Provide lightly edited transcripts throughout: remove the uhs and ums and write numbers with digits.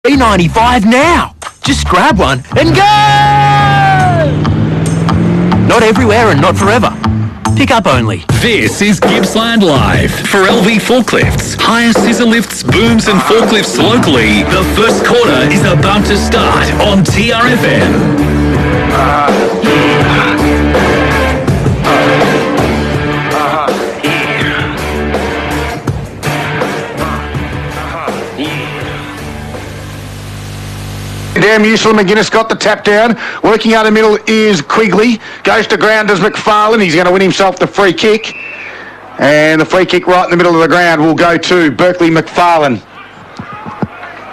$3.95 now. Just grab one and go! Not everywhere and not forever. Pick up only. This is Gippsland Live. For LV Forklifts, hire scissor lifts, booms and forklifts locally. The first quarter is about to start on TRFM. Damn useful. McGuinness got the tap down. Working out the middle is Quigley. Goes to ground as McFarlane. He's going to win himself the free kick. And the free kick right in the middle of the ground will go to Berkeley McFarlane.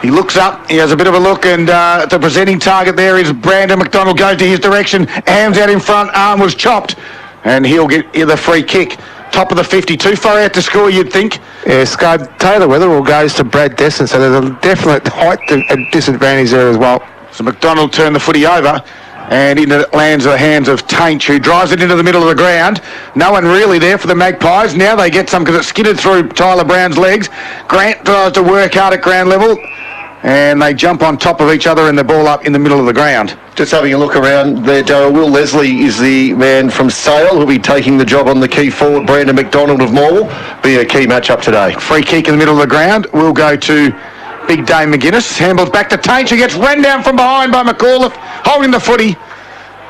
He looks up. He has a bit of a look. And the presenting target there is Brandon McDonald. Goes to his direction. Hands out in front. Arm was chopped. And he'll get the free kick. Top of the 50. Too far out to score, you'd think. Yeah, Taylor Weatherall goes to Brad Desson, so there's a definite height disadvantage there as well. So McDonald turned the footy over, and it lands in the hands of Tainch, who drives it into the middle of the ground. No one really there for the Magpies. Now they get some because it skidded through Tyler Brown's legs. Grant tries to work hard at ground level, and they jump on top of each other and the ball up in the middle of the ground. Just having a look around there, Darryl. Will Leslie is the man from Sale who'll be taking the job on the key forward. Brandon McDonald of Morwell be a key match-up today. Free kick in the middle of the ground will go to Big Dame McGuinness. Handballs back to Tainch, who gets run down from behind by McAuliffe, holding the footy.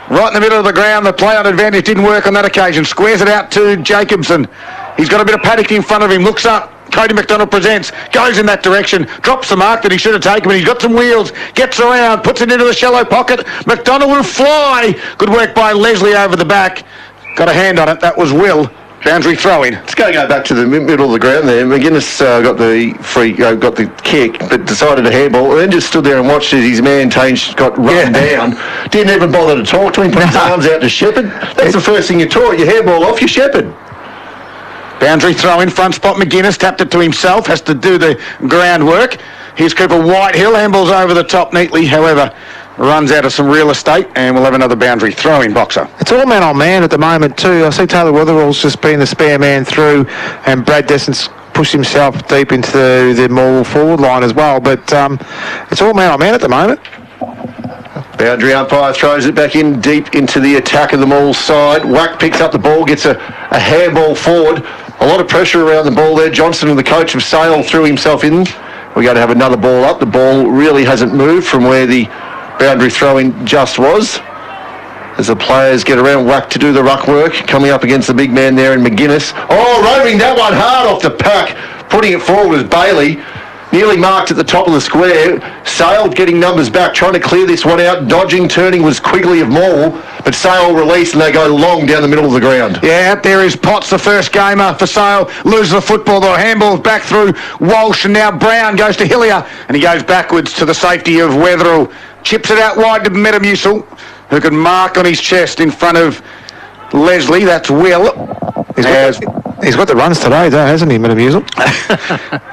Right in the middle of the ground. The play on advantage didn't work on that occasion. Squares it out to Jacobson. He's got a bit of paddock in front of him. Looks up. Cody McDonald presents, goes in that direction, drops the mark that he should have taken, but he's got some wheels, gets around, puts it into the shallow pocket. McDonald will fly. Good work by Leslie over the back. Got a hand on it. That was Will. Boundary throw in. It's going to go back to the middle of the ground there. McGuinness got the kick, but decided to handball, and then just stood there and watched as his man Tainch got run down. Didn't even bother to talk to him, put his arms out to shepherd. That's the first thing you taught. You handball off, you shepherd. Boundary throw in, front spot. McGuinness tapped it to himself, has to do the groundwork. Here's Cooper Whitehill, handballs over the top neatly, however, runs out of some real estate, and we'll have another boundary throw in, Boxer. It's all man on man at the moment too. I see Taylor Weatherall's just been the spare man through, and Brad Desson's pushed himself deep into the Morwell forward line as well, but it's all man on man at the moment. Boundary umpire throws it back in deep into the attack of the Morwell side. Wack picks up the ball, gets a handball forward. A lot of pressure around the ball there. Johnson and the coach of Sale threw himself in. We're going to have another ball up. The ball really hasn't moved from where the boundary throw-in just was. As the players get around, Wack to do the ruck work. Coming up against the big man there in McGuinness. Oh, roving that one hard off the pack. Putting it forward was Bailey. Nearly marked at the top of the square. Sale getting numbers back, trying to clear this one out. Dodging, turning was Quigley of Morwell, but Sale released and they go long down the middle of the ground. Yeah, out there is Potts, the first gamer for Sale. Loses the football, the handball's back through Walsh, and now Brown goes to Hillier, and he goes backwards to the safety of Weatherall. Chips it out wide to Metamucil, who can mark on his chest in front of Leslie. That's Will. He's got the runs today, though, hasn't he, Metamucil?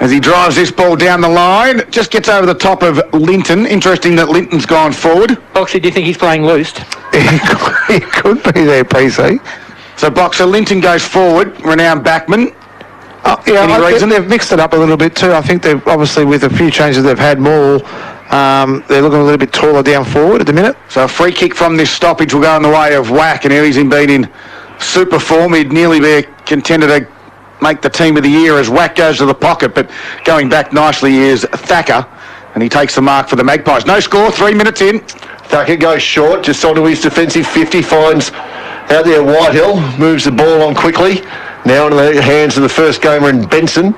As he drives this ball down the line, just gets over the top of Linton. Interesting that Linton's gone forward. Boxer, do you think he's playing loose? He could be there, PC. So Boxer, Linton goes forward, renowned backman. Any reason? They've mixed it up a little bit too. I think they've, obviously, with a few changes they've had more, they're looking a little bit taller down forward at the minute. So a free kick from this stoppage will go in the way of Wack, and he's been in super form. He'd nearly be a contender to make the team of the year as Wack goes to the pocket, but going back nicely is Thacker, and he takes the mark for the Magpies. No score, 3 minutes in. Thacker goes short, just onto his defensive 50, finds out there Whitehill, moves the ball on quickly. Now into the hands of the first gamer in Benson.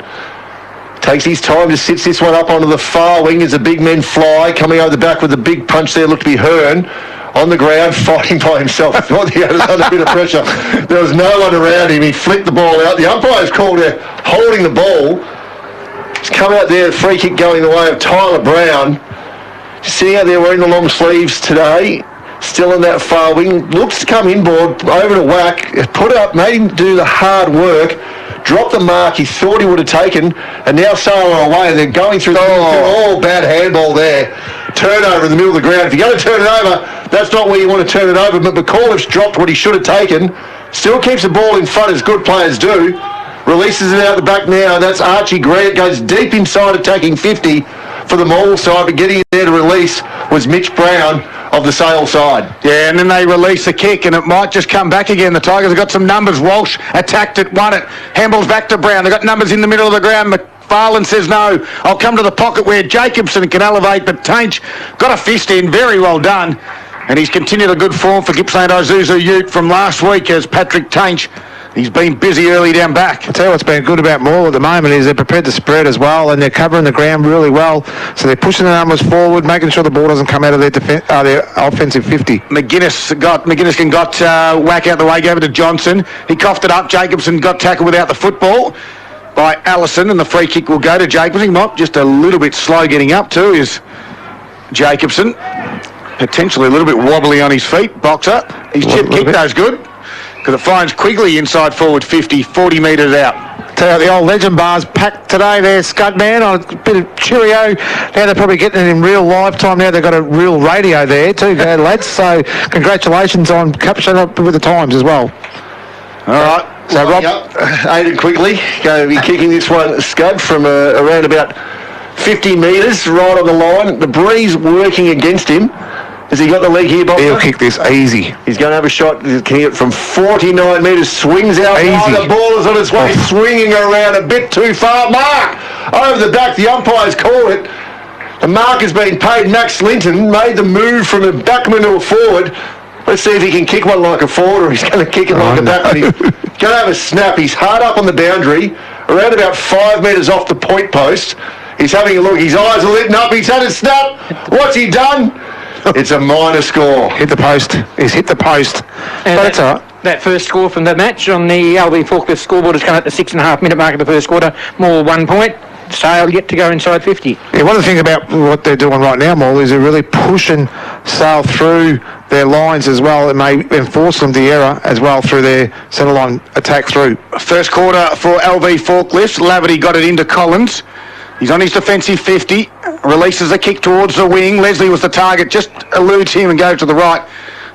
Takes his time, just sits this one up onto the far wing as the big men fly. Coming over the back with a big punch there, looked to be Hearn. On the ground, fighting by himself. Thought he had under a bit of pressure. There was no one around him. He flicked the ball out. The umpire's called there, holding the ball. He's come out there, the free kick going the way of Tyler Brown. Sitting out there wearing the long sleeves today. Still in that far wing. Looks to come inboard, over to Wack. Put up, made him do the hard work. Dropped the mark he thought he would have taken. And now Sale are away. They're going through bad handball there. Turnover in the middle of the ground. If you're going to turn it over, that's not where you want to turn it over. But McAuliffe's dropped what he should have taken. Still keeps the ball in front as good players do. Releases it out the back now. That's Archie Grant. Goes deep inside attacking 50. for the Morwell side, but getting in there to release was Mitch Brown of the Sale side. Yeah, and then they release the kick, and it might just come back again. The Tigers have got some numbers. Walsh attacked it, won it. Handballs back to Brown. They've got numbers in the middle of the ground. McFarlane says no. I'll come to the pocket where Jacobson can elevate, but Tainch got a fist in. Very well done. And he's continued a good form for Gippsland Isuzu Ute from last week as Patrick Tainch. He's been busy early down back. I'll tell you what's been good about Morwell at the moment is they're prepared to spread as well, and they're covering the ground really well. So they're pushing the numbers forward, making sure the ball doesn't come out of their offensive 50. McGuinness got whack out the way, gave it to Johnson. He coughed it up. Jacobson got tackled without the football by Allison, and the free kick will go to Jacobson. He might just a little bit slow getting up too, is Jacobson. Potentially a little bit wobbly on his feet. Boxer. His chip kick goes good because it finds Quigley inside forward 50, 40 metres out. Tell you, the old legend bar's packed today there, Scud Man, on a bit of cheerio. Now they're probably getting it in real live time. Now they've got a real radio there too, lads. So congratulations on catching up with the times as well. All right. So Rob, Aidan Quigley going to be kicking this one, Scud, from around about 50 metres, right on the line. The breeze working against him. Has he got the leg here, Bob? He'll kick this easy. He's going to have a shot. He's kicking it from 49 metres. Swings out wide. The ball is on its way. Swinging around a bit too far. Mark over the back. The umpires call it. The mark has been paid. Max Linton made the move from a backman to a forward. Let's see if he can kick one like a forward or he's going to kick it like a backman. He's going to have a snap. He's hard up on the boundary, around about 5 metres off the point post. He's having a look. His eyes are lit up. He's had a snap. What's he done? It's a minor score. Hit the post. He's hit the post. And but it's all right. That first score from the match on the LB Forklift scoreboard has come at the 6.5 minute mark of the first quarter. More 1 point. Sale yet to go inside 50. Yeah, one of the things about what they're doing right now, Morwell, is they're really pushing Sale through their lines as well. It may enforce them the error as well through their centre line attack through. First quarter for LV Forklifts. Laverty got it into Collins. He's on his defensive 50, releases the kick towards the wing. Leslie was the target, just eludes him and goes to the right.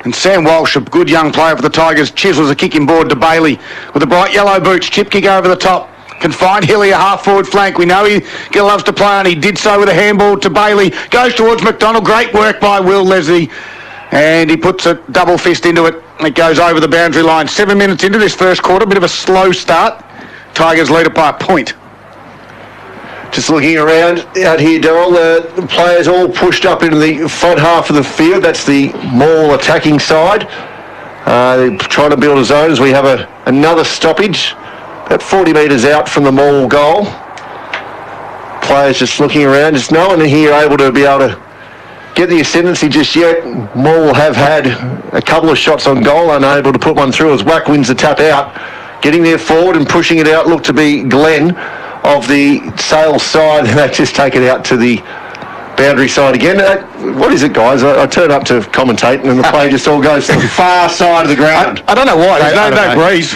And Sam Walsh, a good young player for the Tigers, chisels a kick inboard to Bailey with the bright yellow boots. Chip kick over the top. Can find Hillier half-forward flank. We know he loves to play on. He did so with a handball to Bailey. Goes towards McDonald. Great work by Will Leslie. And he puts a double fist into it. It goes over the boundary line. 7 minutes into this first quarter. Bit of a slow start. Tigers lead it by a point. Just looking around out here, Darryl, the players all pushed up into the front half of the field. That's the Morwell attacking side. They're trying to build a zone as we have another stoppage. About 40 metres out from the Morwell goal. Players just looking around. Just no one here able to be able to get the ascendancy just yet. Morwell have had a couple of shots on goal, unable to put one through as Wack wins the tap out. Getting there forward and pushing it out looked to be Glenn of the Sale side. They just take it out to the boundary side again. What is it, guys? I turn up to commentate and the play just all goes to the far side of the ground. I don't know why. There's no breeze.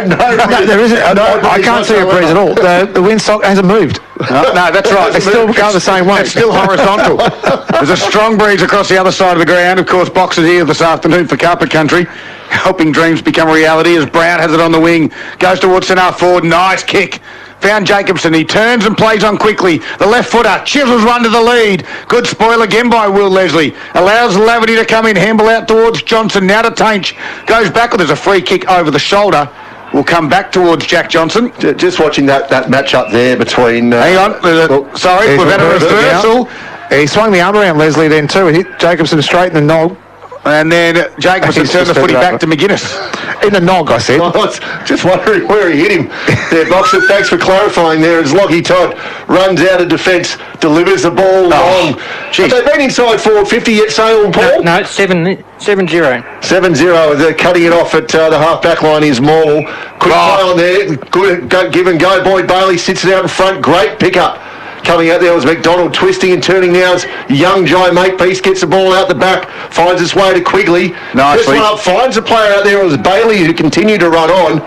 No, there isn't. I can't see a breeze at all. The windsock hasn't moved. No, that's right. It's still going the same way. It's still horizontal. There's a strong breeze across the other side of the ground. Of course, Boxers here this afternoon for Carpet Country, helping dreams become reality as Brown has it on the wing. Goes towards centre forward. Nice kick. Found Jacobson. He turns and plays on quickly. The left footer chisels one to the lead. Good spoil again by Will Leslie. Allows Laverty to come in. Handball out towards Johnson. Now to Tainch. Goes backward. There's a free kick over the shoulder. Will come back towards Jack Johnson. Just watching that match up there between... Hang on. Sorry, we've had a reversal. He swung the arm around Leslie then too. Hit Jacobson straight in the nog. And then Jacobson turned the footy back to McGuinness. In the nog, I said. I was just wondering where he hit him there, Boxer. Thanks for clarifying there as Lockie Todd runs out of defence, delivers the ball long. Have they been inside forward 50 yet, Sale and Paul? No, it's 7-0. 7-0. They're cutting it off at the half-back line is Morwell. Quick play on there. Good give and go. Boyd Bailey sits it out in front. Great pickup. Coming out there was McDonald twisting and turning now as young Jai Makepeace gets the ball out the back, finds its way to Quigley. This one up, finds a player out there. It was Bailey who continued to run on.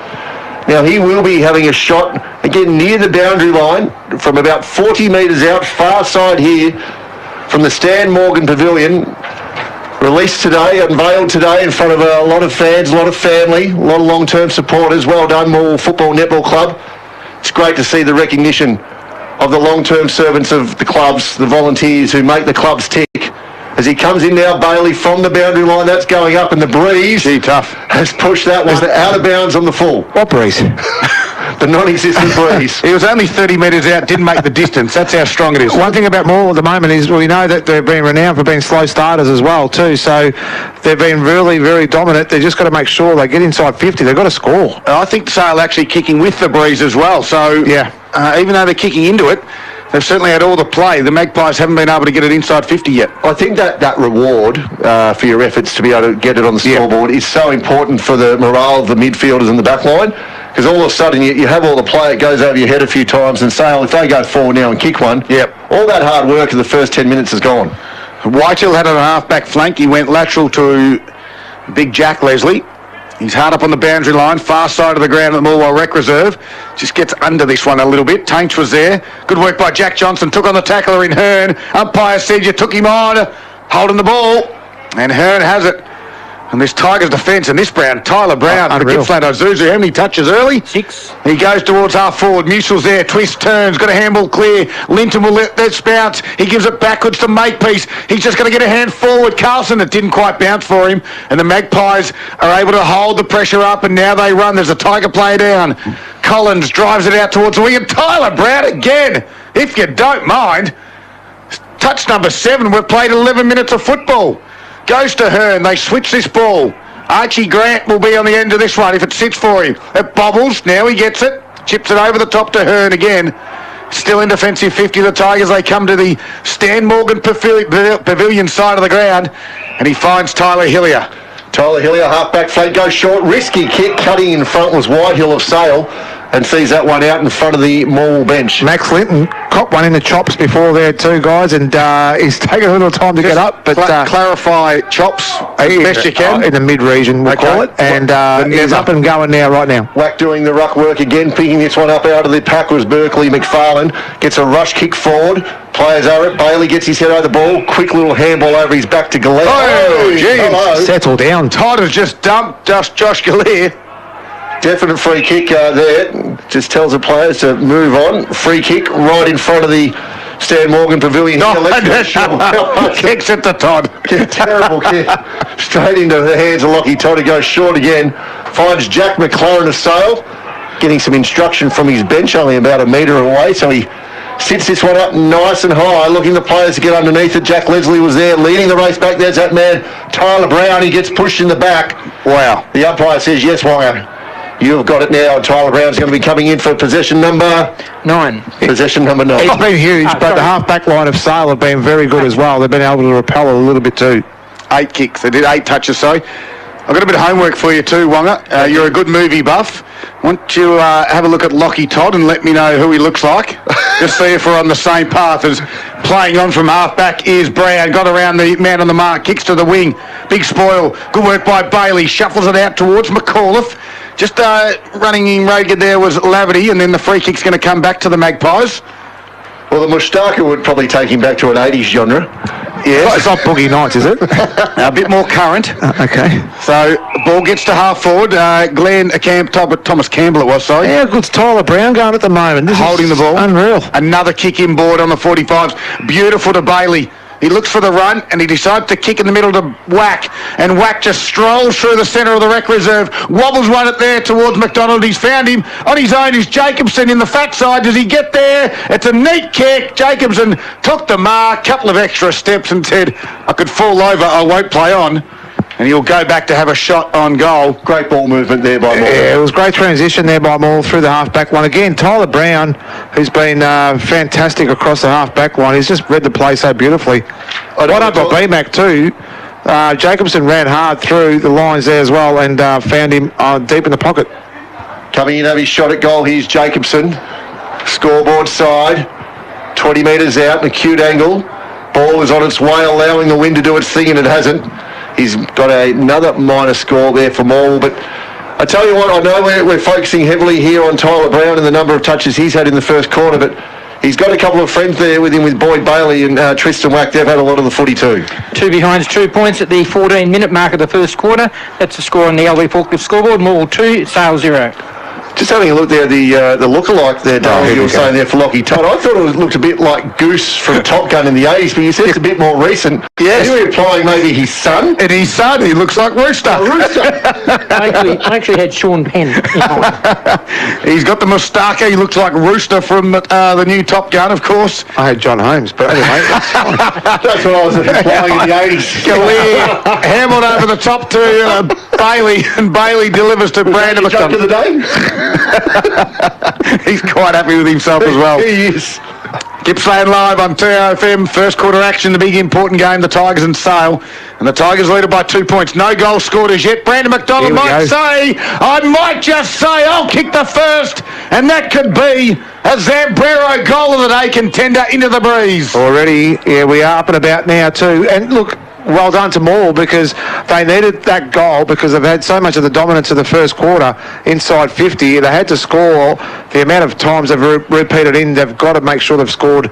Now he will be having a shot again near the boundary line from about 40 metres out, far side here from the Stan Morgan Pavilion. Released today, unveiled today in front of a lot of fans, a lot of family, a lot of long-term supporters. Well done, Morwell Football Netball Club. It's great to see the recognition of the long-term servants of the clubs, the volunteers who make the clubs tick. As he comes in now, Bailey from the boundary line, that's going up, and the breeze has pushed that one out of bounds on the full. What breeze? The non-existent breeze. He was only 30 metres out, didn't make the distance. That's how strong it is. One thing about Morwell at the moment is we know that they've been renowned for being slow starters as well too, so they've been really, very dominant. They've just got to make sure they get inside 50. They've got to score. I think Sale actually kicking with the breeze as well, so yeah, even though they're kicking into it, they've certainly had all the play. The Magpies haven't been able to get it inside 50 yet. I think that reward for your efforts to be able to get it on the scoreboard is so important for the morale of the midfielders and the back line, because all of a sudden you have all the play, it goes over your head a few times, and Sale, if they go forward now and kick one, all that hard work of the first 10 minutes is gone. Whitehill had it on a half-back flank. He went lateral to Big Jack Leslie. He's hard up on the boundary line, far side of the ground at the Morwell Rec Reserve. Just gets under this one a little bit. Tainch was there. Good work by Jack Johnson. Took on the tackler in Hearn. Umpire said you took him on, holding the ball. And Hearn has it. And this Tigers defence and this Tyler Brown for Gippsland Isuzu. How many touches early? 6. He goes towards half forward. Mutual's there. Twist turns. Got a handball clear. Linton will let that bounce. He gives it backwards to Makepeace. He's just going to get a hand forward. Carlson, it didn't quite bounce for him. And the Magpies are able to hold the pressure up, and now they run. There's a Tiger player down. Collins drives it out towards the wing. And Tyler Brown again, if you don't mind. Touch number 7. We've played 11 minutes of football. Goes to Hearn. They switch this ball. Archie Grant will be on the end of this one if it sits for him. It bobbles. Now he gets it. Chips it over the top to Hearn again. Still in defensive 50, the Tigers. They come to the Stan Morgan pavilion side of the ground, and he finds Tyler Hillier. Tyler Hillier, half-back flank, goes short. Risky kick. Cutting in front was Whitehill of Sale, and sees that one out in front of the Morwell bench. Max Linton caught one in the chops before there too, guys, and he's taken a little time to get up. But clarify chops as best you can. In the mid-region, we'll call it. And he's up and going now, right now. Wack doing the ruck work again, picking this one up out of the pack was Berkeley. McFarlane gets a rush kick forward. Players are it. Bailey gets his head over the ball. Quick little handball over his back to Galea. Oh, geez. Settle down. Todd has just dumped Josh Galea. Definite free kick there. Just tells the players to move on. Free kick right in front of the Stan Morgan pavilion. Kicks it to Todd. Terrible kick. Straight into the hands of Lockie Todd. He goes short again. Finds Jack McLaren of Sale. Getting some instruction from his bench, only about a metre away. So he sits this one up nice and high, looking the players to get underneath it. Jack Leslie was there, leading the race back. There's that man, Tyler Brown. He gets pushed in the back. Wow. The umpire says, yes, Wonga. You've got it now. Tyler Brown's going to be coming in for possession number 9. Possession number 9. It's been huge, but the half-back line of Sale have been very good as well. They've been able to repel a little bit too. 8 kicks. They did 8 touches, sorry. I've got a bit of homework for you too, Wonga. You're a good movie buff. Want you have a look at Lockie Todd and let me know who he looks like. Just see if we're on the same path. As playing on from half-back is Brown. Got around the man on the mark. Kicks to the wing. Big spoil. Good work by Bailey. Shuffles it out towards McAuliffe. Just running in Rogan there was Laverty, and then the free kick's going to come back to the Magpies. Well, the Mustaka would probably take him back to an 80s genre. Yes. It's not Boogie Nights, is it? A bit more current. Okay. So, ball gets to half forward. Thomas Campbell it was, sorry. Yeah, good's Tyler Brown going at the moment. Holding the ball. Unreal. Another kick inboard on the 45s. Beautiful to Bailey. He looks for the run, and he decides to kick in the middle to Wack. And Wack just strolls through the centre of the rec reserve. Wobbles one it there towards McDonald. He's found him. On his own is Jacobson in the fat side. Does he get there? It's a neat kick. Jacobson took the mark, couple of extra steps, and said, I could fall over, I won't play on. And he'll go back to have a shot on goal. Great ball movement there by Morwell. Yeah, it was great transition there by Morwell through the half-back line. Again, Tyler Brown, who's been fantastic across the half-back line. He's just read the play so beautifully. Right up by BMAC too. Jacobson ran hard through the lines there as well and found him deep in the pocket. Coming in, have his shot at goal. Here's Jacobson. Scoreboard side. 20 metres out, an acute angle. Ball is on its way, allowing the wind to do its thing, and it hasn't. He's got another minor score there for Morwell, but I tell you what, I know we're focusing heavily here on Tyler Brown and the number of touches he's had in the first quarter, but he's got a couple of friends there with him, with Boyd Bailey and Tristan Wack. They've had a lot of the footy too. 2 behinds, 2 points at the 14-minute mark of the first quarter. That's the score on the LV Forklift scoreboard. Morwell 2, Sale 0. Just having a look there, the lookalike there, Darryl, you were saying there for Lockie Todd. I thought it looked a bit like Goose from Top Gun in the 80s, but you said it's a bit more recent. Yes. You were implying maybe his son? And his son, he looks like Rooster. I actually had Sean Penn. He's got the moustache. He looks like Rooster from the new Top Gun, of course. I had John Holmes, but anyway, that's fine. That's what I was implying in the 80s. Galea hammered over the top to Bailey, and Bailey delivers to Brandon Joke of the McDonald. day? He's quite happy with himself as well. He is. Gippsland live on TRFM. First quarter action, the big important game, the Tigers and Sale. And the Tigers lead it by 2 points. No goal scored as yet. Brandon McDonald might say, I might just say, I'll kick the first. And that could be a Zambrero goal of the day contender into the breeze. Already, yeah, we are up and about now too. And look, well done to Morwell because they needed that goal because they've had so much of the dominance of the first quarter inside 50. They had to score the amount of times they've repeated in. They've got to make sure they've scored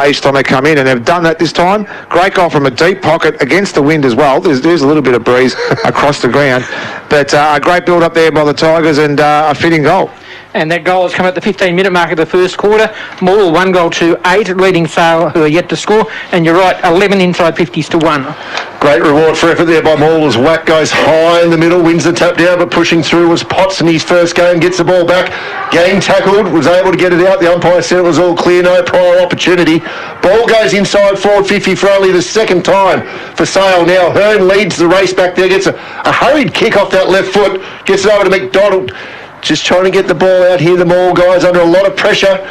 each time they come in, and they've done that this time. Great goal from a deep pocket against the wind as well. There's a little bit of breeze across the ground, but a great build up there by the Tigers and a fitting goal. And that goal has come at the 15-minute mark of the first quarter. Morwell 1 goal to 8, leading Sale, who are yet to score. And you're right, 11 inside 50s to 1. Great reward for effort there by Morwell as Whack goes high in the middle, wins the tap down, but pushing through was Potts in his first game, gets the ball back. Game tackled, was able to get it out. The umpire said it was all clear, no prior opportunity. Ball goes inside forward 50 for only the second time for Sale. Now Hearn leads the race back there, gets a hurried kick off that left foot, gets it over to McDonald. Just trying to get the ball out here. The Morwell guys under a lot of pressure.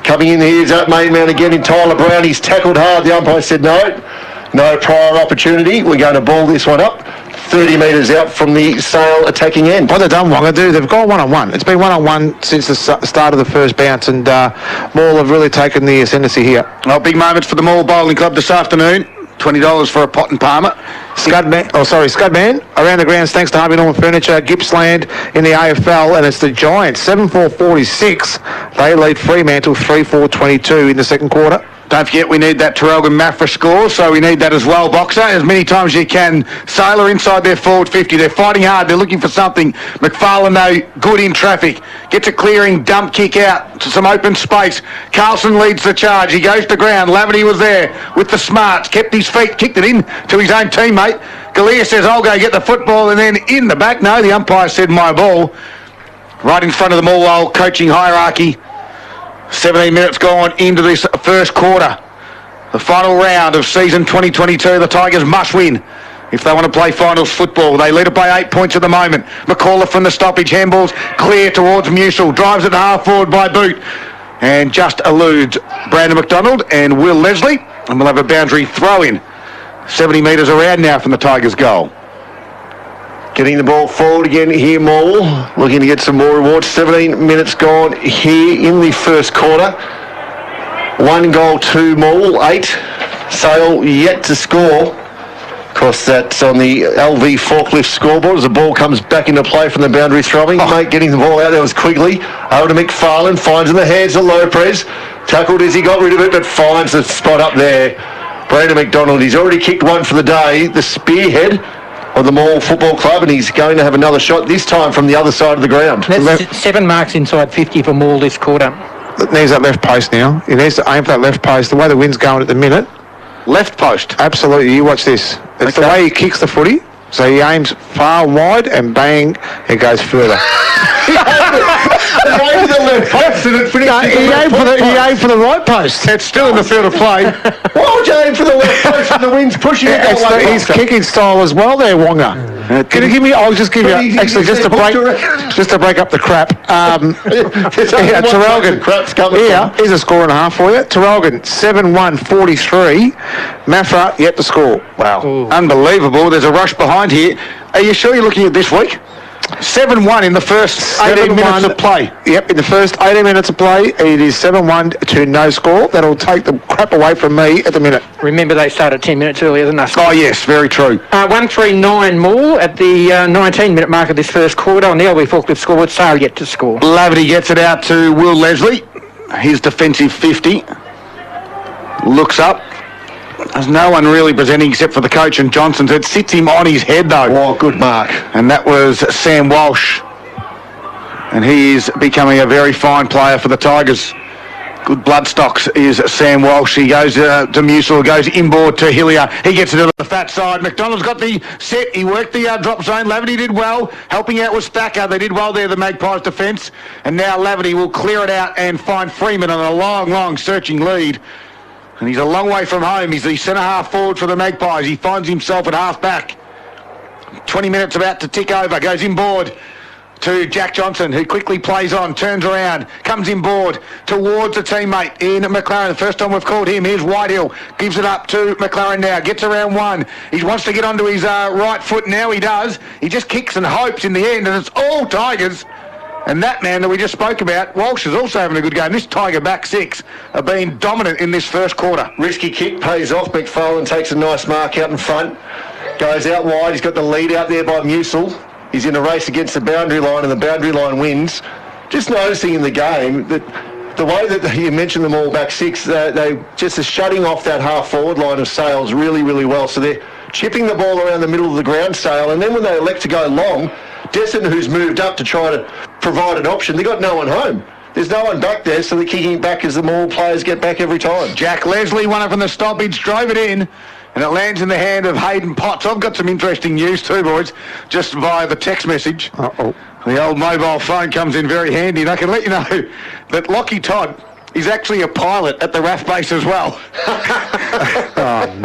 Coming in here is that main man again in Tyler Brown. He's tackled hard. The umpire said no prior opportunity. We're going to ball this one up 30 metres out from the Sale attacking end. What they've done, Wonga, they've got one-on-one. It's been one-on-one since the start of the first bounce, and Morwell have really taken the ascendancy here. Well, big moments for the Morwell Bowling Club this afternoon. $20 for a pot and palmer. Scudman around the grounds thanks to Harvey Norman Furniture. Gippsland in the AFL, and it's the Giants 7-4-46. They lead Fremantle 3-4-22 in the second quarter. Don't forget we need that Terrelgan Mafra score, so we need that as well, Boxer. As many times as you can. Sailor inside their forward 50. They're fighting hard. They're looking for something. McFarlane, though, good in traffic. Gets a clearing, dump kick out to some open space. Carlson leads the charge. He goes to ground. Lavity was there with the smarts. Kept his feet, kicked it in to his own teammate. Galea says, I'll go get the football, and then in the back. No, the umpire said my ball. Right in front of the Morwell coaching hierarchy. 17 minutes gone into this first quarter. The final round of season 2022. The Tigers must win if they want to play finals football. They lead it by 8 points at the moment. McCullough from the stoppage. Handballs clear towards Musil. Drives it half forward by Boot. And just eludes Brandon McDonald and Will Leslie. And we'll have a boundary throw in. 70 metres around now from the Tigers' goal. Getting the ball forward again here, Morwell. Looking to get some more rewards. 17 minutes gone here in the first quarter. 1 goal to Morwell, 8. Sale yet to score. Of course, that's on the LV forklift scoreboard as the ball comes back into play from the boundary throwing. Mate getting the ball out there was quickly. Over to McFarlane, finds in the hands of Lopez. Tackled as he got rid of it, but finds the spot up there. Brandon McDonald, he's already kicked one for the day. The spearhead of the Morwell Football Club, and he's going to have another shot, this time from the other side of the ground. That's 7 marks inside 50 for Morwell this quarter. There's that left post now. He needs to aim for that left post. The way the wind's going at the minute. Left post. Absolutely. You watch this. It's the way he kicks the footy. So he aims far and wide, and bang, it goes further. He aimed the left post and it finished. He aimed for the right post. It's still in the field of play. Why would you aim for the left post when the wind's pushing it? His kicking style as well there, Wonga. Can you give me, I'll just give you, actually, just to break up the crap. Terrelgan, here's a score and a half for you. Terrelgan, 7-1-43. Mafra, yet to score. Wow. Ooh. Unbelievable. There's a rush behind here. Are you sure you're looking at this week? 7-1 in the first 18 minutes of play. Yep, in the first 18 minutes of play, it is 7-1 to no score. That'll take the crap away from me at the minute. Remember, they started 10 minutes earlier than us. Oh, yes, very true. 139 more at the 19-minute mark of this first quarter on the LV forklift scoreboard. Sale yet to score. Lavity gets it out to Will Leslie. His defensive 50. Looks up. There's no one really presenting except for the coach and Johnson. It sits him on his head, though. Oh, good mark. And that was Sam Walsh. And he is becoming a very fine player for the Tigers. Good bloodstocks is Sam Walsh. He goes to Musil, goes inboard to Hillier. He gets it to the fat side. McDonald's got the set. He worked the drop zone. Laverty did well. Helping out was Thacker. They did well there, the Magpies defence. And now Laverty will clear it out and find Freeman on a long, long searching lead. And he's a long way from home. He's the centre-half forward for the Magpies. He finds himself at half-back. 20 minutes about to tick over. Goes inboard to Jack Johnson, who quickly plays on, turns around, comes inboard towards a teammate in McLaren. The first time we've called him. Here's Whitehill, gives it up to McLaren now, gets around one. He wants to get onto his right foot now. He does. He just kicks and hopes in the end, and it's all Tigers. And that man that we just spoke about, Walsh, is also having a good game. This Tiger back six have been dominant in this first quarter. Risky kick pays off. McFarlane takes a nice mark out in front. Goes out wide. He's got the lead out there by Musil. He's in a race against the boundary line, and the boundary line wins. Just noticing in the game that the way that you mentioned them all back six, they just are shutting off that half-forward line of Sales really, really well. So they're chipping the ball around the middle of the ground, Sale, and then when they elect to go long, Desson, who's moved up to try to provide an option, they got no one home. There's no one back there, so they're kicking it back as the Morwell players get back every time. Jack Leslie won it from the stoppage, drove it in, and it lands in the hand of Hayden Potts. I've got some interesting news too, boys, just via the text message. Uh-oh. The old mobile phone comes in very handy, and I can let you know that Lockie Todd is actually a pilot at the RAF base as well.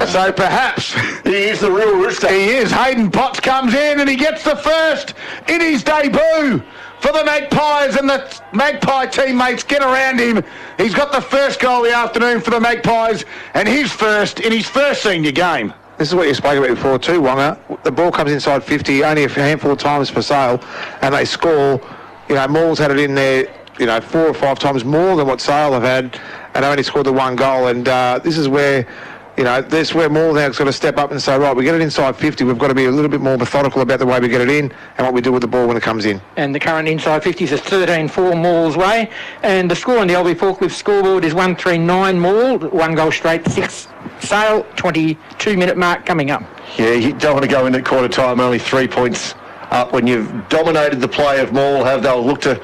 So perhaps he is the real rooster. He is. Hayden Potts comes in and he gets the first in his debut for the Magpies, and the Magpie teammates get around him. He's got the first goal of the afternoon for the Magpies, and his first in his first senior game. This is what you spoke about before too, Wonga. The ball comes inside 50 only a handful of times for Sale, and they score. You know, Morwell's had it in there, 4 or 5 times more than what Sale have had, and only scored the 1 goal. And this is where, Morwell now's got to step up and say, right, we get it inside 50. We've got to be a little bit more methodical about the way we get it in and what we do with the ball when it comes in. And the current inside 50s is 13-4 Morwell's way. And the score on the LB Forklift scoreboard is 139 Morwell, 1 goal straight, 6 Sale, 22-minute mark coming up. Yeah, you don't want to go in at quarter time, only 3 points up. When you've dominated the play of Morwell, they'll look to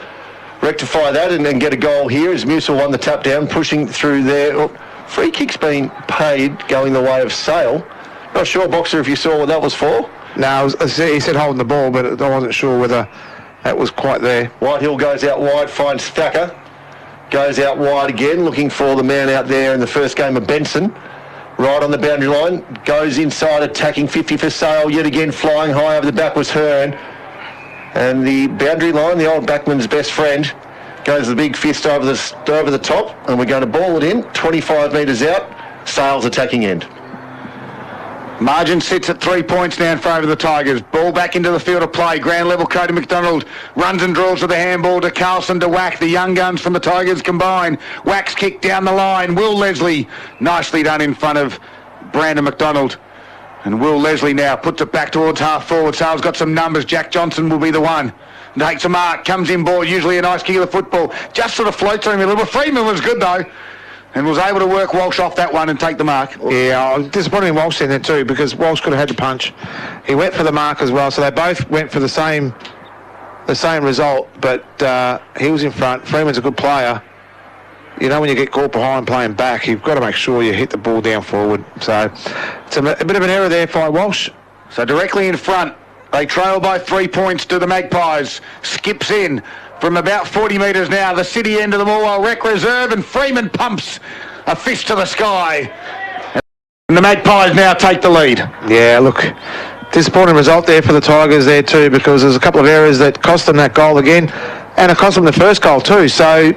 rectify that and get a goal here as Musil won the tap down, pushing through there. Oh, free kick's been paid going the way of Sale. Not sure, Boxer, if you saw what that was for. No, he said holding the ball, but I wasn't sure whether that was quite there. Whitehill goes out wide, finds Thacker. Goes out wide again, looking for the man out there in the first game of Benson. Right on the boundary line, goes inside, attacking 50 for Sale, yet again flying high over the back was Hearn. And the boundary line, the old backman's best friend, goes the big fist over the top, and we're going to ball it in, 25 metres out, Sale's attacking end. Margin sits at 3 points now in favour of the Tigers. Ball back into the field of play. Ground level, Cody McDonald runs and draws with the handball to Carlson to Wack. The young guns from the Tigers combine. Wack's kick down the line. Will Leslie, nicely done in front of Brandon McDonald. And Will Leslie now puts it back towards half forward. Sale's got some numbers. Jack Johnson will be the one. Takes a mark, comes in ball, usually a nice kick of the football. Just sort of floats on him a little bit. Freeman was good though, and was able to work Walsh off that one and take the mark. Yeah, I was disappointed in Walsh in there too, because Walsh could have had the punch. He went for the mark as well, so they both went for the same result, but he was in front. Freeman's a good player. When you get caught behind playing back, you've got to make sure you hit the ball down forward. So it's a bit of an error there for Walsh. So directly in front, they trail by 3 points to the Magpies. Skips in from about 40 metres now, the city end of the Morwell Rec Reserve, and Freeman pumps a fist to the sky. And the Magpies now take the lead. Yeah, look, disappointing result there for the Tigers there too, because there's a couple of errors that cost them that goal again, and it cost them the first goal too. So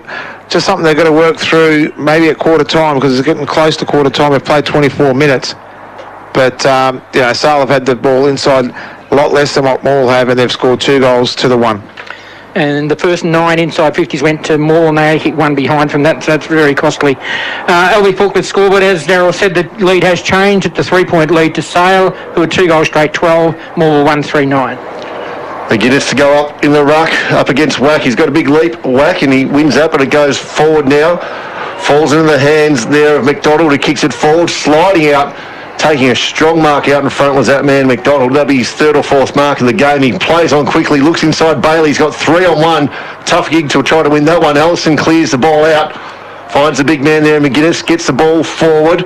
just something they've got to work through maybe at quarter time, because it's getting close to quarter time. We've played 24 minutes. But, Sale have had the ball inside a lot less than what Morwell have, and they've scored 2 goals to the 1. And the first 9 inside 50s went to Morwell, and they kicked 1 behind from that, so that's very costly. LB Forklift scoreboard, as Darryl said, the lead has changed. It's a 3-point lead to Sale, who are 2 goals straight, 12, Morwell 139. McGuinness to go up in the ruck, up against Wack. He's got a big leap, Wack, and he wins up, and it goes forward now. Falls into the hands there of McDonald, who kicks it forward, sliding out taking a strong mark out in front was that man McDonald. That'll be his third or fourth mark of the game. He plays on quickly, looks inside Bailey. He's got 3-on-1. Tough gig to try to win that one. Allison clears the ball out, finds the big man there. McGuinness gets the ball forward.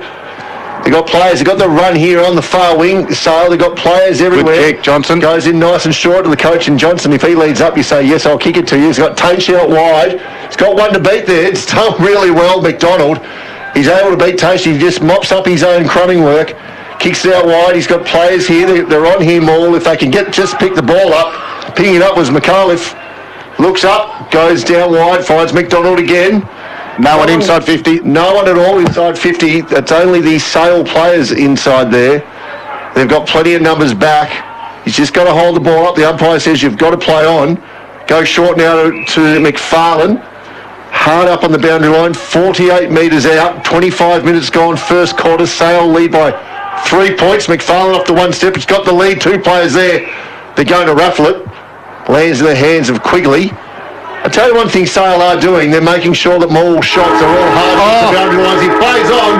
They've got players. They've got the run here on the far wing. Sale, they've got players everywhere. Good kick, Johnson. Goes in nice and short to the coach, and Johnson, if he leads up, you say, yes, I'll kick it to you. He's got Tainch out wide. He's got one to beat there. It's done really well, McDonald. He's able to beat Tainch. He just mops up his own crumbing work. Kicks it out wide. He's got players here. They're on him all. If they can just pick the ball up. Picking it up was McAuliffe. Looks up, goes down wide, finds McDonald again. No one inside 50. No one at all inside 50. It's only these Sale players inside there. They've got plenty of numbers back. He's just got to hold the ball up. The umpire says you've got to play on. Go short now to McFarlane. Hard up on the boundary line, 48 metres out, 25 minutes gone, first quarter. Sale lead by 3 points. McFarlane off the one step. It's got the lead, 2 players there. They're going to ruffle it. Lands in the hands of Quigley. I'll tell you one thing Sale are doing. They're making sure that Morwell shots are all hard off the boundary lines. He plays on,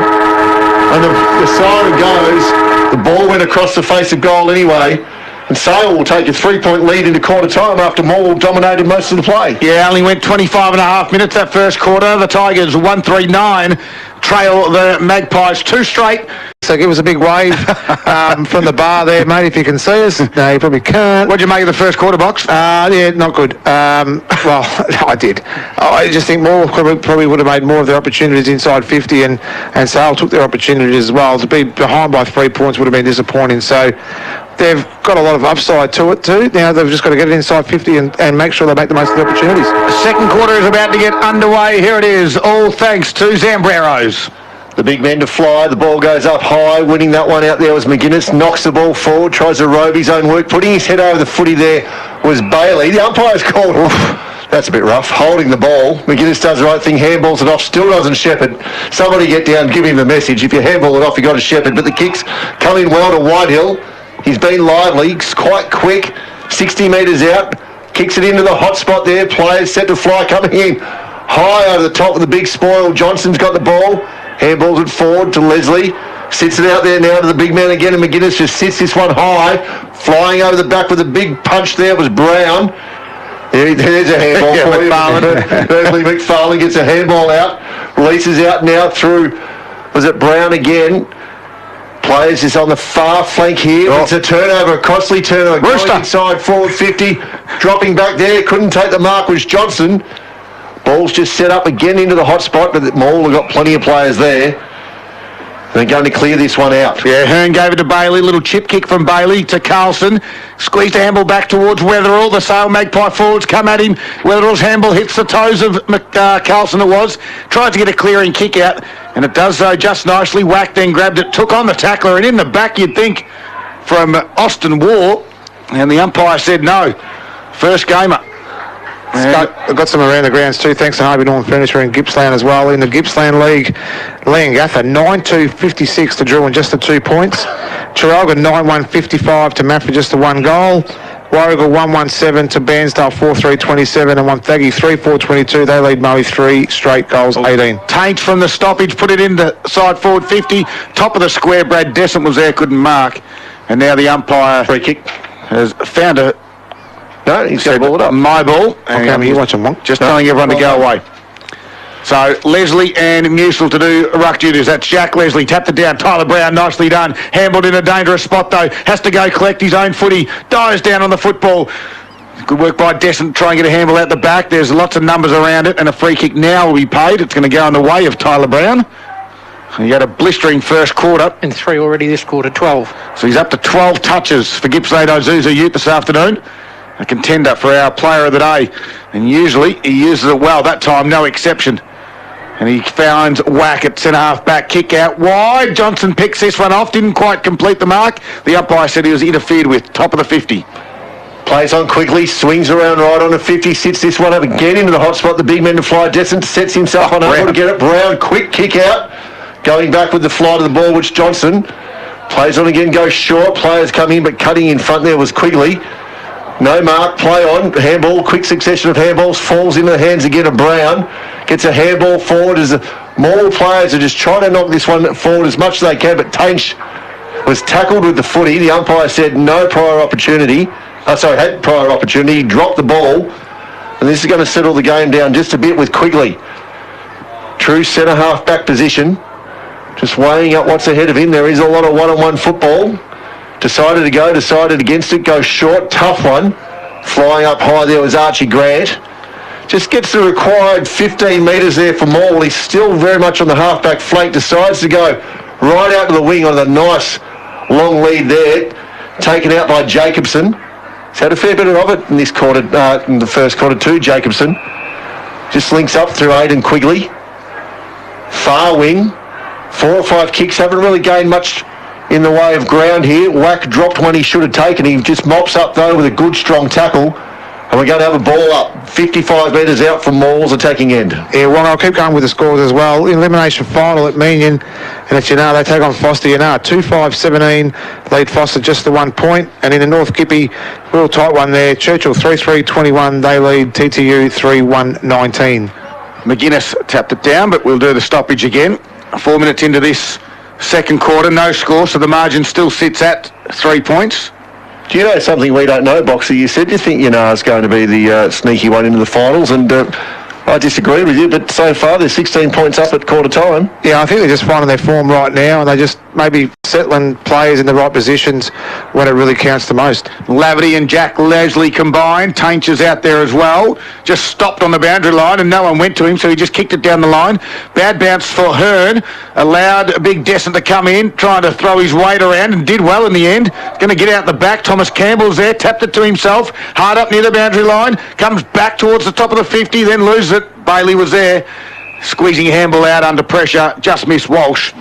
and the siren goes. The ball went across the face of goal anyway. And Sale will take a 3-point lead into quarter time after Morwell dominated most of the play. Yeah, only went 25 and a half minutes that first quarter. The Tigers 1-3-9 trail the Magpies 2 straight. So give us a big wave from the bar there, mate, if you can see us. No, you probably can't. What'd you make of the first quarter, Box? Yeah, not good. Well, I did. I just think more probably would have made more of their opportunities inside 50, and Sale took their opportunities as well. To be behind by 3 points would have been disappointing. So they've got a lot of upside to it too. Now they've just got to get it inside 50 and make sure they make the most of the opportunities. The second quarter is about to get underway. Here it is, all thanks to Zambreros. The big men to fly. The ball goes up high. Winning that one out there was McGuinness. Knocks the ball forward. Tries to robe his own work. Putting his head over the footy there was Bailey. The umpire's called. Oof, that's a bit rough. Holding the ball. McGuinness does the right thing. Handballs it off. Still doesn't shepherd. Somebody get down. Give him the message. If you handball it off, you got to shepherd. But the kicks come in well to Whitehill. He's been lively. He's quite quick. 60 metres out. Kicks it into the hot spot there. Players set to fly coming in. High over the top of the big spoil. Johnson's got the ball. Handballs it forward to Leslie. Sits it out there now to the big man again, and McGuinness just sits this one high. Flying over the back with a big punch there was Brown. There's a handball for McFarlane. Leslie McFarlane gets a handball out. Releases out now through, was it Brown again? Players is on the far flank here. It's a turnover, a costly turnover. Rooster. Going inside forward 50. Dropping back there. Couldn't take the mark was Johnson. Ball's just set up again into the hot spot, but Morwell have got plenty of players there. They're going to clear this one out. Yeah, Hearn gave it to Bailey. Little chip kick from Bailey to Carlson. Squeezed the handball back towards Weatherall. The Sale Magpie forwards come at him. Weatherall's handball hits the toes of Carlson it was. Tried to get a clearing kick out, and it does so just nicely. Whacked, then grabbed it, took on the tackler, and in the back you'd think from Austin War, and the umpire said no. First gamer. I've got some around the grounds too, thanks to Harvey Norman Furniture in Gippsland as well. In the Gippsland League, Leongatha 9-2-56 to Drew and just the 2 points. Traralga 9-1-55 to Matt for just the 1 goal. Warrigal 1-1-7 to Bairnsdale 4-3-27 and Wonthaggi 3-4-22. They lead Moe 3 straight goals, 18. Taint from the stoppage, put it into side forward 50. Top of the square, Brad Dessent was there, couldn't mark. And now the umpire Free kick. has found a... No, he's got to ball it up. My ball. Okay, you watch them, Monk. Just telling everyone to go away. So Leslie and Musil to do ruck duties. That's Jack Leslie. Tapped it down. Tyler Brown, nicely done. Handled in a dangerous spot though. Has to go collect his own footy. Dives down on the football. Good work by Dessent. Try and get a handball out the back. There's lots of numbers around it, and a free kick now will be paid. It's going to go in the way of Tyler Brown. So he had a blistering first quarter. And 3 already this quarter, 12. So he's up to 12 touches for Gippsland Ozuzu Ute this afternoon. A contender for our player of the day. And usually he uses it well. That time, no exception. And he finds Whack at centre-half back. Kick out wide. Johnson picks this one off. Didn't quite complete the mark. The umpire said he was interfered with. Top of the 50. Plays on quickly. Swings around right on the 50. Sits this one up again into the hot spot. The big man to fly. Dessent sets himself on over to get it. Brown, quick kick out. Going back with the fly to the ball, which Johnson plays on again. Goes short. Players come in, but cutting in front there was Quigley. No mark, play on, handball, quick succession of handballs, falls into the hands again of Brown, gets a handball forward as the Morwell players are just trying to knock this one forward as much as they can, but Tainch was tackled with the footy. The umpire said no prior opportunity. Had prior opportunity. He dropped the ball. And this is going to settle the game down just a bit with Quigley. True centre half back position. Just weighing up what's ahead of him. There is a lot of one-on-one football. Decided to go, decided against it. Goes short, tough one. Flying up high there was Archie Grant. Just gets the required 15 metres there for Morwell. He's still very much on the half-back flank. Decides to go right out to the wing on a nice long lead there. Taken out by Jacobson. He's had a fair bit of it in this quarter, in the first quarter too, Jacobson. Just links up through Aidan Quigley. Far wing. 4 or 5 kicks. Haven't really gained much in the way of ground here. Wack dropped one he should have taken. He just mops up though with a good strong tackle. And we're going to have a ball up 55 metres out from Morwell's attacking end. Yeah, well, I'll keep going with the scores as well. Elimination final at Meenion. And it's they take on Foster 2-5-17. Lead Foster just the 1 point. And in the North Gippy, real tight one there. Churchill 3-3-21. They lead TTU 3-1-19. McGuinness tapped it down, but we'll do the stoppage again. 4 minutes into this second quarter, no score, so the margin still sits at 3 points. Do you know something we don't know, Boxer? You said you think is going to be the sneaky one into the finals, and I disagree with you, but so far they're 16 points up at quarter time. Yeah, I think they're just finding their form right now, and they just maybe settling players in the right positions when it really counts the most. Laverty and Jack Leslie combined. Tainch out there as well. Just stopped on the boundary line and no one went to him, so he just kicked it down the line. Bad bounce for Hearn. Allowed a big Descent to come in, trying to throw his weight around and did well in the end. Going to get out the back. Thomas Campbell's there, tapped it to himself. Hard up near the boundary line. Comes back towards the top of the 50, then loses it. Bailey was there. Squeezing handball out under pressure. Just missed Walsh.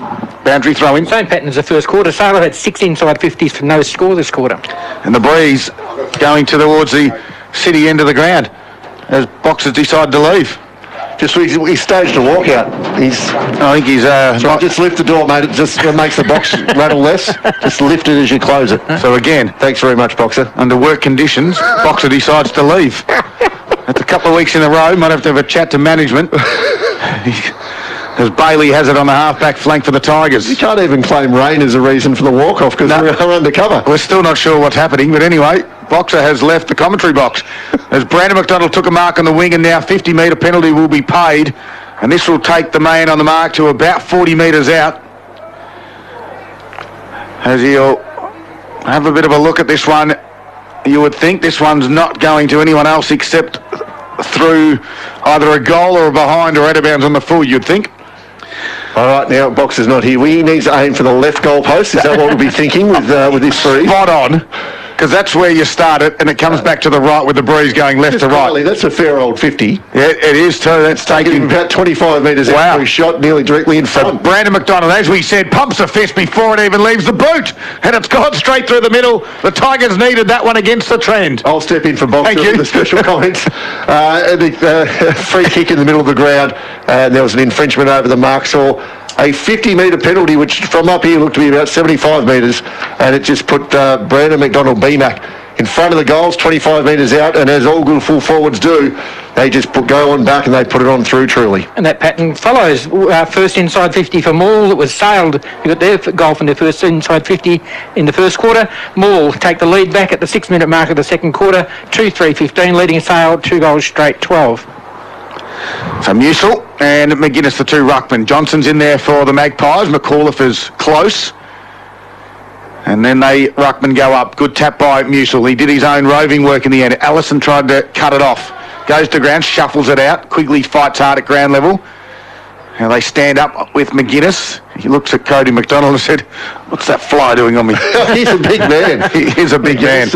Boundary throw in. Same pattern as the first quarter. Salo had 6 inside 50s for no score this quarter. And the breeze going towards the city end of the ground as Boxers decide to leave. He staged a walkout. I think he's just lift the door, mate. It just makes the box rattle less. Just lift it as you close it. So again, thanks very much, Boxer. Under work conditions, Boxer decides to leave. That's a couple of weeks in a row. Might have to have a chat to management. As Bailey has it on the half-back flank for the Tigers. You can't even claim rain as a reason for the walk-off because we're undercover. We're still not sure what's happening, but anyway, Boxer has left the commentary box. As Brandon McDonald took a mark on the wing, and now 50-metre penalty will be paid. And this will take the man on the mark to about 40 metres out. As he'll have a bit of a look at this one. You would think this one's not going to anyone else except through either a goal or a behind or out of bounds on the full, you'd think. All right, now Boxer's not here. We need to aim for the left goal post. Is that what we'll be thinking with this three? Spot on. Because that's where you start it, and it comes back to the right with the breeze going left to right. That's a fair old 50. Yeah, it is too. That's taking about 25 metres out for his shot, nearly directly in front. Brandon McDonald, as we said, pumps a fist before it even leaves the boot, and it's gone straight through the middle. The Tigers needed that one against the trend. I'll step in for Boxer with the special comments. The free kick in the middle of the ground, and there was an infringement over the mark. So a 50-metre penalty, which from up here looked to be about 75 metres, and it just put Brandon McDonald BMAC in front of the goals, 25 metres out, and as all good full forwards do, they just go on back and they put it on through truly. And that pattern follows. First inside 50 for Morwell. It was sailed. You got their goal from their first inside 50 in the first quarter. Morwell take the lead back at the 6-minute mark of the second quarter, 2-3-15, leading Sale 2 goals straight, 12. So Musil and McGuinness, the two ruckmen. Johnson's in there for the Magpies. McAuliffe is close. And then they ruckman go up. Good tap by Musil. He did his own roving work in the end. Allison tried to cut it off. Goes to ground, shuffles it out. Quigley fights hard at ground level. And they stand up with McGuinness. He looks at Cody McDonald and said, "What's that fly doing on me?" He's a big man. He is a big man.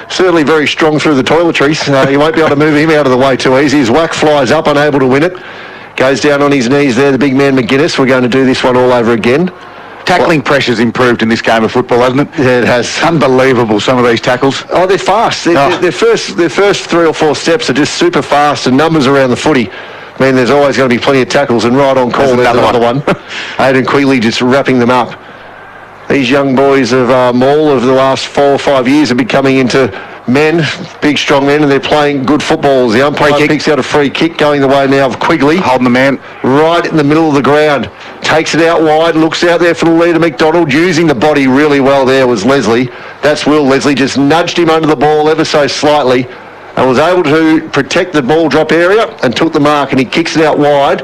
Certainly very strong through the toiletries. You won't be able to move him out of the way too easy. His whack flies up, unable to win it. Goes down on his knees there, the big man McGuinness. We're going to do this one all over again. Tackling pressure's improved in this game of football, hasn't it? Yeah, it has. Unbelievable, some of these tackles. Oh, they're fast. Their first 3 or 4 steps are just super fast, and numbers around the footy. I mean, there's always going to be plenty of tackles, and right on call, there's another one. Aidan Quigley just wrapping them up. These young boys of Morwell of the last 4 or 5 years are becoming into men, big strong men, and they're playing good footballs. The umpire picks out a free kick going the way now of Quigley. Holding the man. Right in the middle of the ground. takes it out wide, looks out there for the leader, McDonald, using the body really well there was Leslie. That's Will Leslie, just nudged him under the ball ever so slightly and was able to protect the ball drop area and took the mark, and he kicks it out wide.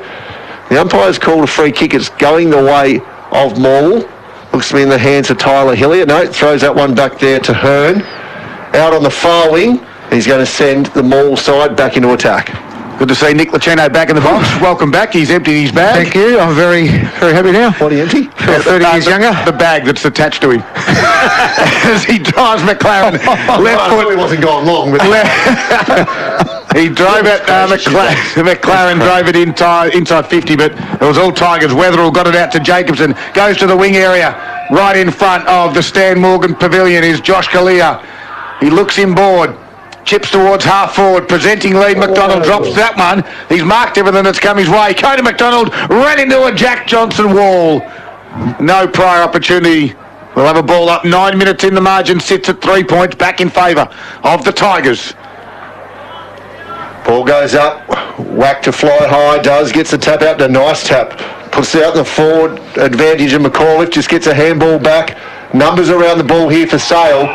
The umpire's called a free kick. It's going the way of Morwell. Looks to be in the hands of Tyler Hillier. No, throws that one back there to Hearn. Out on the far wing, he's going to send the Morwell side back into attack. Good to see Nick Luceno back in the box. Welcome back. He's emptied his bag. Thank you. I'm very, very happy now. What are you empty? 30 years younger. The bag that's attached to him. As he drives McLaren left foot. He wasn't going long, but he drove it. McLaren drove it inside 50, but it was all Tigers. Weatherall got it out to Jacobson. Goes to the wing area. Right in front of the Stan Morgan Pavilion is Josh Kalia. He looks inboard. Chips towards half forward, presenting lead. McDonald drops that one. He's marked everything that's come his way. Cody McDonald ran into a Jack Johnson wall. No prior opportunity. We'll have a ball up. 9 minutes in the margin. Sits at 3 points. Back in favour of the Tigers. ball goes up. Whack to fly high. Does. Gets the tap out. A nice tap. Puts it out the forward advantage of McAuliffe. Just gets a handball back. Numbers around the ball here for Sale.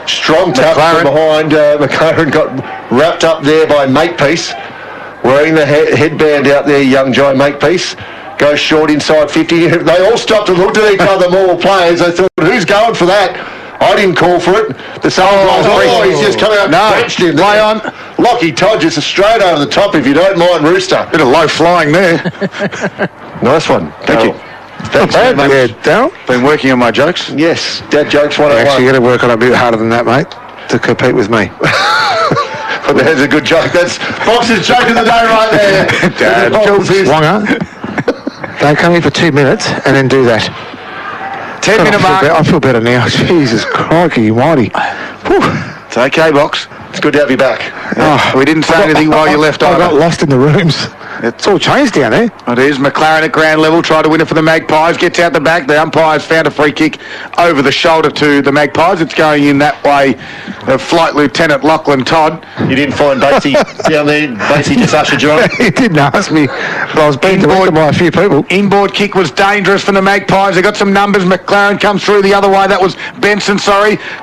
Strong tap from behind. McLaren got wrapped up there by Makepeace. Wearing the headband out there, young Joe Makepeace. Goes short inside 50. They all stopped and looked at each other, more players. They thought, who's going for that? I didn't call for it. The he's just come out and punched him. Play on. Lockie Todd just straight over the top, if you don't mind, Rooster. Bit of low flying there. Nice one. Thank you. Thanks, Not bad, yeah, Darryl. Been working on my jokes. Yes, dad jokes 101. Actually, got to work on it a bit harder than that, mate, to compete with me. But there's a good joke. That's Fox's joke of the day right there. Dad, Wonga, don't come here for 2 minutes and then do that. 10-minute mark. I feel better now. Jesus, crikey, mighty. It's okay, Box. It's good to have you back. Oh, we didn't say anything while you left I either. got lost in the rooms. It's all changed down there. It is. McLaren at ground level, try to win it for the Magpies, gets out the back. The umpires found a free kick over the shoulder to the Magpies. It's going in that way of Flight Lieutenant Lachlan Todd. You didn't find Batesy down there. Batesy just ushered you on. He didn't ask me, but I was being directed by a few people. Inboard kick was dangerous for the Magpies. They got some numbers. McLaren comes through the other way. That was Benson,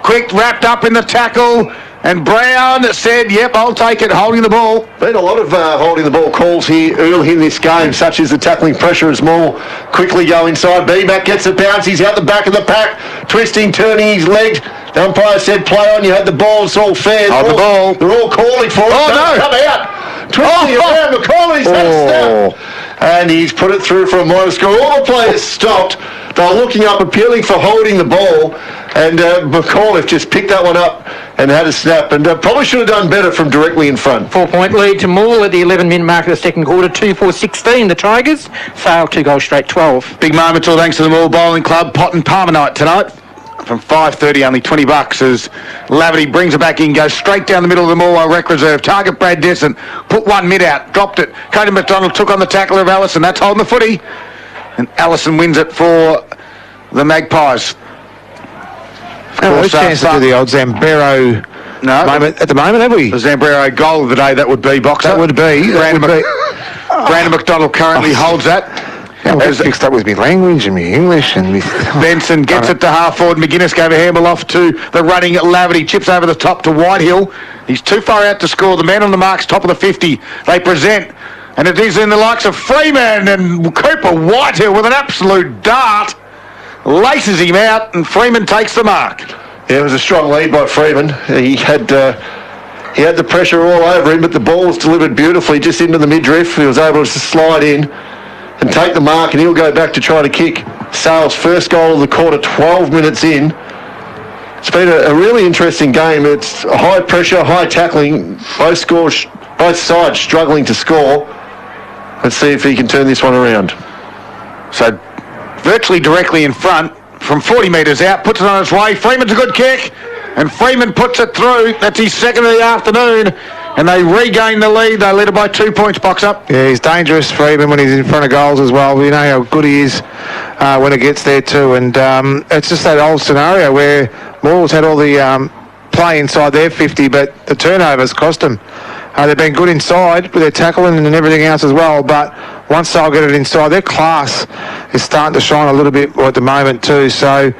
Quick wrapped up in the tackle. And Brown said, yep, I'll take it, holding the ball. Been a lot of holding the ball calls here early in this game, such as the tackling pressure as more quickly go inside. B-Mac gets a bounce, he's out the back of the pack, twisting, turning his leg. The umpire said, play on, you had the ball, it's all fair. The ball. They're all calling for it. Oh, no. Come out. Twisting around, McCauley's had a snap. And he's put it through for a minor score. All the players stopped. They were looking up, appealing for holding the ball. And McAuliffe just picked that one up and had a snap, and probably should have done better from directly in front. 4-point lead to Morwell at the 11-minute mark of the second quarter. 2-4-16 the Tigers. Sale 2 goals straight 12. Big moment all thanks to the Morwell Bowling Club. Pot and Palmer night tonight. From $5.30, only $20 as Laverty brings it back in, goes straight down the middle of the Morwell Rec Reserve. Target Brad Descent, put one mid out, dropped it. Cody McDonald took on the tackle of Allison. That's holding the footy. And Allison wins it for the Magpies. No chance to do the old Zambrero moment at the moment, have we? The Zambrero goal of the day, that would be, Boxer. That would be. Brandon McDonald currently holds that. Yeah, well, that's mixed up with me language and me English and me... Benson gets it to half forward. McGuinness gave a handball off to the running Laverty. Chips over the top to Whitehill. He's too far out to score. The man on the mark's top of the 50. They present. And it is in the likes of Freeman and Cooper. Whitehill with an absolute dart. Laces him out, and Freeman takes the mark. Yeah, it was a strong lead by Freeman. He had the pressure all over him, but the ball was delivered beautifully just into the midriff. He was able to slide in and take the mark, and he'll go back to try to kick Sale's first goal of the quarter, 12 minutes in. It's been a really interesting game. It's high pressure, high tackling, both sides struggling to score. Let's see if he can turn this one around. So virtually directly in front from 40 metres out, puts it on its way. Freeman's a good kick, and Freeman puts it through. That's his second of the afternoon, and they regain the lead. They lead it by 2 points, Box up. Yeah, he's dangerous, Freeman, when he's in front of goals as well. We know how good he is when it gets there too, and it's just that old scenario where Morwell's had all the play inside their 50, but the turnovers cost them. They've been good inside with their tackling and everything else as well, but once they'll get it inside, their class is starting to shine a little bit at the moment too. So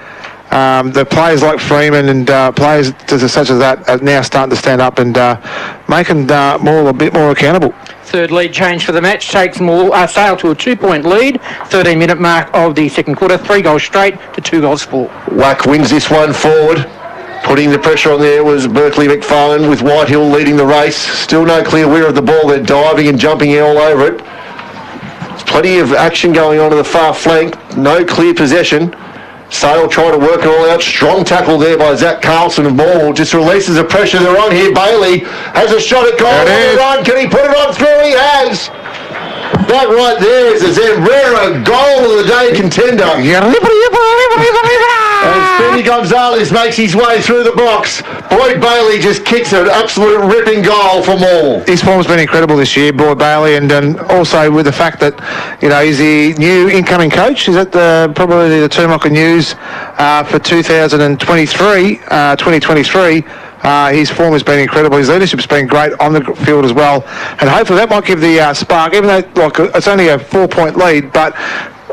the players like Freeman and players such as that are now starting to stand up and making Morwell a bit more accountable. Third lead change for the match takes Sale to a 2-point lead. 13-minute mark of the second quarter. 3 goals straight to 2 goals for. Wack wins this one forward. Putting the pressure on there was Berkeley McFarlane with Whitehill leading the race. Still no clear winner of the ball. They're diving and jumping all over it. There's plenty of action going on the far flank. No clear possession. Sale trying to work it all out. Strong tackle there by Zach Carlson of Morwell. Just releases the pressure they're on here. Bailey has a shot at goal on the run. Can he put it on through? He has. That right there is a Zembrera goal of the day contender. And Spenny Gonzalez makes his way through the box. Boyd Bailey just kicks an absolute ripping goal for Morwell. His form's been incredible this year, Boyd Bailey, and also with the fact that, he's the new incoming coach. He's at probably the Toomoka News for 2023. His form has been incredible. His leadership's been great on the field as well. And hopefully that might give the spark, even though it's only a 4-point lead, but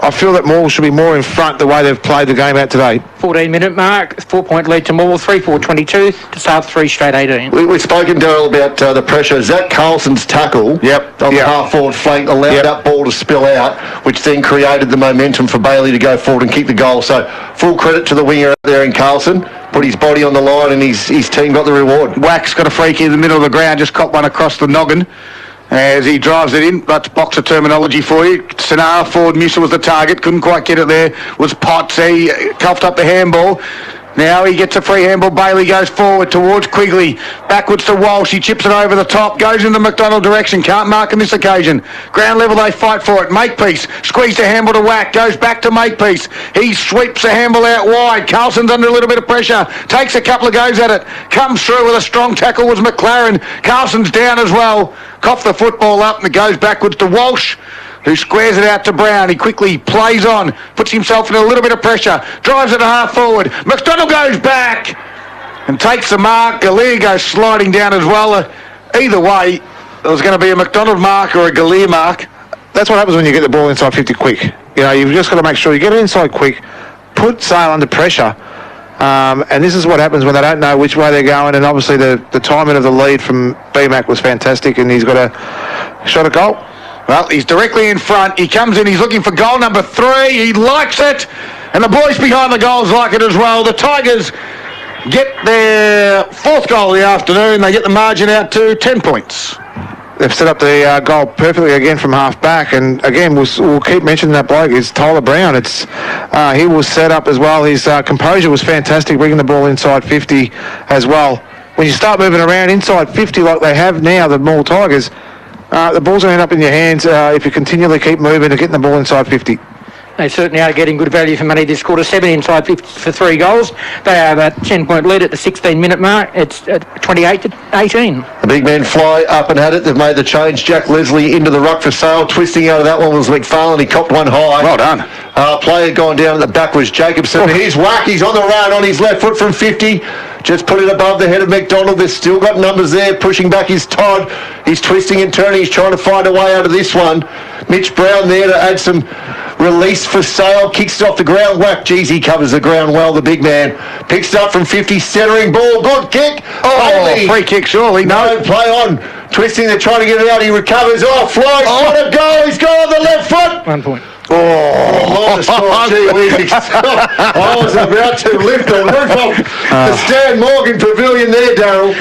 I feel that Morwell should be more in front the way they've played the game out today. 14-minute mark, 4-point lead to Morwell, 3-4-22 to South 3 straight 18. We've spoken, Daryl, about the pressure. Zach Carlson's tackle on the half-forward flank allowed that ball to spill out, which then created the momentum for Bailey to go forward and kick the goal. So full credit to the winger out there in Carlson. Put his body on the line and his team got the reward. Wack's got a freak in the middle of the ground, just caught one across the noggin as he drives it in. That's boxer terminology for you. Sanara forward, Musa was the target, couldn't quite get it there. Was Potts, he coughed up the handball. Now he gets a free handball. Bailey goes forward towards Quigley. Backwards to Walsh. He chips it over the top. Goes in the McDonald direction. Can't mark on this occasion. Ground level, they fight for it. Makepeace. Squeeze the handball to Wack. Goes back to Makepeace. He sweeps the handball out wide. Carlson's under a little bit of pressure. Takes a couple of goes at it. Comes through with a strong tackle was McLaren. Carlson's down as well. Coughed the football up and it goes backwards to Walsh, who squares it out to Brown. He quickly plays on, puts himself in a little bit of pressure, drives it a half forward. McDonald goes back and takes the mark. Galea goes sliding down as well. Either way, there was going to be a McDonald mark or a Galea mark. That's what happens when you get the ball inside 50 quick. You've just got to make sure you get it inside quick, put Sale under pressure. And this is what happens when they don't know which way they're going. And obviously the timing of the lead from BMAC was fantastic, and he's got a shot at goal. Well, he's directly in front. He comes in. He's looking for goal number 3. He likes it. And the boys behind the goals like it as well. The Tigers get their 4th goal of the afternoon. They get the margin out to 10 points. They've set up the goal perfectly again from half back. And again, we'll keep mentioning that bloke. It's Tyler Brown. He was set up as well. His composure was fantastic, bringing the ball inside 50 as well. When you start moving around inside 50 like they have now, the Morwell Tigers, the ball's going to end up in your hands if you continually keep moving and getting the ball inside 50. They certainly are getting good value for money this quarter. 7 inside 50 for 3 goals. They have a 10-point lead at the 16-minute mark. It's 28-18. The big men fly up and at it. They've made the change. Jack Leslie into the ruck for Sale. Twisting out of that one was McFarlane. He copped one high. Well done. Player gone down at the back was Jacobson. Here's Wack. He's on the run on his left foot from 50. Just put it above the head of McDonald. They've still got numbers there. Pushing back is Todd. He's twisting and turning. He's trying to find a way out of this one. Mitch Brown there to add some release for Sale. Kicks it off the ground. Wack. Geez, he covers the ground well, the big man. Picks it up from 50. Centering ball. Good kick. Bailey. Free kick, surely. No, play on. Twisting. They're trying to get it out. He recovers. Flies. What a goal. He's got on the left foot. 1 point. I was about to lift the roof off the Stan Morgan Pavilion there, Daryl.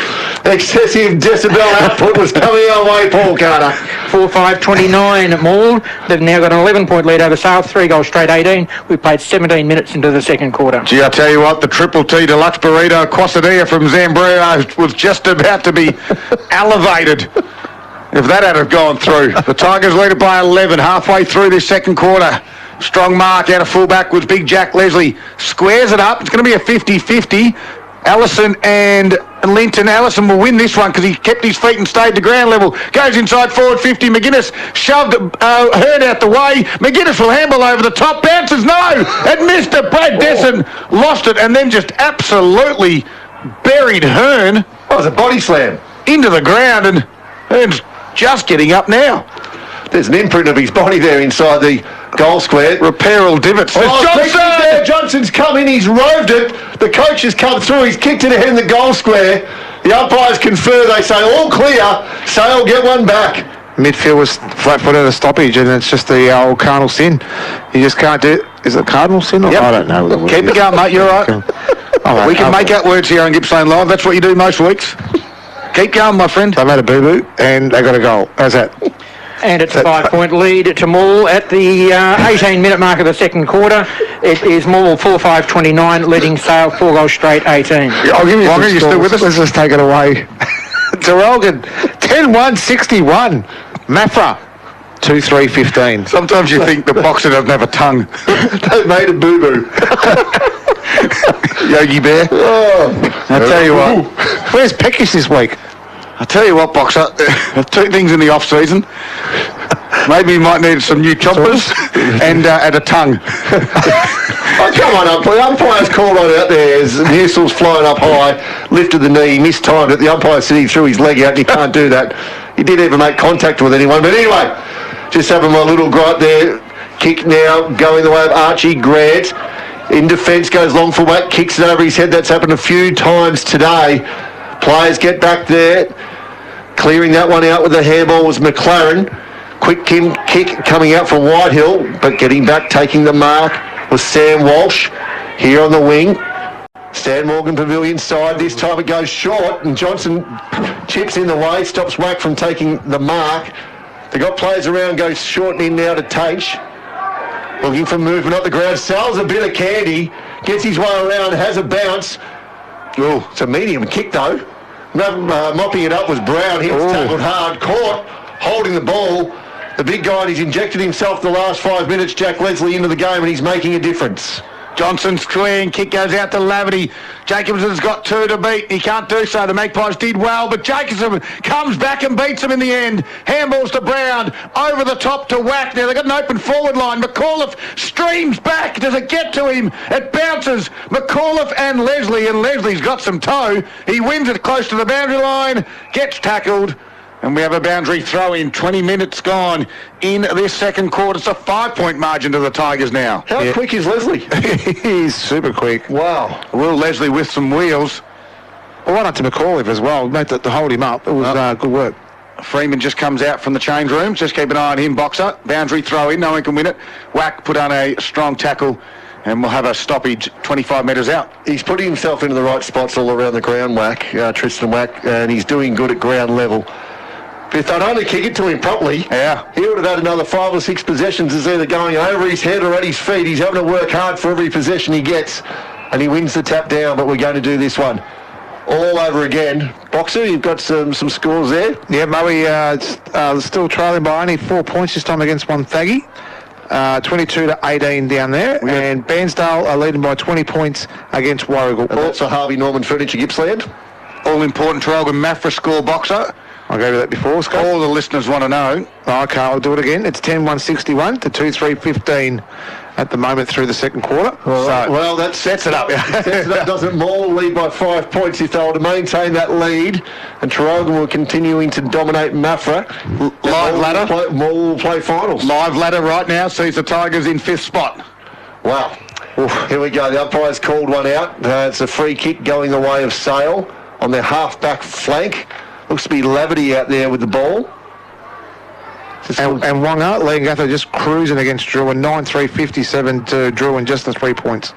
Excessive decibel output was coming our way, Paul Carter. 4-5-29 at Morwell. They've now got an 11-point lead over South, 3 goals straight 18. We played 17 minutes into the second quarter. Gee, I tell you what, the Triple T Deluxe Burrito Quesadilla from Zambrero was just about to be elevated. If that had have gone through. The Tigers lead it by 11 halfway through this second quarter. Strong mark out of fullback was Big Jack Leslie. Squares it up. It's going to be a 50-50. Allison and Linton. Allison will win this one because he kept his feet and stayed to ground level. Goes inside forward 50. McGuinness shoved Hearn out the way. McGuinness will handle over the top. Bounces. No! It missed it. Brad Desson lost it and then just absolutely buried Hearn. That was a body slam. Into the ground, and Hearn's just getting up now. There's an imprint of his body there inside the goal square. Repairal divots. Johnson! Johnson's come in, he's roved it. The coach has come through, he's kicked it ahead in the goal square. The umpires confer, they say all clear. Sale get one back. Midfield was flat-footed at a stoppage, and it's just the old cardinal sin. You just can't do it. Is it cardinal sin? Or? Yep. I don't know. Keep it going, mate. You're right. Right. We can make out words here on Gippsland Live. That's what you do most weeks. Keep going, my friend. They made a boo-boo, and they got a goal. How's that? And it's a 5-point lead to Morwell at the 18-minute mark of the second quarter. It is Morwell 4-5-29, leading Sale 4 goals straight, 18. I'll give you Longer, you still with us? Let's just take it away. Terrelgan, 10-1-61. Mafra, 2-3-15. Sometimes you think the boxer doesn't have a tongue. They made a boo-boo. Yogi Bear. I tell you what. Where's Peckish this week? I tell you what, boxer. Two things in the off-season. Maybe you might need some new choppers and a tongue. Oh, come on, umpire. Umpire's called one out there as Newsell's flying up high, lifted the knee, mistimed it. The umpire's sitting through his leg out and he can't do that. He didn't even make contact with anyone. But anyway, just having my little gripe there. Kick now going the way of Archie Grant. In defence, goes long for whack, kicks it over his head. That's happened a few times today. Players get back there. Clearing that one out with the handball was McLaren. Quick kick coming out from Whitehill, but getting back, taking the mark was Sam Walsh here on the wing. Stan Morgan Pavilion side. This time it goes short, and Johnson chips in the way, stops Wack from taking the mark. They got players around, goes short and in now to Tage. Looking for movement up the ground, sells a bit of candy, gets his way around, has a bounce. Oh, it's a medium kick though. Mopping it up was Brown. He was tackled hard, caught, holding the ball. The big guy, and he's injected himself the last 5 minutes, Jack Leslie, into the game, and he's making a difference. Johnson's clean, kick goes out to Laverty. Jacobson's got 2 to beat. He can't do so. The Magpies did well, but Jacobson comes back and beats him in the end. Handballs to Brown, over the top to Wack. Now they've got an open forward line. McAuliffe streams back. Does it get to him? It bounces. McAuliffe and Leslie's got some toe. He wins it close to the boundary line, gets tackled. And we have a boundary throw in. 20 minutes gone in this second quarter. It's a 5-point margin to the Tigers now. How quick is Leslie? He's super quick. Wow. Will Leslie with some wheels. Well, why not to McAuliffe as well, mate, to hold him up. It was good work. Freeman just comes out from the change room. Just keep an eye on him, boxer. Boundary throw in. No one can win it. Wack put on a strong tackle. And we'll have a stoppage 25 metres out. He's putting himself into the right spots all around the ground, Wack, Tristan Wack, and he's doing good at ground level. But if they'd only kick it to him properly, he would have had another 5 or 6 possessions. It's either going over his head or at his feet. He's having to work hard for every possession he gets, and he wins the tap down, but we're going to do this one all over again. Boxer, you've got some scores there. Yeah, Murray still trailing by only 4 points this time against Wonthaggi. 22-18 down there, and Bairnsdale are leading by 20 points against Warrigal. And that's a Harvey Norman Furniture Gippsland. All important Traralgon Mafra score, boxer. I gave you that before, Scott. All the listeners want to know. Okay, I'll do it again. It's 10-1-61 to 2-3-15 at the moment through the second quarter. Well, that sets it up. Sets it up. Doesn't Morwell lead by 5 points if they were to maintain that lead, and Traralgon will continuing to dominate Mafra. Live ladder. Morwell will play finals. Live ladder right now sees the Tigers in 5th spot. Wow. Here we go. The umpire's called one out. It's a free kick going the way of Sale on their half-back flank. Looks to be Laverty out there with the ball. And Wonga, Lee Gather just cruising against Druin, 9-3-57 to Druin, just the 3 points.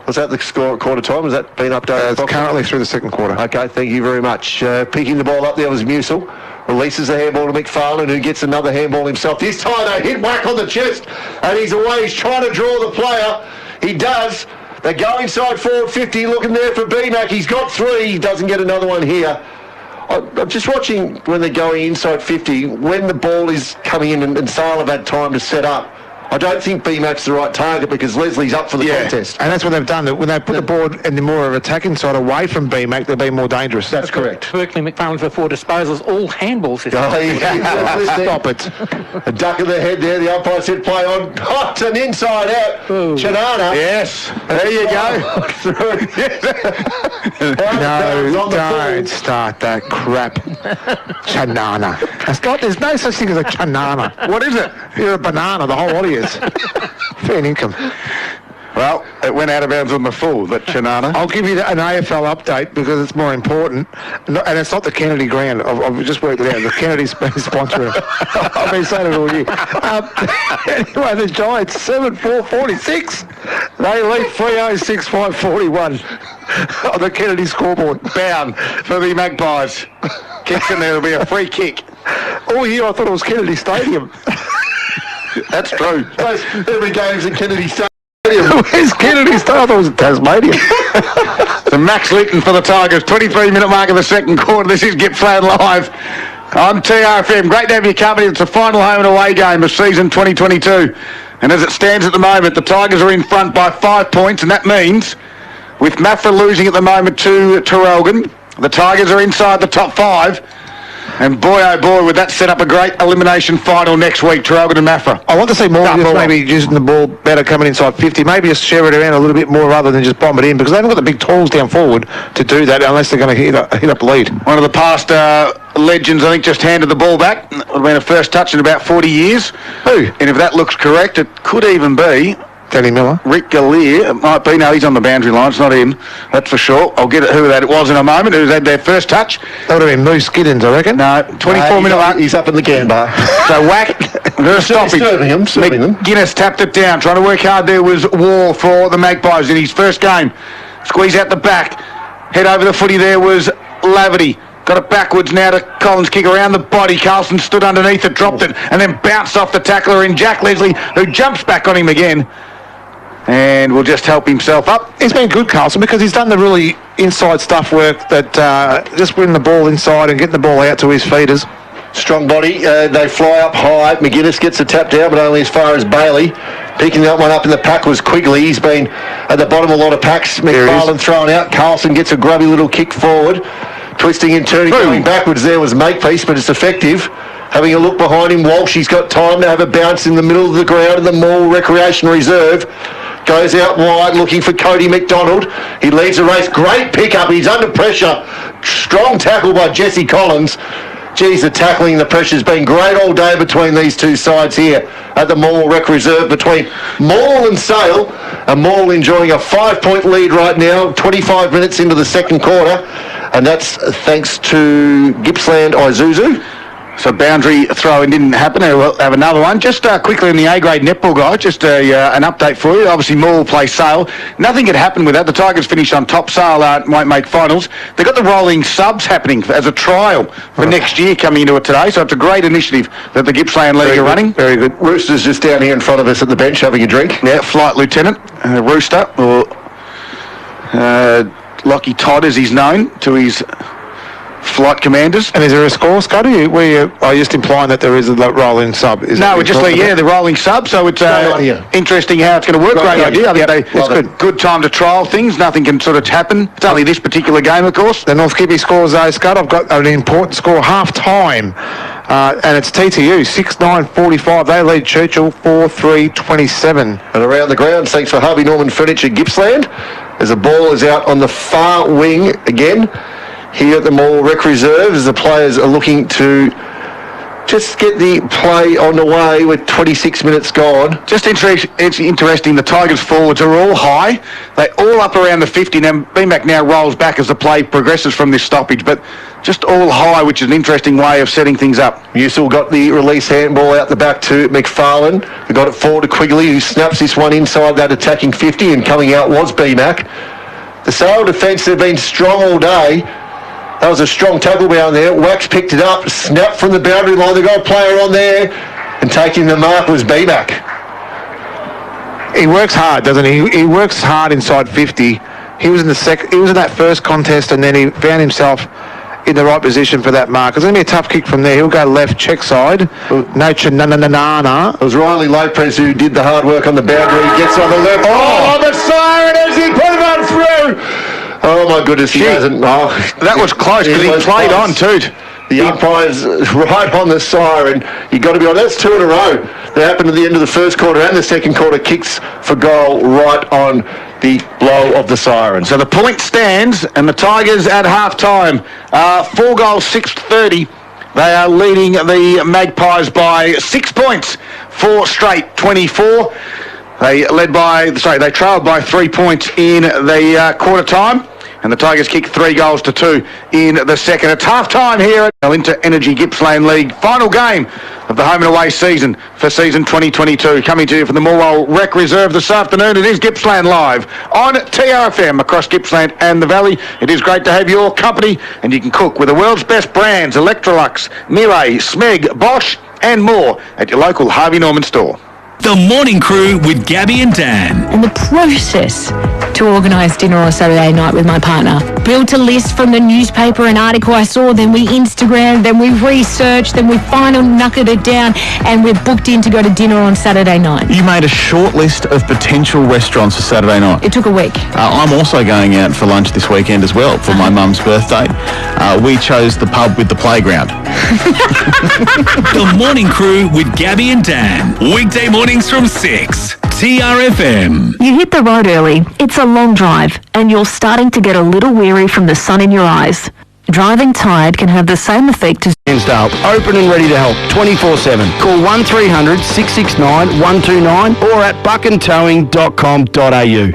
Was that the score at quarter time? Has that been updated? It's currently through the second quarter. Okay, thank you very much. Picking the ball up there was Musil. Releases the handball to McFarlane, who gets another handball himself. This time they hit Wack on the chest, and he's away. He's trying to draw the player. He does. They go inside forward 50, looking there for BMAC. He's got 3. He doesn't get another one here. I'm just watching when they're going inside 50, when the ball is coming in and Sale have had time to set up. I don't think BMAC's the right target because Leslie's up for the contest. And that's what they've done. When they put the board in the more of attacking side away from BMAC, they'll be more dangerous. That's correct. Berkeley McFarlane for 4 disposals, all handballs. Stop it. A duck of the head there. The umpire said play on. Hot and inside out. Chanana. Yes. There you go. No, don't start that crap. Chanana. There's no such thing as a chanana. What is it? You're a banana, the whole lot of you. Fair income. Well, it went out of bounds on the full, that Chanana. I'll give you an AFL update because it's more important. And it's not the Kennedy Grand. I've just worked it out. The Kennedy's been sponsoring it. I've been saying it all year. Anyway, the Giants, 7-4-46. They lead 3-0-6-5-41 on the Kennedy scoreboard. Bound for the Magpies. Kicks in there, there'll be a free kick. All year I thought it was Kennedy Stadium. That's true. Every game's at Kennedy Stadium. Where's Kennedy Stadium? I thought it was in Tasmania. So Max Litton for the Tigers, 23-minute mark of the second quarter. This is Gippsland Live on TRFM. Great to have you company. It's the final home and away game of season 2022. And as it stands at the moment, the Tigers are in front by 5 points, and that means, with Maffra losing at the moment to Traralgon, the Tigers are inside the top 5. And boy, oh boy, would that set up a great elimination final next week, Traralgon and Maffra. I want to see more maybe using the ball better coming inside 50. Maybe just share it around a little bit more rather than just bomb it in, because they haven't got the big tools down forward to do that unless they're going to hit up lead. One of the past legends, I think, just handed the ball back. It would have been a first touch in about 40 years. Who? And if that looks correct, it could even be Danny Miller. Rick Gallier. It might be. No, he's on the boundary line. It's not him. That's for sure. I'll get who that it was in a moment, who's had their first touch. That would have been Moose Giddens, I reckon. No, 24-minute mark. He's up in the can bar. So whack. Stoppage. Serving them. Guinness tapped it down. Trying to work hard there was Wall for the Magpies in his first game. Squeeze out the back. Head over the footy there was Laverty. Got it backwards now to Collins, kick around the body. Carlson stood underneath it, dropped it, and then bounced off the tackler in Jack Leslie, who jumps back on him again. And will just help himself up. He's been good, Carlson, because he's done the really inside stuff work that just winning the ball inside and getting the ball out to his feeders. Strong body. They fly up high. McGuinness gets the tap down, but only as far as Bailey. Picking that one up in the pack was Quigley. He's been at the bottom of a lot of packs. McFarlane thrown out. Carlson gets a grubby little kick forward. Twisting and turning, going backwards there was Makepeace, but it's effective. Having a look behind him, Walsh, he's got time to have a bounce in the middle of the ground in the Morwell Recreation Reserve. Goes out wide looking for Cody McDonald. He leads the race. Great pickup. He's under pressure. Strong tackle by Jesse Collins. Geez, the tackling and the pressure's been great all day between these two sides here at the Morwell Rec Reserve between Morwell and Sale. And Morwell enjoying a 5-point lead right now, 25 minutes into the second quarter. And that's thanks to Gippsland Isuzu. So boundary throw-in didn't happen. We'll have another one. Just quickly in the A-grade netball, guys, just an update for you. Obviously, Morwell play Sale. Nothing had happened with that. The Tigers finished on top. Sale won't make finals. They've got the rolling subs happening as a trial for next year coming into it today. So it's a great initiative that the Gippsland League are running. Very good. Rooster's just down here in front of us at the bench having a drink. Yeah, Flight Lieutenant Rooster, or Lockie Todd as he's known to his flight commanders. And is there a score, Scotty? Are you just implying that there is a rolling sub? No, we're just the rolling sub, so it's interesting how it's going to work. Great idea. I think it's good time to trial things. Nothing can sort of happen. It's only this particular game, of course. The North Gippy scores, though, Scott. I've got an important score, half-time. And it's TTU, 6-9-45. They lead Churchill 4-3-27. And around the ground, thanks for Harvey Norman Furniture Gippsland, as the ball is out on the far wing again. Here at the Morwell Rec Reserve, as the players are looking to just get the play on the way with 26 minutes gone. Just it's interesting, the Tigers forwards are all high. They're all up around the 50. Now, BMAC now rolls back as the play progresses from this stoppage, but just all high, which is an interesting way of setting things up. You still got the release handball out the back to McFarlane. We got it forward to Quigley, who snaps this one inside that attacking 50, and coming out was BMAC. The Sale defence, they've been strong all day. That was a strong tackle down there. Wax picked it up, snapped from the boundary line. They got a player on there, and taking the mark was BMAC. He works hard, doesn't he? He works hard inside 50. He was in that first contest, and then he found himself in the right position for that mark. It's going to be a tough kick from there. He'll go left, check side. No. It was Riley Lopez who did the hard work on the boundary. He gets on the left. Oh, the siren as he put it on through. Oh, my goodness, he hasn't. Oh, that was close because he played on too. The umpire's right on the siren. You got to be on. That's 2 in a row. That happened at the end of the first quarter and the second quarter. Kicks for goal right on the blow of the siren. So the point stands, and the Tigers at half-time, 4 goals, 6:30. They are leading the Magpies by 6 points, 4 straight, 24. They trailed by 3 points in the quarter time, and the Tigers kicked 3 goals to 2 in the second. It's half-time here at Inter Energy Gippsland League. Final game of the home and away season for season 2022. Coming to you from the Morwell Rec Reserve this afternoon. It is Gippsland Live on TRFM across Gippsland and the Valley. It is great to have your company, and you can cook with the world's best brands, Electrolux, Miele, Smeg, Bosch and more at your local Harvey Norman store. The Morning Crew with Gabby and Dan. And the process to organise dinner on a Saturday night with my partner. Built a list from the newspaper, an article I saw, then we Instagrammed, then we researched, then we finally knuckled it down, and we're booked in to go to dinner on Saturday night. You made a short list of potential restaurants for Saturday night. It took a week. I'm also going out for lunch this weekend as well for my mum's birthday. We chose the pub with the playground. The Morning Crew with Gabby and Dan. Weekday mornings from 6. TRFM. You hit the road early. It's a long drive, and you're starting to get a little weary from the sun in your eyes. Driving tired can have the same effect as Hinsdale, open and ready to help 24/7. Call 1300 669 129 or at buckandtowing.com.au.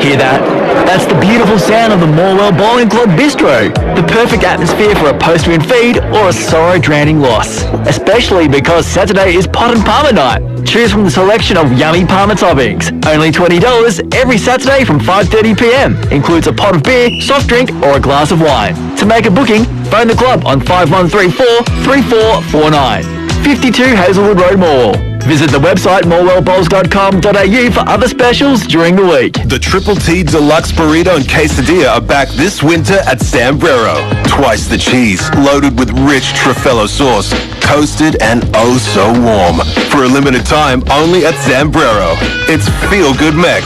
Hear that? That's the beautiful sound of the Morwell Bowling Club Bistro. The perfect atmosphere for a post-win feed or a sorrow-drowning loss. Especially because Saturday is pot and parma night. Choose from the selection of yummy parma toppings. Only $20 every Saturday from 5:30 p.m. Includes a pot of beer, soft drink or a glass of wine. To make a booking, phone the club on 5134 3449. 52 Hazelwood Road, Morwell. Visit the website morwellbowls.com.au for other specials during the week. The Triple T Deluxe Burrito and Quesadilla are back this winter at Sambrero. Twice the cheese, loaded with rich Truffello sauce, toasted and oh so warm. For a limited time, only at Sambrero. It's feel-good Mex.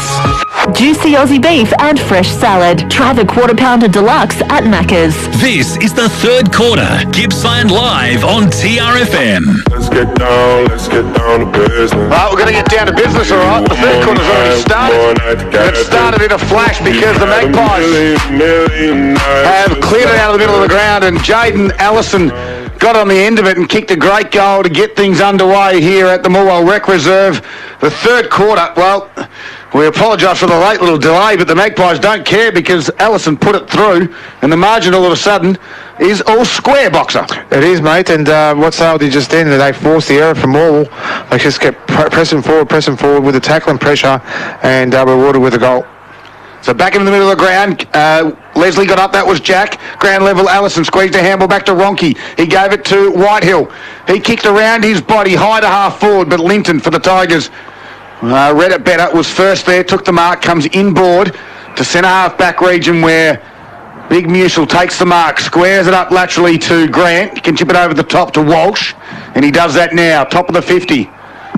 juicy Aussie beef and fresh salad. Try the Quarter Pounder Deluxe at Macca's. This is the third quarter. Gippsland Live on TRFM. Let's get down to business. Well, we're going to get down to business, all right. The third quarter's already started. It started in a flash because the Magpies have cleared it out of the middle of the ground, and Jaden Allison got on the end of it and kicked a great goal to get things underway here at the Morwell Rec Reserve. The third quarter, well, we apologise for the late little delay, but the Magpies don't care because Allison put it through, and the margin all of a sudden is all square, Boxer. It is, mate, and what Sale did just then, they forced the error from Morwell. They just kept pressing forward with the tackle and pressure, and rewarded with a goal. So back in the middle of the ground, Leslie got up, that was Jack. Ground level, Allison squeezed a handball back to Ronke. He gave it to Whitehill. He kicked around his body, high to half forward, but Linton for the Tigers read it better, was first there, took the mark, comes inboard to centre half back region where Big Musil takes the mark, squares it up laterally to Grant. He can chip it over the top to Walsh, and he does that now, top of the 50.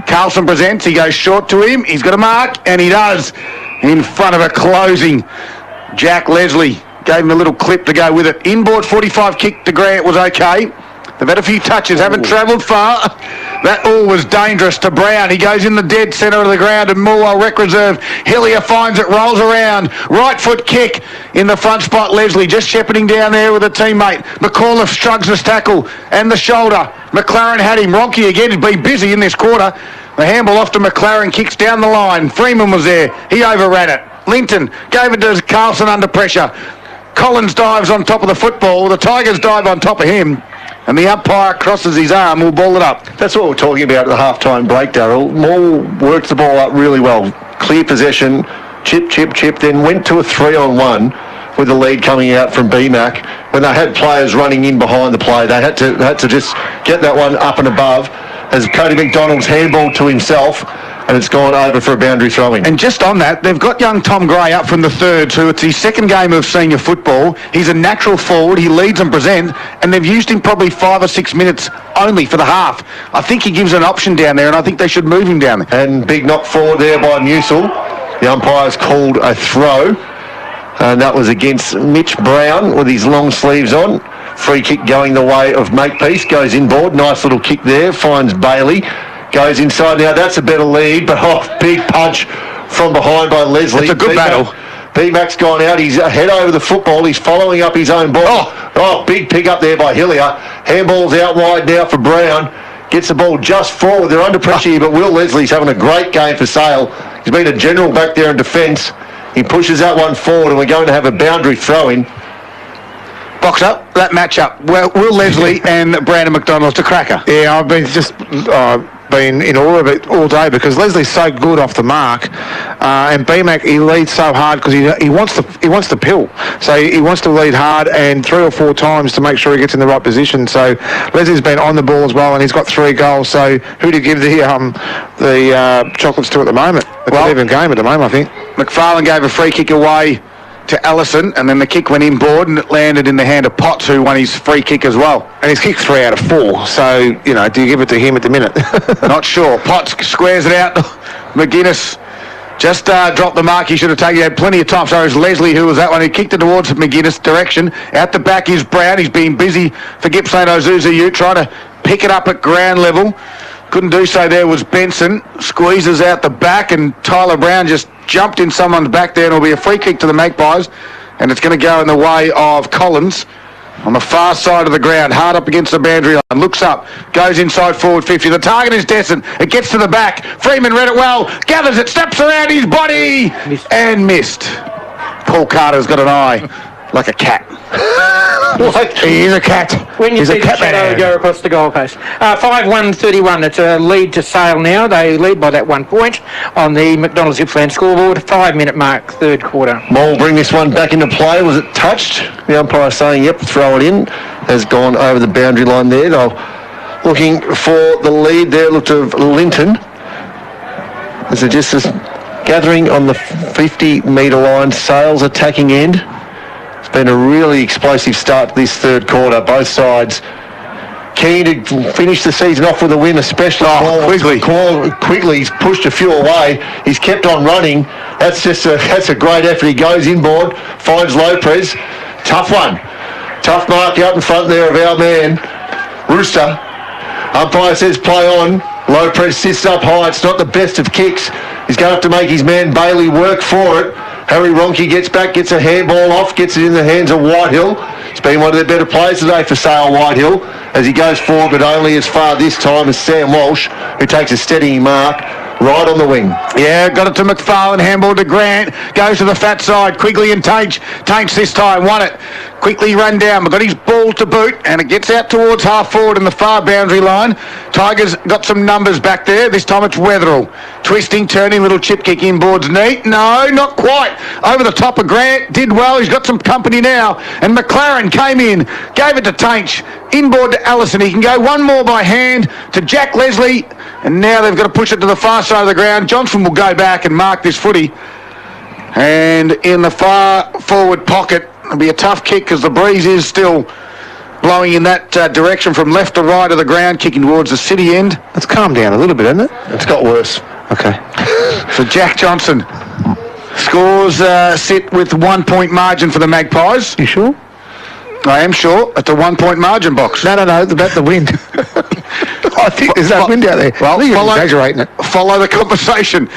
Carlson presents, he goes short to him, he's got a mark, and he does. In front of a closing Jack Leslie. Gave him a little clip to go with it. Inboard 45 kick to Grant was okay. They've had a few touches, haven't travelled far. That all was dangerous to Brown. He goes in the dead centre of the ground, and Morwell Rec Reserve. Hillier finds it, rolls around. Right foot kick in the front spot. Leslie just shepherding down there with a teammate. McAuliffe shrugs his tackle and the shoulder. McLaren had him. Ronke again has been busy in this quarter. The handball off to McLaren, kicks down the line. Freeman was there. He overran it. Linton gave it to Carlson under pressure. Collins dives on top of the football. The Tigers dive on top of him. And the umpire crosses his arm, will ball it up. That's what we're talking about at the half-time break, Darryl. Morwell worked the ball up really well. Clear possession, chip, then went to a 3-on-1 with the lead coming out from BMAC. When they had players running in behind the play, they had to just get that one up and above as Cody McDonald's handball to himself, and it's gone over for a boundary throwing. And just on that, they've got young Tom Gray up from the third, so it's his second game of senior football. He's a natural forward, he leads and presents, and they've used him probably 5 or 6 minutes only for the half. I think he gives an option down there, and I think they should move him down there. And big knock forward there by Musil. The umpire's called a throw, and that was against Mitch Brown with his long sleeves on. Free kick going the way of Makepeace, goes inboard, nice little kick there, finds Bailey, goes inside. Now that's a better lead, but big punch from behind by Leslie. It's a good battle. B-Mac's gone out. He's head over the football. He's following up his own ball. Oh, big pick up there by Hillier. Handball's out wide now for Brown. Gets the ball just forward. They're under pressure here, but Will Leslie's having a great game for Sale. He's been a general back there in defence. He pushes that one forward, and we're going to have a boundary throw-in. Box up, that match-up. Well, Will Leslie and Brandon McDonald's a cracker. Yeah, I've been been in awe of it all day because Leslie's so good off the mark, and BMAC he leads so hard because he wants the pill, so he wants to lead hard and 3 or 4 times to make sure he gets in the right position. So Leslie's been on the ball as well, and he's got 3 goals. So who to give the chocolates to at the moment? It's an even game at the moment, I think. McFarlane gave a free kick away to Allison, and then the kick went inboard and it landed in the hand of Potts, who won his free kick as well. And he's kicked 3 out of 4, so, you know, do you give it to him at the minute? Not sure. Potts squares it out. McGuinness just dropped the mark. He should have taken it. He had plenty of time. So it was Leslie who was that one. He kicked it towards McGuinness' direction. Out the back is Brown. He's been busy for Gippsland Ozuza Ute, trying to pick it up at ground level. Couldn't do so. There was Benson. Squeezes out the back, and Tyler Brown just jumped in someone's back there, and it'll be a free kick to the Magpies, and it's going to go in the way of Collins on the far side of the ground, hard up against the boundary line. Looks up, goes inside forward 50. The target is Desson. It gets to the back. Freeman read it well, gathers it, steps around his body, and missed. Paul Carter's got an eye like a cat. He is a cat. When you He's see a the cat shadow man. go across the goalpost. 5-1-31. It's a lead to Sale now. They lead by that 1 point on the McDonald's Gippsland scoreboard. 5-minute mark, third quarter. Moll bring this one back into play. Was it touched? The umpire saying, yep, throw it in. Has gone over the boundary line there. They're looking for the lead there. Looked of Linton. As it just is gathering on the 50-metre line. Sale's attacking end. It's been a really explosive start to this third quarter. Both sides keen to finish the season off with a win, especially Quigley. He's pushed a few away. He's kept on running. That's a great effort. He goes inboard, finds Lopez. Tough one. Tough mark out in front there of our man, Rooster. Umpire says play on. Lopez sits up high. It's not the best of kicks. He's going to have to make his man Bailey work for it. Harry Ronke gets back, gets a handball off, gets it in the hands of Whitehill. It's been one of the better players today for Sale, Whitehill, as he goes forward, but only as far this time as Sam Walsh, who takes a steady mark right on the wing. Yeah, got it to McFarlane, handball to Grant, goes to the fat side, Quigley and Tainch. Tainch this time, won it. Quickly run down, but got his ball to boot, and it gets out towards half forward in the far boundary line. Tigers got some numbers back there. This time it's Wetherill. Twisting, turning, little chip kick inboards. Neat. No, not quite. Over the top of Grant. Did well. He's got some company now. And McLaren came in, gave it to Tainch. Inboard to Allison. He can go one more by hand to Jack Leslie. And now they've got to push it to the far side of the ground. Johnson will go back and mark this footy. And in the far forward pocket, it'll be a tough kick because the breeze is still blowing in that direction from left to right of the ground, kicking towards the city end. It's calmed down a little bit, hasn't it? It's got worse. Okay. So Jack Johnson scores sit with 1 point margin for the Magpies. You sure? I am sure. It's a 1 point margin box. No, about the wind. I think there's no wind out there. Well, you're exaggerating it. Follow the conversation.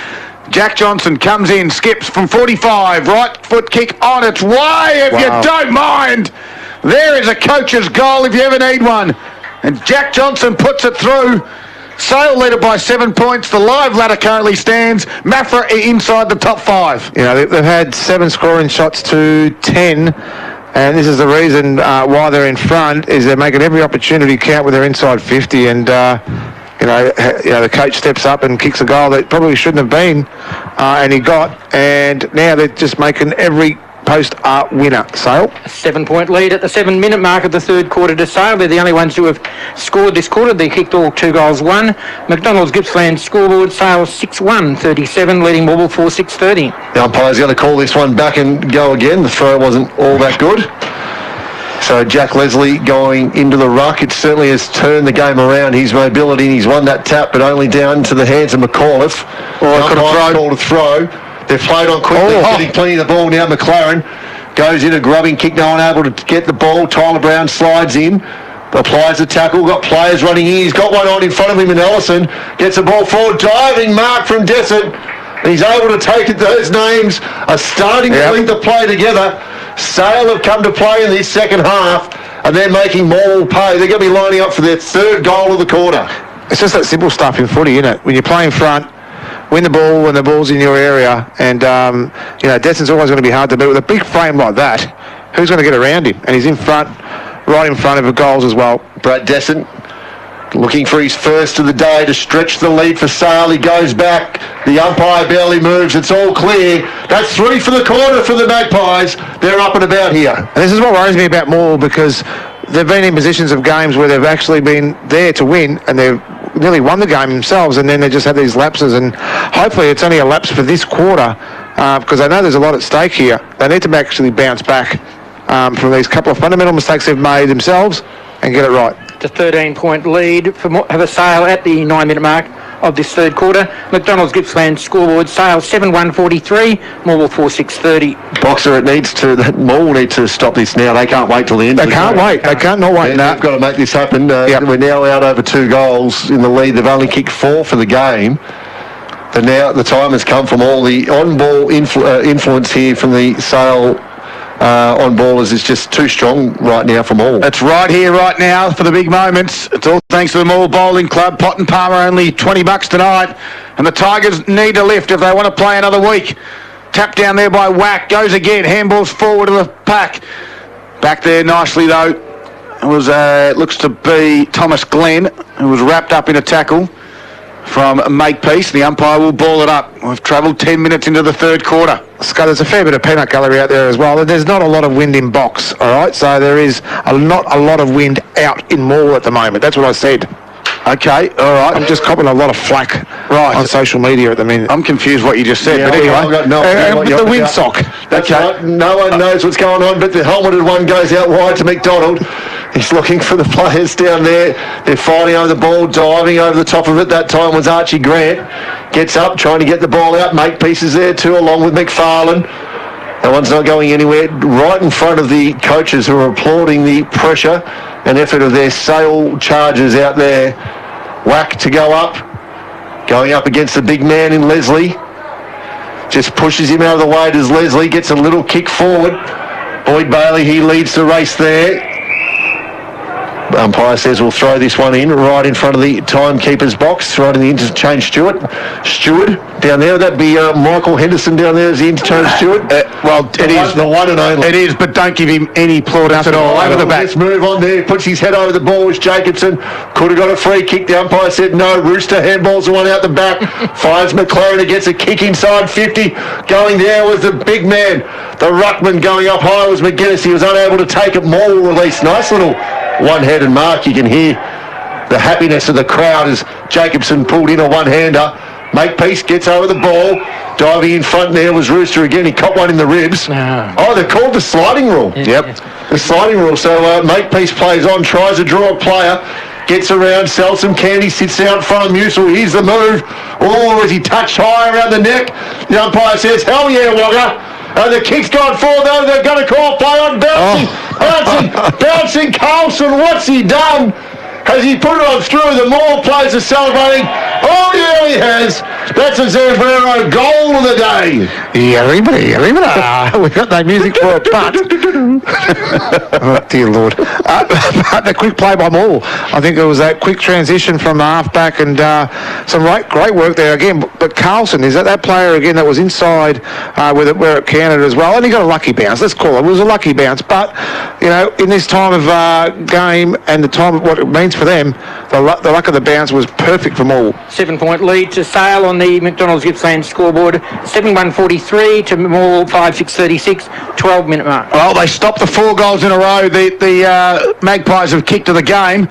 Jack Johnson comes in, skips from 45, right foot kick on its way, if you don't mind. There is a coach's goal if you ever need one. And Jack Johnson puts it through. Sale lead it by 7 points. The live ladder currently stands. Maffra inside the top 5. You know, they've had 7 scoring shots to 10. And this is the reason why they're in front, is they're making every opportunity count with their inside 50. And, the coach steps up and kicks a goal that probably shouldn't have been, and he got. And now they're just making every post winner. Sale. A 7 point lead at the 7 minute mark of the third quarter to Sale. They're the only ones who have scored this quarter. They kicked all 2 goals, 1. McDonald's Gippsland scoreboard, Sale 6-1-37, leading Morwell 4-6-30. The umpire's going to call this one back and go again. The throw wasn't all that good. So Jack Leslie going into the ruck. It certainly has turned the game around. His mobility, he's won that tap, but only down to the hands of McAuliffe. Called a throw. They've played on quickly, getting plenty of the ball now. McLaren goes in a grubbing kick, no one able to get the ball. Tyler Brown slides in, applies the tackle, got players running in. He's got one on in front of him, and Ellison gets the ball forward, diving mark from Dessert. And he's able to take it. Those names are starting to link the play together. Sale have come to play in this second half, and they're making Morwell pay. They're going to be lining up for their third goal of the quarter. It's just that simple stuff in footy, isn't it? When you play in front, win the ball when the ball's in your area, and Destin's always going to be hard to beat. With a big frame like that, who's going to get around him? And he's in front, right in front of the goals as well. Brad Destin looking for his first of the day to stretch the lead for Sale. He goes back. The umpire barely moves. It's all clear. That's 3 for the quarter for the Magpies. They're up and about here. And this is what worries me about Morwell, because they've been in positions of games where they've actually been there to win, and they've nearly won the game themselves, and then they just had these lapses. And hopefully it's only a lapse for this quarter, because I know there's a lot at stake here. They need to actually bounce back from these couple of fundamental mistakes they've made themselves and get it right. A 13-point lead for have a Sale at the 9-minute mark of this third quarter. McDonald's Gippsland scoreboard: Sale 7-1-43, Morwell 4-6-30. Boxer, Morwell need to stop this now. They can't wait till the end. They can't wait. They can't not wait. They've got to make this happen. We're now out over 2 goals in the lead. They've only kicked 4 for the game. But now the time has come from all the on-ball influence here from the Sale on-ballers is just too strong right now from all. It's right here, right now for the big moments. It's all thanks to the Morwell Bowling Club. Pot and Palmer only $20 tonight. And the Tigers need to lift if they want to play another week. Tap down there by Whack. Goes again. Handballs forward to the pack. Back there nicely, though. It was, looks to be Thomas Glenn, who was wrapped up in a tackle from Makepeace. The umpire will ball it up. We've travelled 10 minutes into the third quarter. Scott, there's a fair bit of peanut gallery out there as well. There's not a lot of wind in box, all right? So there is not a lot of wind out in Morwell at the moment. That's what I said. Okay, all right. I'm just copping a lot of flack on social media at the minute. I'm confused what you just said, but anyway. I've got no idea what the windsock. That's right. No one knows what's going on, but the helmeted one goes out wide to McDonald. He's looking for the players down there. They're fighting over the ball, diving over the top of it. That time was Archie Grant. Gets up, trying to get the ball out. Makepeace there too, along with McFarlane. That one's not going anywhere. Right in front of the coaches who are applauding the pressure and effort of their Sale chargers out there. Whack to go up. Going up against the big man in Leslie. Just pushes him out of the way. Does Leslie. Gets a little kick forward. Boyd Bailey, he leads the race there. Umpire says we'll throw this one in right in front of the timekeeper's box, right in the interchange steward down there. That'd be Michael Henderson down there as the interchange steward. Well, it is the one and only. It is, but don't give him any plaudits at all. Over the back. Let's move on there. Puts his head over the ball. Was Jacobson. Could have got a free kick. The umpire said no. Rooster handballs the one out the back. Finds McLaren and gets a kick inside 50. Going there was the big man. The ruckman going up high was McGuinness. He was unable to take it. Morwell release. Nice little one-handed mark. You can hear the happiness of the crowd as Jacobson pulled in a one-hander. Makepeace gets over the ball. Diving in front there was Rooster again. He caught one in the ribs. Oh, they're called the sliding rule. Yep. The sliding rule. So Makepeace plays on, tries to draw a player, gets around, sells some candy, sits out in front of Musil. Here's the move. Oh, as he touched high around the neck. The umpire says, hell yeah, Wagga. And the kick's gone forward, though. They're going to call play on bouncing Carlson. What's he done? Has he put it on through? The Morwell players are celebrating. Oh, yeah, he has. That's a Zambrero goal of the day. Yeah, we got no music for it, but... oh, dear Lord. But the quick play by Morwell. I think it was that quick transition from the half-back and some great work there again. But Carlson, is that player again that was inside where it counted as well? And he got a lucky bounce. Let's call it. It was a lucky bounce. But, in this time of game and the time of what it means for them, the luck of the bounce was perfect for Morwell. 7-point lead to Sale on the McDonald's Gippsland scoreboard. 7-1-43 to Morwell 5-6-36, 12-minute mark. Well, they stopped the 4 goals in a row. The Magpies have kicked to the game.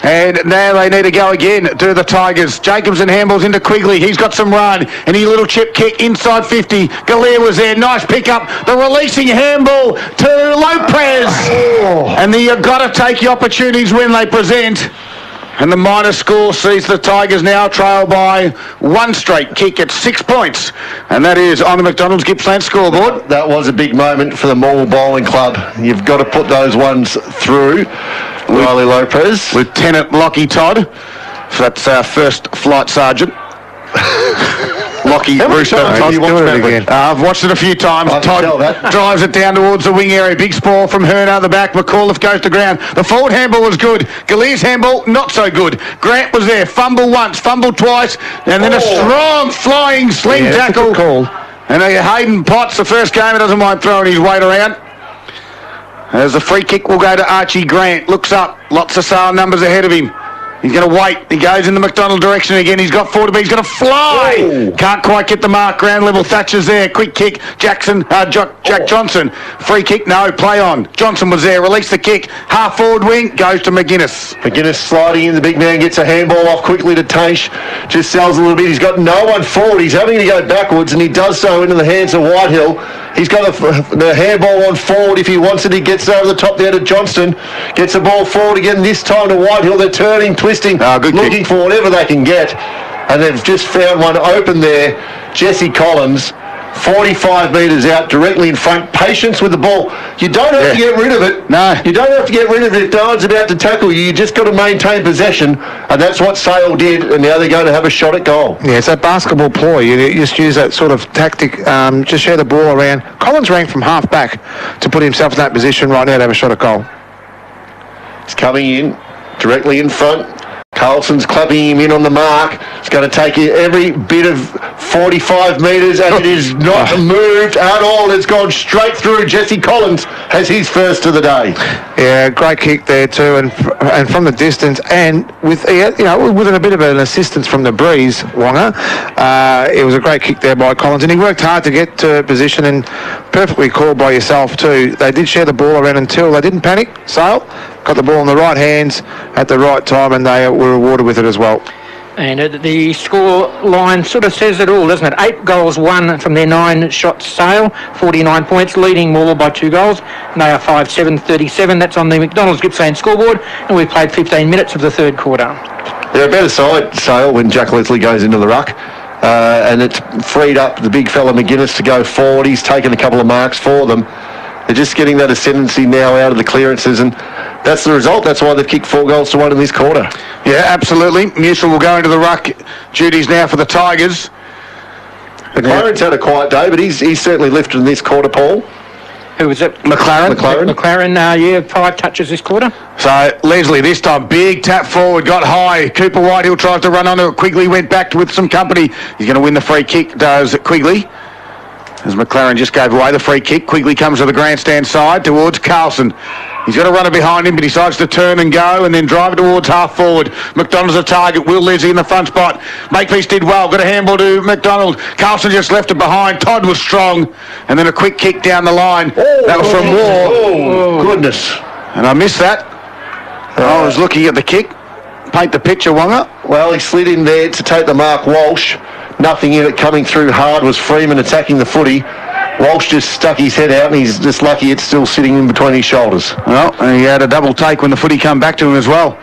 And now they need to go again to the Tigers. Jacobson handballs into Quigley. He's got some run. And he little chip kick inside 50. Galea was there. Nice pickup. The releasing handball to Lopez. Oh. And you've got to take your opportunities when they present. And the minor score sees the Tigers now trail by 1 straight kick at 6 points. And that is on the McDonald's Gippsland scoreboard. That was a big moment for the Morwell Bowling Club. You've got to put those ones through. Riley Lopez. Lieutenant Lockie Todd. That's our first flight sergeant. Lockie How many Rooster. times have you watched that again? I've watched it a few times. I can tell Todd that. drives it down towards the wing area. Big spoil from Hearn out the back. McAuliffe goes to ground. The forward handball was good. Galea's handball, not so good. Grant was there. Fumble once, fumble twice, and then a strong flying sling tackle. Call. And Hayden Potts, the first game, he doesn't mind throwing his weight around. As the free kick will go to Archie Grant. Looks up. Lots of sale numbers ahead of him. He's going to wait. He goes in the McDonald direction again. He's got 4 to be. He's going to fly. Oh. Can't quite get the mark. Ground level. Thatcher's there. Quick kick. Jack Johnson. Free kick. No. Play on. Johnson was there. Release the kick. Half forward wing. Goes to McGuinness. McGuinness sliding in. The big man gets a handball off quickly to Taish. Just sells a little bit. He's got no one forward. He's having to go backwards, and he does so into the hands of Whitehill. He's got the handball on forward. If he wants it, he gets over the top there to Johnston. Gets the ball forward again, this time to Whitehill. They're turning, twisting, looking kick. for whatever they can get. And they've just found one open there. Jesse Collins, 45 metres out, directly in front. Patience with the ball. You don't have to get rid of it. No. You don't have to get rid of it if no one's about to tackle you. You just got to maintain possession. And that's what Sale did. And now they're going to have a shot at goal. Yeah, it's that basketball ploy. You just use that sort of tactic, just share the ball around. Collins ran from half back to put himself in that position right now to have a shot at goal. He's coming in, directly in front. Carlson's clapping him in on the mark. It's going to take every bit of 45 metres, and it is not moved at all. It's gone straight through. Jesse Collins has his first of the day. Yeah, great kick there too, and from the distance, and with with a bit of an assistance from the breeze, Wonga. It was a great kick there by Collins, and he worked hard to get to position, and perfectly called by yourself too. They did share the ball around until they didn't panic. Sale got the ball in the right hands at the right time, and they were rewarded with it as well. And the score line sort of says it all, doesn't it? 8 goals won from their 9 shots. Sale, 49 points, leading Morwell by 2 goals. And they are 5-7-37. That's on the McDonald's Gippsland scoreboard. And we've played 15 minutes of the third quarter. They're a better side, Sale, when Jack Leslie goes into the ruck. And it's freed up the big fella McGuinness to go forward. He's taken a couple of marks for them. They're just getting that ascendancy now out of the clearances, and that's the result. That's why they've kicked 4 goals to 1 in this quarter. Yeah, absolutely. Musil will go into the ruck duties now for the Tigers. McLaren's had a quiet day, but he's certainly lifted in this quarter, Paul. Who was it? McLaren. McLaren, 5 touches this quarter. So Leslie this time, big tap forward, got high. Cooper Whitehill tries to run onto it. Quigley went back with some company. He's going to win the free kick, does Quigley. As McLaren just gave away the free kick. Quigley comes to the grandstand side towards Carlson. He's got a runner behind him, but he decides to turn and go and then drive it towards half forward. McDonald's a target. Will Leslie in the front spot. Makepeace did well. Got a handball to McDonald. Carlson just left it behind. Todd was strong. And then a quick kick down the line. That was from War. Oh, goodness. And I missed that. I was looking at the kick. Paint the picture, Wonga. Well, he slid in there to take the mark, Walsh. Nothing in it. Coming through hard was Freeman attacking the footy. Walsh just stuck his head out, and he's just lucky it's still sitting in between his shoulders. Well, and he had a double take when the footy come back to him as well.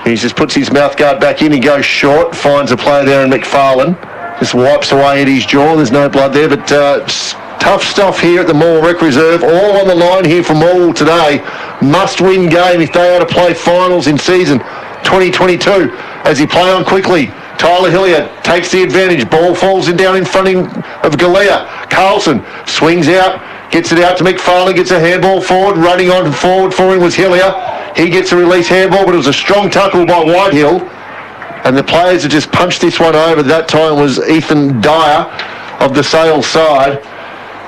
He just puts his mouth guard back in. He goes short, finds a player there in McFarlane. Just wipes away at his jaw. There's no blood there, but tough stuff here at the Morwell Rec Reserve. All on the line here for Morwell today. Must-win game if they are to play finals in season 2022. As he play on quickly, Tyler Hilliard takes the advantage. Ball falls in down in front of Galea. Carlson swings out, gets it out to McFarlane, gets a handball forward. Running on forward for him was Hillier. He gets a release handball, but it was a strong tackle by Whitehill. And the players have just punched this one over. That time was Ethan Dyer of the Sale side.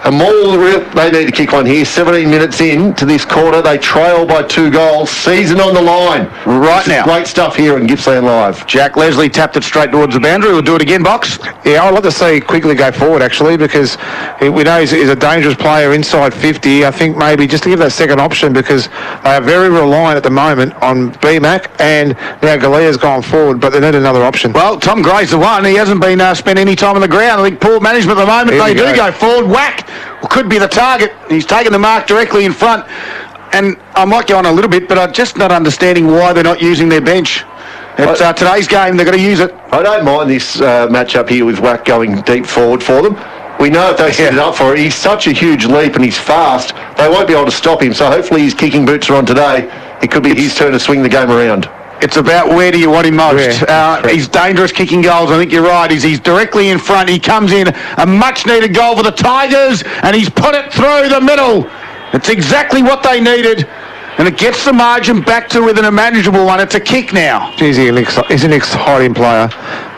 And Morwell, they need to kick one here. 17 minutes in to this quarter. They trail by 2 goals. Season on the line. Right now. Great stuff here in Gippsland Live. Jack Leslie tapped it straight towards the boundary. We'll do it again, Box. Yeah, I'd love to see Quigley go forward, actually, because we know he's a dangerous player inside 50. I think maybe just to give that second option, because they are very reliant at the moment on BMAC, and now Galea's gone forward, but they need another option. Well, Tom Gray's the one. He hasn't been spent any time on the ground. I think poor management at the moment. They do go forward. Whack! Could be the target. He's taken the mark directly in front. And I might go on a little bit, but I'm just not understanding why they're not using their bench. At today's game, they're going to use it. I don't mind this match-up here with Wack going deep forward for them. We know if they set it up for it, he's such a huge leap and he's fast, they won't be able to stop him. So hopefully his kicking boots are on today. It could be his turn to swing the game around. It's about where do you want him most. He's dangerous kicking goals. I think you're right. He's directly in front. He comes in a much-needed goal for the Tigers, and he's put it through the middle. It's exactly what they needed, and it gets the margin back to within a manageable one. It's a kick now. Geez, he's an exciting player.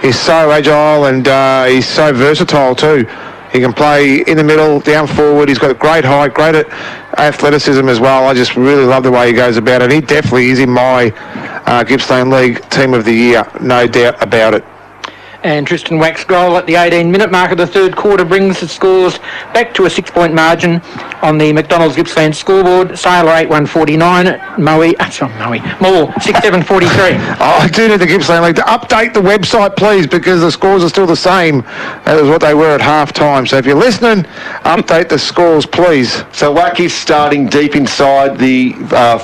He's so agile and he's so versatile too. He can play in the middle, down forward. He's got a great height, great athleticism as well. I just really love the way he goes about it. He definitely is in my Gippsland League Team of the Year, no doubt about it. And Tristan Wack's goal at the 18-minute mark of the third quarter brings the scores back to a 6-point margin on the McDonald's Gippsland scoreboard. Sailor 8-1-49, Morwell 6-7-43. I do need the Gippsland League to update the website, please, because the scores are still the same as what they were at half-time. So if you're listening, update the scores, please. So Wack is starting deep inside the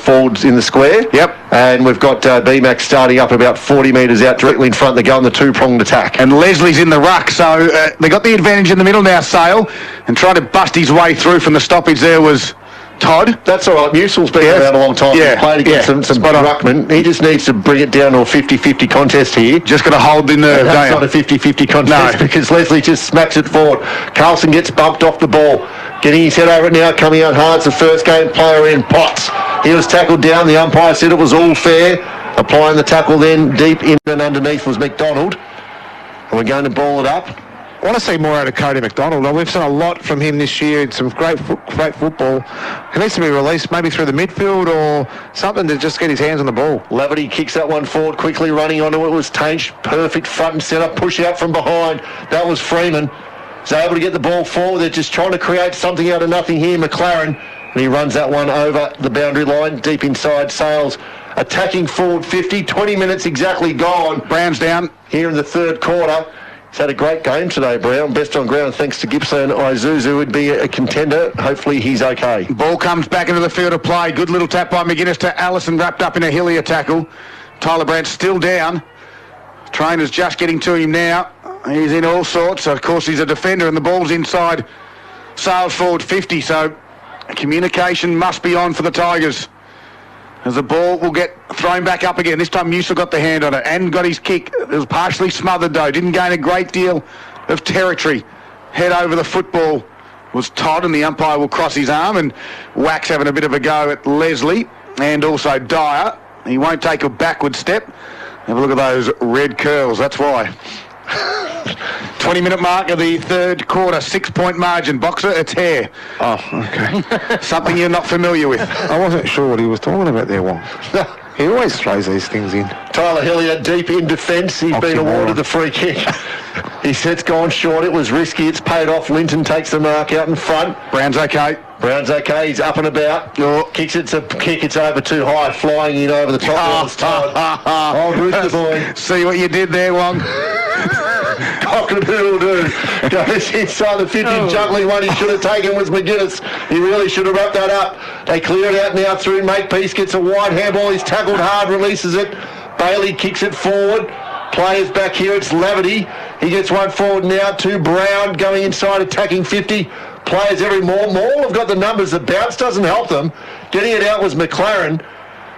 forwards in the square. Yep. And we've got BMAC starting up about 40 metres out directly in front. They go on the two-pronged attack. And Leslie's in the ruck, so they got the advantage in the middle now, Sale, and trying to bust his way through from the stoppage there was Todd. That's all right. Musel's been around a long time. Yeah. He's played against some ruckmen. He just needs to bring it down to a 50-50 contest here. Just got to hold the nerve, That's not a 50-50 contest because Leslie just smacks it forward. Carlson gets bumped off the ball. Getting his head over it now, coming out hard. It's the first game player in, Potts. He was tackled down. The umpire said it was all fair. Applying the tackle then deep in and underneath was McDonald. And we're going to ball it up. I want to see more out of Cody McDonald. We've seen a lot from him this year. It's some great football. He needs to be released maybe through the midfield or something to just get his hands on the ball. Laverty kicks that one forward, quickly running onto it was Tainch. Perfect front and centre, push out from behind. That was Freeman. He's able to get the ball forward. They're just trying to create something out of nothing here. McLaren, and he runs that one over the boundary line, deep inside. Sales attacking forward 50. 20 minutes exactly gone. Brown's down here in the third quarter. He's had a great game today, Brown. Best on ground thanks to Gippsland. Isuzu would be a contender. Hopefully he's okay. Ball comes back into the field of play. Good little tap by McGuinness to Allison, wrapped up in a Hillier tackle. Tyler Brandt still down. Trainer's just getting to him now. He's in all sorts. Of course, he's a defender and the ball's inside Sales forward 50, so communication must be on for the Tigers. As the ball will get thrown back up again. This time Musa got the hand on it and got his kick. It was partially smothered though. Didn't gain a great deal of territory. Head over the football was Todd, and the umpire will cross his arm, and Wack's having a bit of a go at Leslie and also Dyer. He won't take a backward step. Have a look at those red curls, that's why. 20-minute mark of the third quarter, 6-point margin. Boxer, it's hair. Oh, okay. Something you're not familiar with. I wasn't sure what he was talking about there, Wong. He always throws these things in. Tyler Hillier deep in defence. He's been awarded the free kick. He said it's gone short. It was risky. It's paid off. Linton takes the mark out in front. Brown's okay. Brown's okay. He's up and about. Kicks it to kick. It's over too high. Flying in over the top. Oh, Rooster boy. See what you did there, Wong. Cock-a-doodle do. Goes inside the 50, juggling one he should have taken was McGuinness. He really should have wrapped that up. They clear it out now through Makepeace, gets a wide handball. He's tackled hard, releases it. Bailey kicks it forward. Players back here, it's Laverty. He gets one forward now to Brown, going inside, attacking 50. Players every more. More have got the numbers. The bounce doesn't help them. Getting it out was McLaren.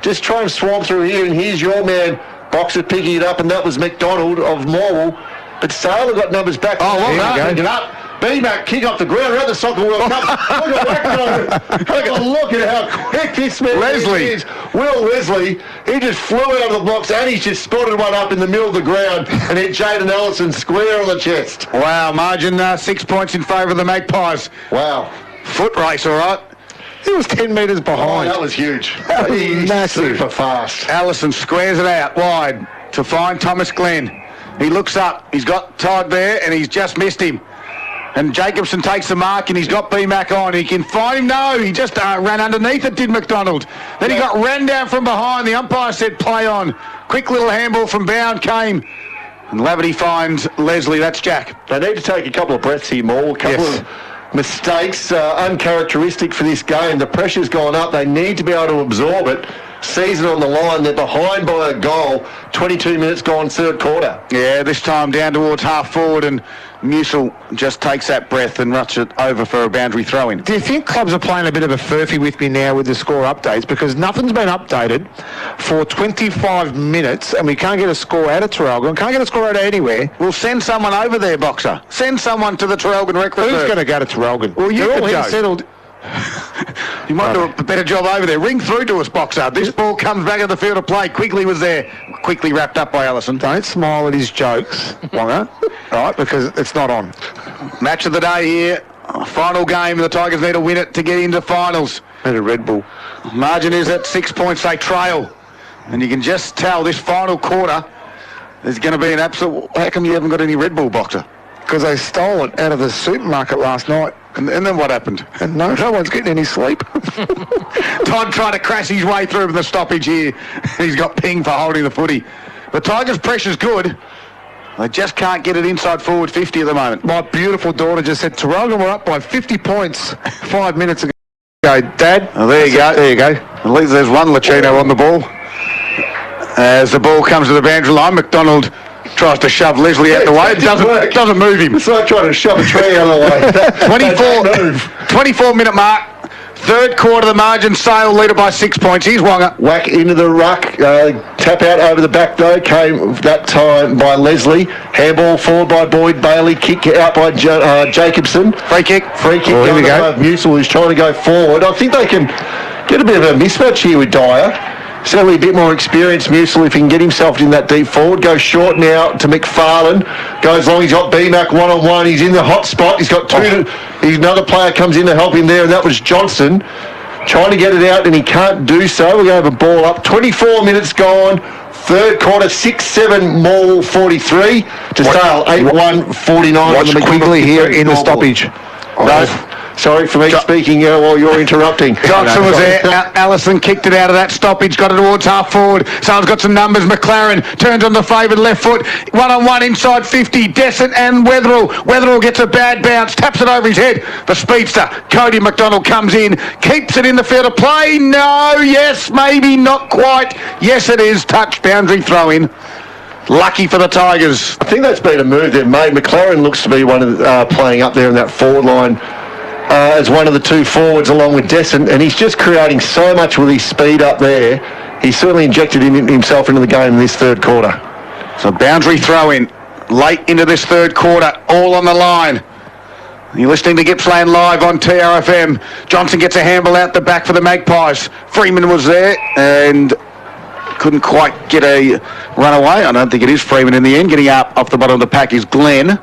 Just try and swarm through here, and here's your man, Boxer, picking it up, and that was McDonald of Morwell. But Sailor got numbers back. Oh, well done. Pick it up. B-Mac kick off the ground around the Soccer World Cup. Look at Wack. Look at how quick this man is. Will Leslie, he just flew out of the box and he's just spotted one up in the middle of the ground and hit Jaden Ellison square on the chest. Wow, margin 6 points in favour of the Magpies. Wow. Foot race, all right. He was 10 metres behind. Oh, that was huge. He's massive. Super fast. Allison squares it out wide to find Thomas Glenn. He looks up. He's got Todd there, and he's just missed him. And Jacobson takes the mark, and he's got B-Mac on. He can find him. No, he just ran underneath it, did McDonald. Then he got ran down from behind. The umpire said play on. Quick little handball from Bound came. And Laverty finds Leslie. That's Jack. They need to take a couple of breaths here, Maul. A couple of mistakes, uncharacteristic for this game. The pressure's gone up. They need to be able to absorb it. season on the line. They're behind by a goal. 22 minutes gone, third quarter. Yeah, this time down towards half forward, and Musil just takes that breath and ruts it over for a boundary throw-in. Do you think clubs are playing a bit of a furphy with me now with the score updates? Because nothing's been updated for 25 minutes and we can't get a score out of Traralgon, can't get a score out of anywhere. We'll send someone over there, Boxer. Send someone to the Traralgon Rec Reserve. Who's going to go to Traralgon? Well, you They're could all go. settled. You might do a better job over there. Ring through to us, Boxer. This ball comes back at the field of play. Quickly was there. Quickly wrapped up by Allison. Don't smile at his jokes, Wonga. Right, because it's not on. Match of the day here. Final game. The Tigers need to win it to get into finals. And a Red Bull. Margin is at 6 points. They trail. And you can just tell this final quarter is going to be an absolute... How come you haven't got any Red Bull, Boxer? Because they stole it out of the supermarket last night. And then what happened? And no one's getting any sleep. Todd tried to crash his way through the stoppage here. He's got pinged for holding the footy. The Tigers' pressure's good. They just can't get it inside forward 50 at the moment. My beautiful daughter just said, Traralgon were up by 50 points 5 minutes ago. Dad. Oh, there you go. There you go. At least there's one Lachino on the ball. As the ball comes to the boundary line, McDonald tries to shove Leslie out the way. It doesn't move him. It's like trying to shove a tree out of the way. 24-minute mark. Third quarter, the Margin Sale leader by 6 points. Here's Wonga. Whack into the ruck. Tap out over the back, though. Came that time by Leslie. Handball forward by Boyd Bailey. Kick out by Jacobson. Free kick. Here we go. Musil is trying to go forward. I think they can get a bit of a mismatch here with Dyer. Certainly a bit more experienced Musil if he can get himself in that deep forward. Goes short now to McFarlane. Goes long. He's got BMAC one-on-one. He's in the hot spot. He's got two. Another player comes in to help him there, and that was Johnson. Trying to get it out, and he can't do so. We're going to have a ball up. 24 minutes gone. Third quarter, 6-7, Morwell 43 to Sale 8-1, 49. Watch Quigley here in the stoppage. No. Sorry for me speaking while you're interrupting. Johnson was there. Allison kicked it out of that stoppage, got it towards half forward. Someone's got some numbers. McLaren turns on the favoured left foot. One-on-one inside 50. Descent and Wetherill. Wetherill gets a bad bounce, taps it over his head. The speedster, Cody McDonald, comes in, keeps it in the field of play. No, yes, maybe, not quite. Yes, it is. Touch, boundary throw-in. Lucky for the Tigers. I think that's been a move they've made. McLaren looks to be one of the, playing up there in that forward line. As one of the two forwards along with Descent, and he's just creating so much with his speed up there. He's certainly injected himself into the game in this third quarter. So boundary throw in late into this third quarter, all on the line. You're listening to Gippsland Live on TRFM. Johnson gets a handball out the back for the Magpies. Freeman was there and couldn't quite get a runaway. I don't think it is Freeman in the end. Getting up off the bottom of the pack is Glenn.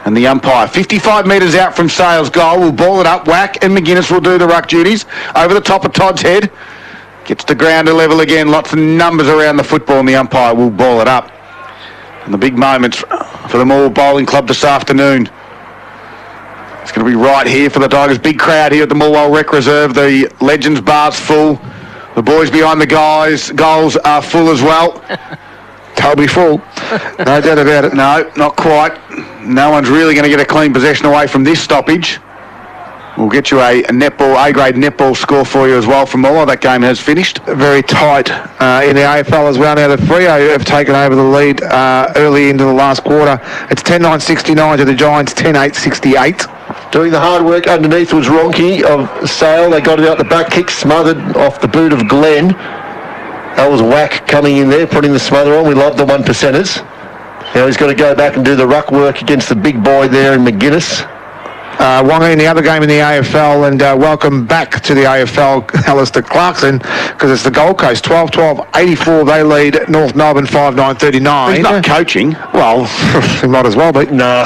And the umpire, 55 metres out from Sale's goal, will ball it up. Whack and McGuinness will do the ruck duties. Over the top of Todd's head. Gets the ground to level again. Lots of numbers around the football, and the umpire will ball it up. And the big moments for the Morwell Bowling Club this afternoon. It's going to be right here for the Tigers. Big crowd here at the Morwell Rec Reserve. The Legends bar's full. The boys behind the goals are full as well. They'll be full. No doubt about it. No, not quite. No one's really going to get a clean possession away from this stoppage. We'll get you a netball, A-grade netball score for you as well from Morwell. That game has finished. Very tight in the AFL as well. Now the Freo have taken over the lead early into the last quarter. It's 10-9-69 to the Giants, 10-8-68. Doing the hard work underneath was Ronke of Sale. They got it out the back, kick smothered off the boot of Glenn. That was Whack coming in there, putting the smother on. We love the 1%ers. Now he's got to go back and do the ruck work against the big boy there in McGuinness. Wonga in the other game in the AFL, and welcome back to the AFL, Alistair Clarkson, because it's the Gold Coast, 12-12-84. They lead North Melbourne 5-9-39. He's not coaching. Well, he might as well be. No,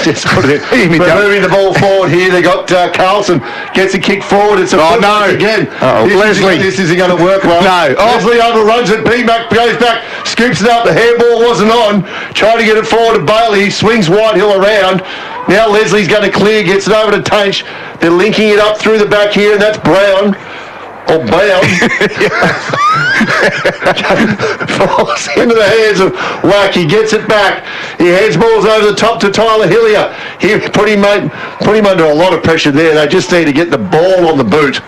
just put it in. Moving the ball forward here. They got Carlson gets a kick forward. It's a again. Leslie. This isn't going to work well. No. Leslie overruns it. B-Mac goes back, scoops it up. The handball wasn't on. Trying to get it forward to Bailey. He swings Whitehill around. Now Leslie's going to clear, gets it over to Tainch. They're linking it up through the back here, and that's Brown. Or Brown. Falls into the hands of Whack. He gets it back. He hands balls over the top to Tyler Hillier. He put him under a lot of pressure there. They just need to get the ball on the boot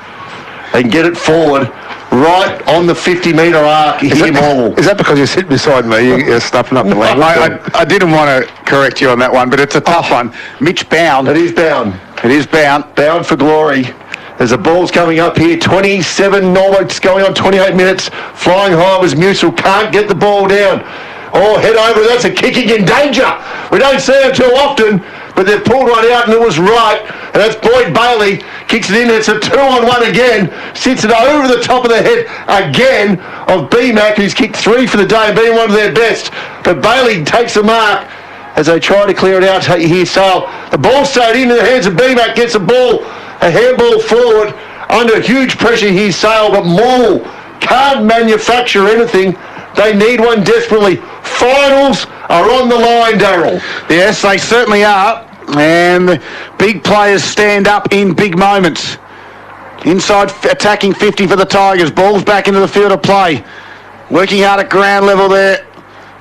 and get it forward. right on the 50-metre arc here, Morwell. Is that because you're sitting beside me? You're stuffing up the leg? I didn't want to correct you on that one, but it's a tough one. Mitch Bound. It is Bound. It is Bound. Bound for glory. As the ball's coming up here, 27 it's going on 28 minutes. Flying high was Musil, can't get the ball down. Oh, head over, that's a kicking in danger. We don't see it too often, but they've pulled one out and it was right. And that's Boyd Bailey, kicks it in, it's a 2-on-1 again. Sits it over the top of the head again of B-Mac, who's kicked 3 for the day, being one of their best. But Bailey takes the mark as they try to clear it out here, Sale. The ball stayed into the hands of B-Mac, gets the ball, a handball forward, under huge pressure here, Sale, but Morwell can't manufacture anything. They need one desperately. Finals are on the line, Darryl. Yes, they certainly are. And big players stand up in big moments. Inside attacking 50 for the Tigers. Ball's back into the field of play. Working hard at ground level there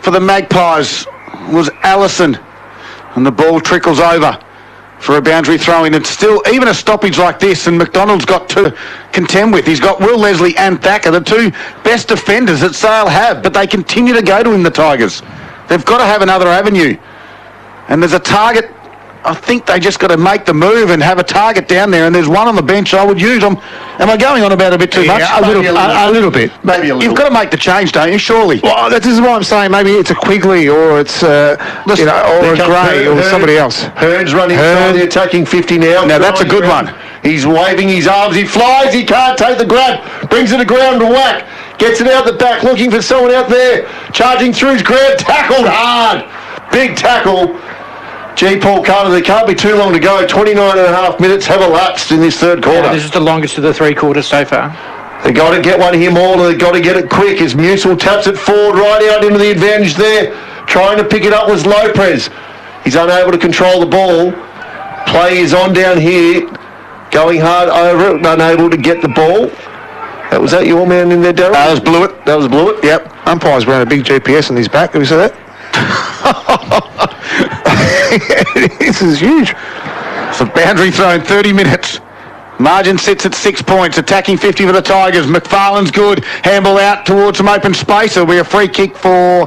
for the Magpies was Allison. And the ball trickles over for a boundary throw-in. It's still, even a stoppage like this, and McDonald's got to contend with. He's got Will Leslie and Thacker, the two best defenders that Sale have, but they continue to go to him, the Tigers. They've got to have another avenue. And there's a target. I think they just got to make the move and have a target down there, and there's one on the bench I would use. Am I going on about a bit too much? A little bit. Maybe a little. You've got to make the change, don't you, surely? Well, this is what I'm saying. Maybe it's a Quigley or it's or a Gray or somebody else. Hearn's running inside the attacking 50 now. Now, that's a good one. He's waving his arms. He flies. He can't take the grab. Brings it to ground to whack. Gets it out the back, looking for someone out there. Charging through his grab. Tackled hard. Big tackle. Paul Carter, there can't be too long to go. 29 and a half minutes have elapsed in this third quarter. Yeah, this is the longest of the 3 quarters so far. They've got to get one here, more. They've got to get it quick as Musil taps it forward right out into the advantage there. Trying to pick it up was Lopez. He's unable to control the ball. Play is on down here. Going hard over it, unable to get the ball. Was that your man in there, Darryl? That was Blewett. That was Blewett? Yep. Umpire's wearing a big GPS on his back. Have you seen that? This is huge. It's a boundary throw in 30 minutes. Margin sits at 6 points. Attacking 50 for the Tigers. McFarlane's good. Handball out towards some open space. It'll be a free kick for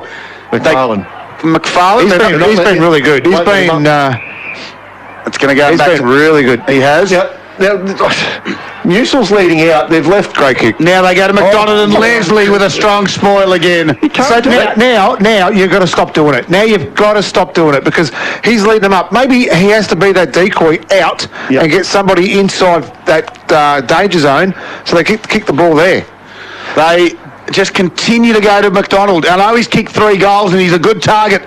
McFarlane. McFarlane. He's been really good. He's been... it's going to go back. He's been really good. He has? Yep. Now, Musil's leading out. They've left. Great kick. Now they go to McDonald and Leslie with a strong spoil again. So now you've got to stop doing it. Now you've got to stop doing it because he's leading them up. Maybe he has to be that decoy out and get somebody inside that danger zone so they kick the ball there. They just continue to go to McDonald. I know he's kicked 3 goals and he's a good target.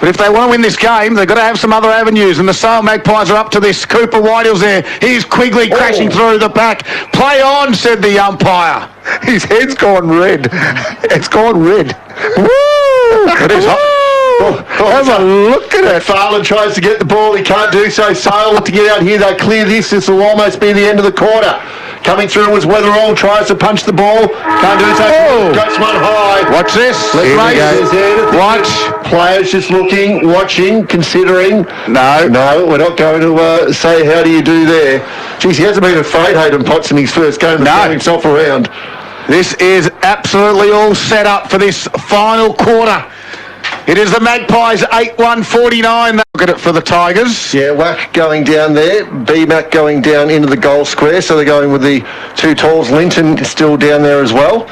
But if they want to win this game, they've got to have some other avenues. And the Sale Magpies are up to this. Cooper Whitehill's there. Here's Quigley crashing through the back. Play on, said the umpire. His head's gone red. It's gone red. Woo! It is hot. Have a look at it. Farland tries to get the ball. He can't do so. Sale look to get out here. They clear this. This will almost be the end of the quarter. Coming through was Weatherall. Tries to punch the ball. Can't do so. Got one high. Watch this. Watch. Players just looking, watching, considering. No, we're not going to say how do you do there. Geez, he hasn't been afraid, Hayden Potts, in his first game of throwing himself around. This is absolutely all set up for this final quarter. It is the Magpies 8-1-49. Look at it for the Tigers. Yeah, Wack going down there. B-Mac going down into the goal square. So they're going with the 2 talls. Linton is still down there as well.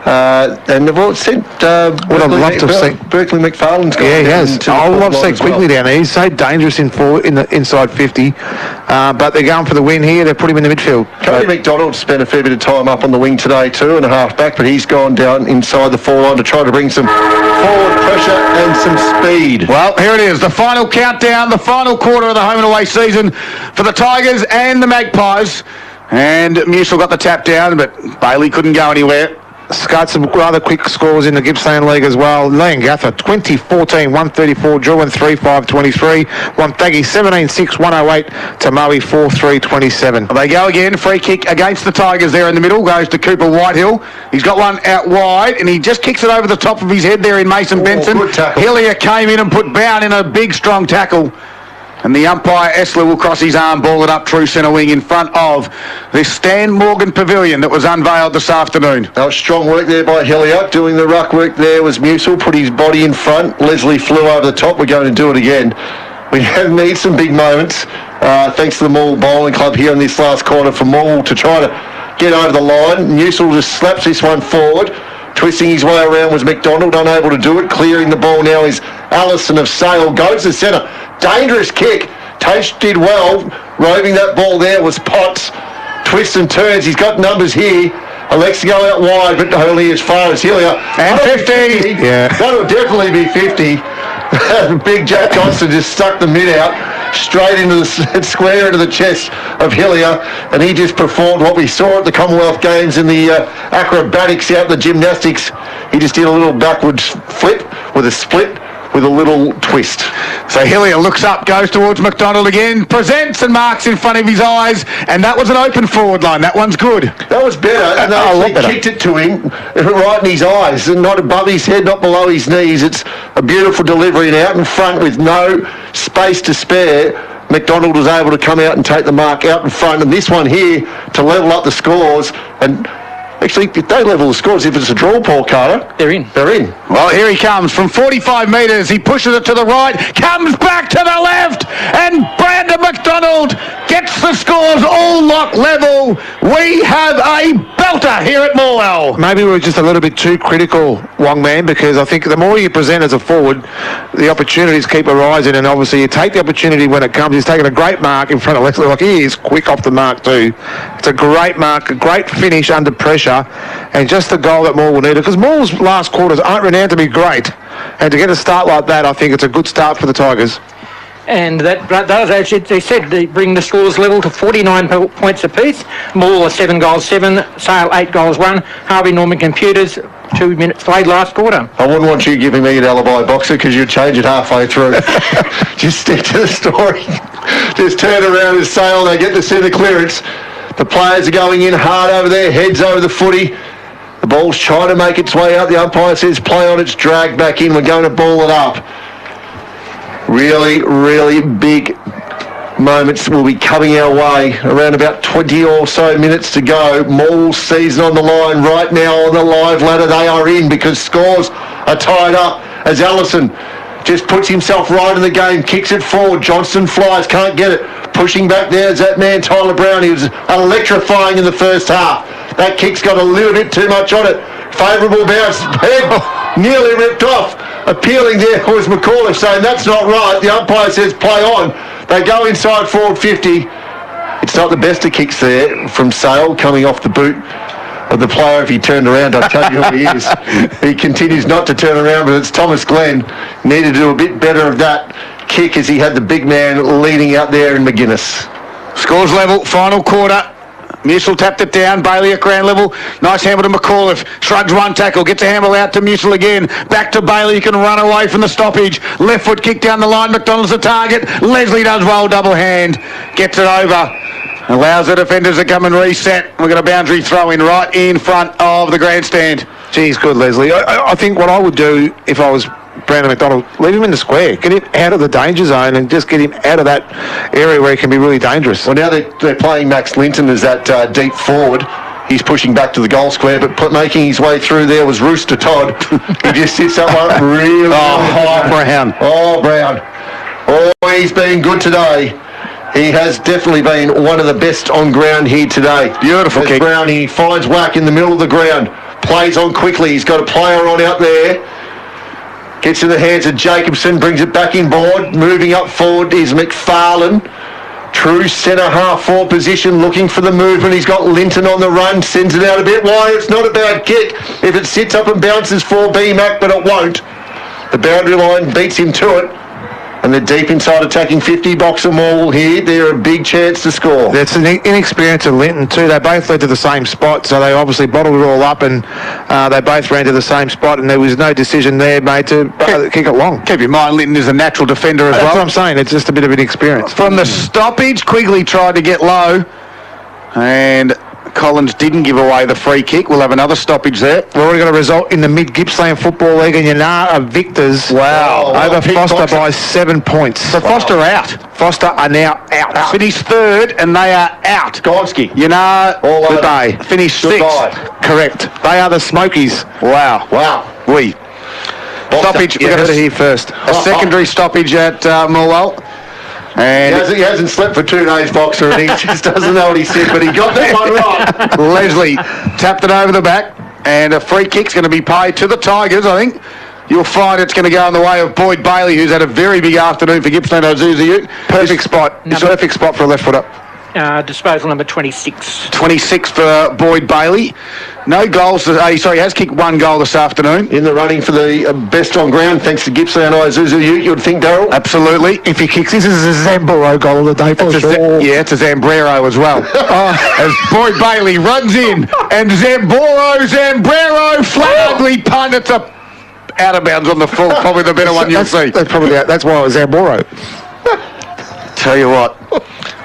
And they've all sent what I'd love to have seen. Berkeley McFarlane's gone. Yeah, he has. I would love to see Quigley down there. He's so dangerous in the inside 50. But they're going for the win here. They put him in the midfield. Cody McDonald spent a fair bit of time up on the wing today too, and a half back, but he's gone down inside the 4 line to try to bring some forward pressure and some speed. Well, here it is. The final countdown, the final quarter of the home and away season for the Tigers and the Magpies. And Musil got the tap down, but Bailey couldn't go anywhere. Got some rather quick scores in the Gippsland League as well. Leongatha 20-14, 134. Druin 3-5-23. Wonthaggi 17-6, 108. Tamoe 4-3-27. They go again. Free kick against the Tigers there in the middle. Goes to Cooper Whitehill. He's got one out wide, and he just kicks it over the top of his head there in Mason Benson. Good tackle. Hillier came in and put Bound in a big, strong tackle. And the umpire, Essler, will cross his arm, ball it up true centre wing in front of this Stan Morgan pavilion that was unveiled this afternoon. That was strong work there by Hillier. Doing the ruck work there was Musil, put his body in front. Leslie flew over the top. We're going to do it again. We need some big moments. Thanks to the Morwell Bowling Club here in this last quarter for Morwell to try to get over the line. Musil just slaps this one forward. Twisting his way around was McDonald, unable to do it. Clearing the ball now is Allison of Sale. Goes to centre. Dangerous kick. Tate did well. Roving that ball there was Potts. Twists and turns. He's got numbers here. Elects to go out wide, but only as far as Hillier. And 50. Yeah. That'll definitely be 50. Big Jack Johnston just stuck the mid out straight into the square into the chest of Hillier, and he just performed what we saw at the Commonwealth Games in the acrobatics out in the gymnastics. He just did a little backwards flip with a split with a little twist. So Hillier looks up, goes towards McDonald again, presents and marks in front of his eyes, and that was an open forward line. That one's good. That was better, and they actually kicked it to him right in his eyes, and not above his head, not below his knees. It's a beautiful delivery, and out in front with no space to spare, McDonald was able to come out and take the mark out in front, and this one here to level up the scores. And actually, if they level the scores, if it's a draw, Paul Carter, they're in. They're in. Well, here he comes from 45 metres. He pushes it to the right, comes back to the left, and Brandon McDonald gets the scores all locked level. We have a belter here at Morwell. Maybe we were just a little bit too critical, Wong Man, because I think the more you present as a forward, the opportunities keep arising, and obviously you take the opportunity when it comes. He's taken a great mark in front of Leslie. Like, he is quick off the mark too. It's a great mark, a great finish under pressure, and just the goal that Morwell needed, because Morwell's last quarters aren't renowned to be great, and to get a start like that, I think it's a good start for the Tigers. And that does actually, they said they bring the scores level to 49 points apiece. Morwell 7 goals 7, Sale 8 goals 1, Harvey Norman Computers 2 minutes played last quarter. I wouldn't want you giving me an alibi, Boxer, because you'd change it halfway through. Just stick to the story. Just turn around and Sale, they get the centre clearance. The players are going in hard over their heads over the footy. The ball's trying to make its way out. The umpire says play on, it's dragged back in. We're going to ball it up. Really, really big moments will be coming our way. Around about 20 or so minutes to go. Morwell's season on the line right now on the live ladder. They are in because scores are tied up as Allison just puts himself right in the game, kicks it forward. Johnston flies, can't get it. Pushing back there is that man Tyler Brown. He was electrifying in the first half. That kick's got a little bit too much on it. Favourable bounce. Head nearly ripped off. Appealing there was McAuliffe saying that's not right. The umpire says play on. They go inside forward 50. It's not the best of kicks there from Sale coming off the boot of the player. If he turned around, I'll tell you who he is. He continues not to turn around, but it's Thomas Glenn. Needed to do a bit better of that kick as he had the big man leading out there in McGuinness. Scores level, final quarter. Musil tapped it down. Bailey at ground level. Nice handle to McAuliffe. Shrugs one tackle. Gets a handle out to Musil again. Back to Bailey. He can run away from the stoppage. Left foot kick down the line. McDonald's the target. Leslie does well. Double hand. Gets it over. Allows the defenders to come and reset. We've got a boundary throw in right in front of the grandstand. Geez, good, Leslie. I think what I would do if I was Brandon McDonald, leave him in the square. Get him out of the danger zone and just get him out of that area where he can be really dangerous. Well, now they're playing Max Linton as that deep forward. He's pushing back to the goal square, but making his way through there was Rooster Todd. He just sits up really high. Brown. Oh, Brown. Oh, he's been good today. He has definitely been one of the best on ground here today. Beautiful kick. Brown, he finds whack in the middle of the ground. Plays on quickly. He's got a player on out there. Gets in the hands of Jacobson, brings it back in board. Moving up forward is McFarlane. True centre half forward position, looking for the movement. He's got Linton on the run, sends it out a bit wide. It's not a bad kick. If it sits up and bounces for B-Mac, but it won't. The boundary line beats him to it. And they're deep inside attacking 50 Boxer Morwell here. They're a big chance to score. That's an inexperience of Linton too. They both led to the same spot, so they obviously bottled it all up, and they both ran to the same spot, and there was no decision there made to kick it long. Keep in mind, Linton is a natural defender as well. That's what I'm saying. It's just a bit of inexperience. From the stoppage, Quigley tried to get low, and Collins didn't give away the free kick. We'll have another stoppage there. We're already got a result in the Mid-Gippsland Football League, and Yannar are victors. Wow. Over Foster by 7 points. So Foster out. Foster are now out. Finished third, and they are out. Gonski. All over. Bay. Finished Goodbye. sixth. Correct. They are the Smokies. Wow. Wow. Stoppage. You heard it here first. A secondary stoppage at Morwell. And He hasn't slept for 2 days, Boxer, and he just doesn't know what he said, but he got that one right. Leslie tapped it over the back, and a free kick's going to be paid to the Tigers, I think. You'll find it's going to go in the way of Boyd Bailey, who's had a very big afternoon for Gippsland Ozuzu. Perfect spot. Perfect spot for a left footer. Disposal number 26. 26 for Boyd Bailey. No goals. He has kicked 1 goal this afternoon. In the running for the best on ground, thanks to Gippsland Isuzu, you would think, Darryl? Absolutely. If he kicks, this is a Zamboro goal of the day for sure. It's a Zambrero as well. As Boyd Bailey runs in, and Zambrero flat ugly punt. It's a out of bounds on the full. Probably the better one you'll see. That's why it was Zamboro. Tell you what,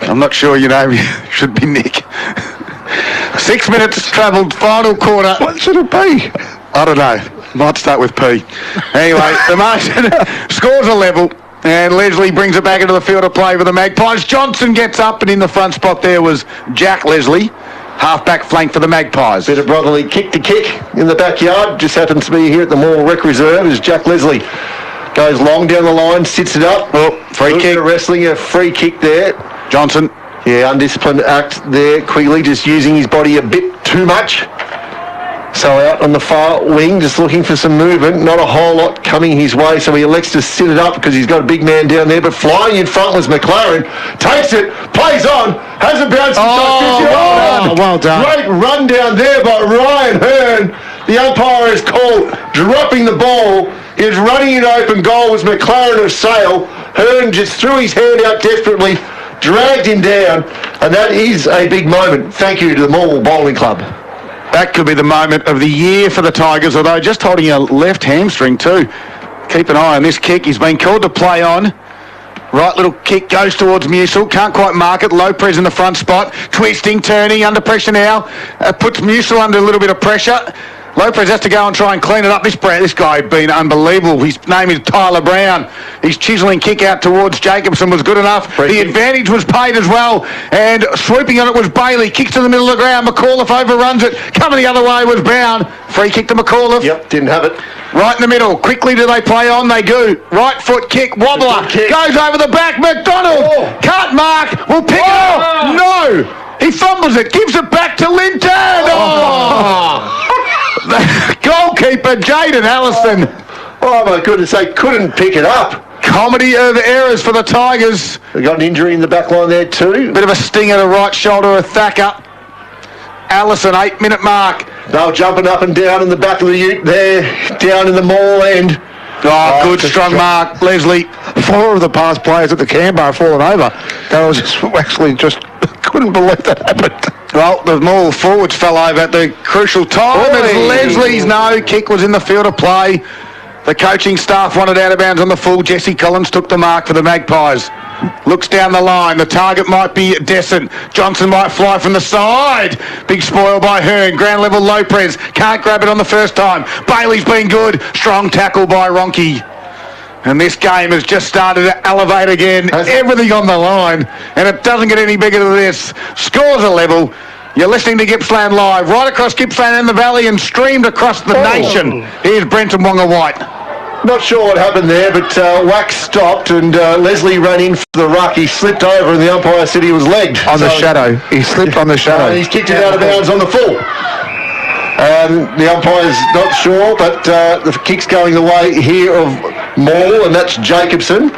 I'm not sure your name should be Nick. 6 minutes travelled, final quarter. What should it be? I don't know. Might start with P. Anyway, the margin scores are level, and Leslie brings it back into the field of play for the Magpies. Johnson gets up, and in the front spot there was Jack Leslie, half-back flank for the Magpies. Bit of brotherly kick to kick in the backyard. Just happens to be here at the Morwell Rec Reserve as Jack Leslie goes long down the line, sits it up. Free kick. Wrestling, a free kick there. Johnson. Yeah, undisciplined act there. Quigley just using his body a bit too much. So out on the far wing, just looking for some movement. Not a whole lot coming his way, so he elects to sit it up because he's got a big man down there. But flying in front was McLaren. Takes it, plays on, has a bounce. Well done. Great run down there by Ryan Hearn. The umpire is called dropping the ball. He was running in open goal was McLaren of Sale. Hearn just threw his hand out desperately, dragged him down, and that is a big moment. Thank you to the Morwell Bowling Club. That could be the moment of the year for the Tigers, although just holding a left hamstring too. Keep an eye on this kick. He's been called to play on. Right little kick goes towards Musil. Can't quite mark it. Lopez in the front spot. Twisting, turning, under pressure now. Puts Musil under a little bit of pressure. Lopez has to go and try and clean it up. This guy has been unbelievable. His name is Tyler Brown. His chiselling kick out towards Jacobson was good enough. The advantage was paid as well. And swooping on it was Bailey. Kicks to the middle of the ground. McAuliffe overruns it. Coming the other way was Brown. Free kick to McAuliffe. Yep, didn't have it. Right in the middle. Quickly do they play on? They do. Right foot kick. Wobbler. Goes over the back. McDonald. Can't mark. Will pick it up. No. He fumbles it. Gives it back to Linton. The goalkeeper, Jaden Allison. Oh my goodness, they couldn't pick it up. Comedy of errors for the Tigers. They got an injury in the back line there too. Bit of a sting at the right shoulder of Thacker. Allison, 8-minute mark. They were jumping up and down in the back of the ute there, down in the Morwell end. Good strong mark, Leslie. 4 of the past players at the Canberra have fallen over. They were just couldn't believe that happened. Well, the Morwell forwards fell over at the crucial time as Leslie's no kick was in the field of play. The coaching staff wanted out of bounds on the full. Jesse Collins took the mark for the Magpies. Looks down the line. The target might be Descent. Johnson might fly from the side. Big spoil by Hearn. Ground level Lopez. Can't grab it on the first time. Bailey's been good. Strong tackle by Ronke. And this game has just started to elevate again. Everything on the line. And it doesn't get any bigger than this. Scores are level. You're listening to Gippsland Live, right across Gippsland and the Valley and streamed across the nation. Here's Brenton Wonga-White. Not sure what happened there, but Wax stopped and Leslie ran in for the ruck. He slipped over and the umpire said he was legged. On the shadow. He slipped on the shadow. He's kicked it out of bounds on the full. The umpire's not sure, but the kick's going the way here of Morwell, and that's Jacobson.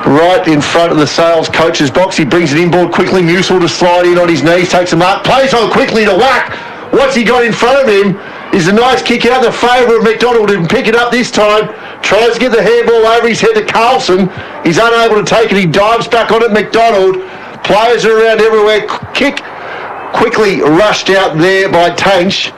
Right in front of the Sales coach's box. He brings it inboard quickly. Musil to slide in on his knees, takes a mark, plays on quickly to Whack. What's he got in front of him is a nice kick out in favour of McDonald, who can pick it up this time. Tries to get the handball over his head to Carlson. He's unable to take it. He dives back on it, McDonald. Players are around everywhere. Kick quickly rushed out there by Tanch.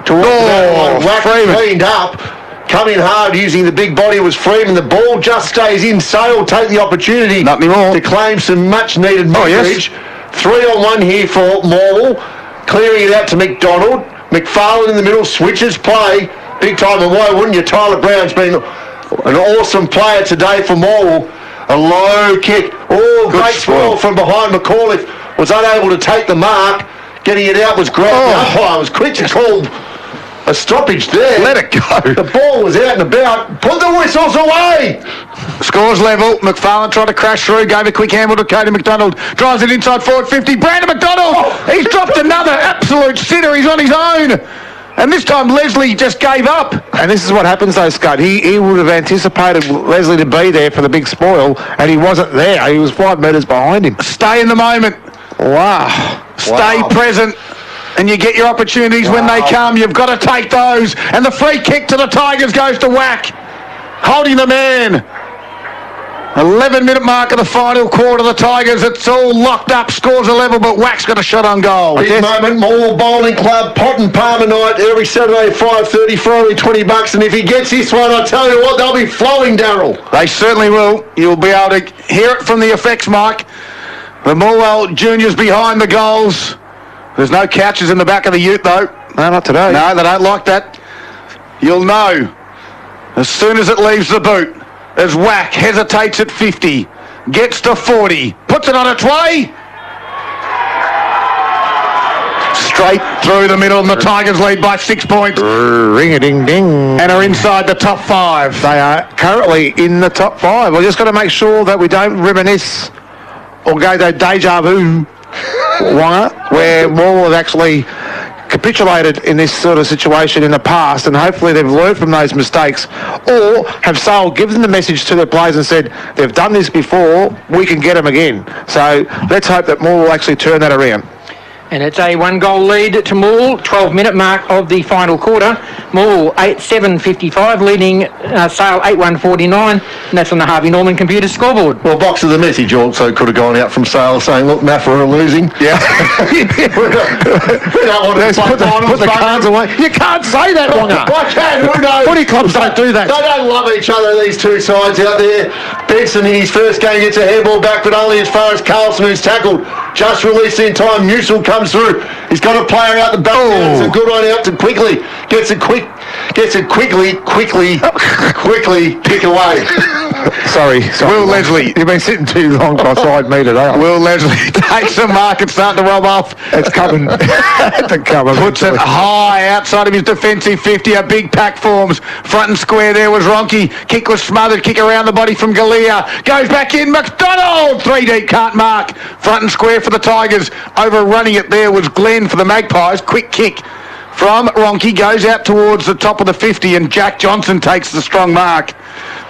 Towards that one. Whack cleaned up. Coming hard using the big body was Freeman. The ball just stays in. Sale take the opportunity to claim some much needed leverage. 3-on-1 here for Morwell. clearing it out to McDonald. McFarlane in the middle, switches play. Big time, and why wouldn't you? Tyler Brown's been an awesome player today for Morwell. A low kick. Oh, great spoil from behind. McAuliffe was unable to take the mark. Getting it out was great. The umpire was quick to call a stoppage there. Let it go. The ball was out and about. Put the whistles away. Scores level. McFarlane tried to crash through. Gave a quick handle to Cody McDonald. Drives it inside forward 50. Brandon McDonald. He's dropped another absolute sitter. He's on his own. And this time Leslie just gave up. And this is what happens though, Scott. He would have anticipated Leslie to be there for the big spoil, and he wasn't there. He was 5 metres behind him. Stay in the moment. Wow. Stay present. And you get your opportunities when they come. You've got to take those. And the free kick to the Tigers goes to Whack. Holding the man. 11-minute mark of the final quarter. The Tigers, it's all locked up. Scores a level, but Whack's got a shot on goal. At this moment, Morwell Bowling Club, Pot and Palmer night, every Saturday at 5:30 for only $20. And if he gets this one, I tell you what, they'll be flowing, Darryl. They certainly will. You'll be able to hear it from the effects mic. The Morwell juniors behind the goals. There's no couches in the back of the ute, though. No, not today. No, they don't like that. You'll know as soon as it leaves the boot. As Whack hesitates at 50, gets to 40, puts it on its way. Straight through the middle, and the Tigers lead by 6 points. Ring-a-ding-ding. And are inside the top 5. They are currently in the top 5. We've just got to make sure that we don't reminisce or go to deja vu, where Morwell have actually capitulated in this sort of situation in the past, and hopefully they've learned from those mistakes, or have Sale given the message to the players and said, they've done this before, we can get them again. So let's hope that Morwell will actually turn that around. And it's a 1-goal lead to Morwell, 12-minute mark of the final quarter. Morwell 8-7-55, leading Sale 8-1-49, and that's on the Harvey Norman computer scoreboard. Well, box of the message also could have gone out from Sale saying, look, Maffa are losing. Yeah. we don't want to put the cards away. You can't say that, Wonga. I can, who knows? Footy clubs don't do that. They don't love each other, these two sides out there. Benson in his first game gets a handball back, but only as far as Carlson, who's tackled. Just released in time. Newsel comes through. He's got a player out the back. It's a good one out to Quickly. Gets it quickly kick away. Sorry. Will Leslie. You've been sitting too long beside me today. Will Leslie takes the mark and starting to rob off. It's coming. Puts it high outside of his defensive 50. A big pack forms. Front and square there was Ronke. Kick was smothered. Kick around the body from Galea. Goes back in. McDonald. 3 deep. Can't mark. Front and square for the Tigers. Overrunning it there was Glenn for the Magpies. Quick kick from Ronke. Goes out towards the top of the 50, and Jack Johnson takes the strong mark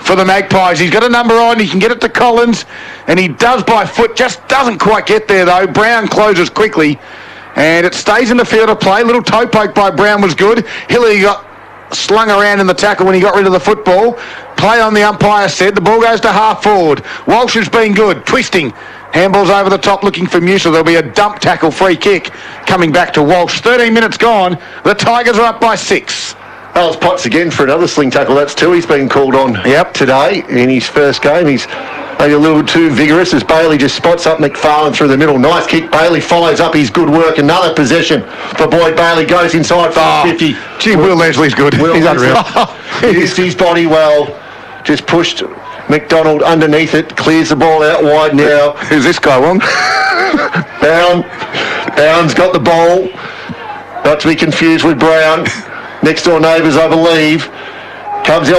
for the Magpies. He's got a number on. He can get it to Collins, and he does by foot. Just doesn't quite get there, though. Brown closes quickly, and it stays in the field of play. Little toe poke by Brown was good. Hillary got slung around in the tackle when he got rid of the football. Play on, the umpire said. The ball goes to half forward. Walsh has been good. Twisting. Handballs over the top looking for Musa. There'll be a dump tackle free kick coming back to Walsh. 13 minutes gone. The Tigers are up by 6. Oh, it's Potts again for another sling tackle. That's 2 he's been called on today in his first game. He's maybe a little too vigorous as Bailey just spots up McFarlane through the middle. Nice kick. Bailey follows up his good work. Another possession for Boyd Bailey. Goes inside for 50. Gee, Will Leslie's good. He's unreal. He used his body well. Just pushed McDonald underneath it. Clears the ball out wide now. Who's this guy, Wong? Brown's got the ball. Not to be confused with Brown. Next door neighbours, I believe. Comes,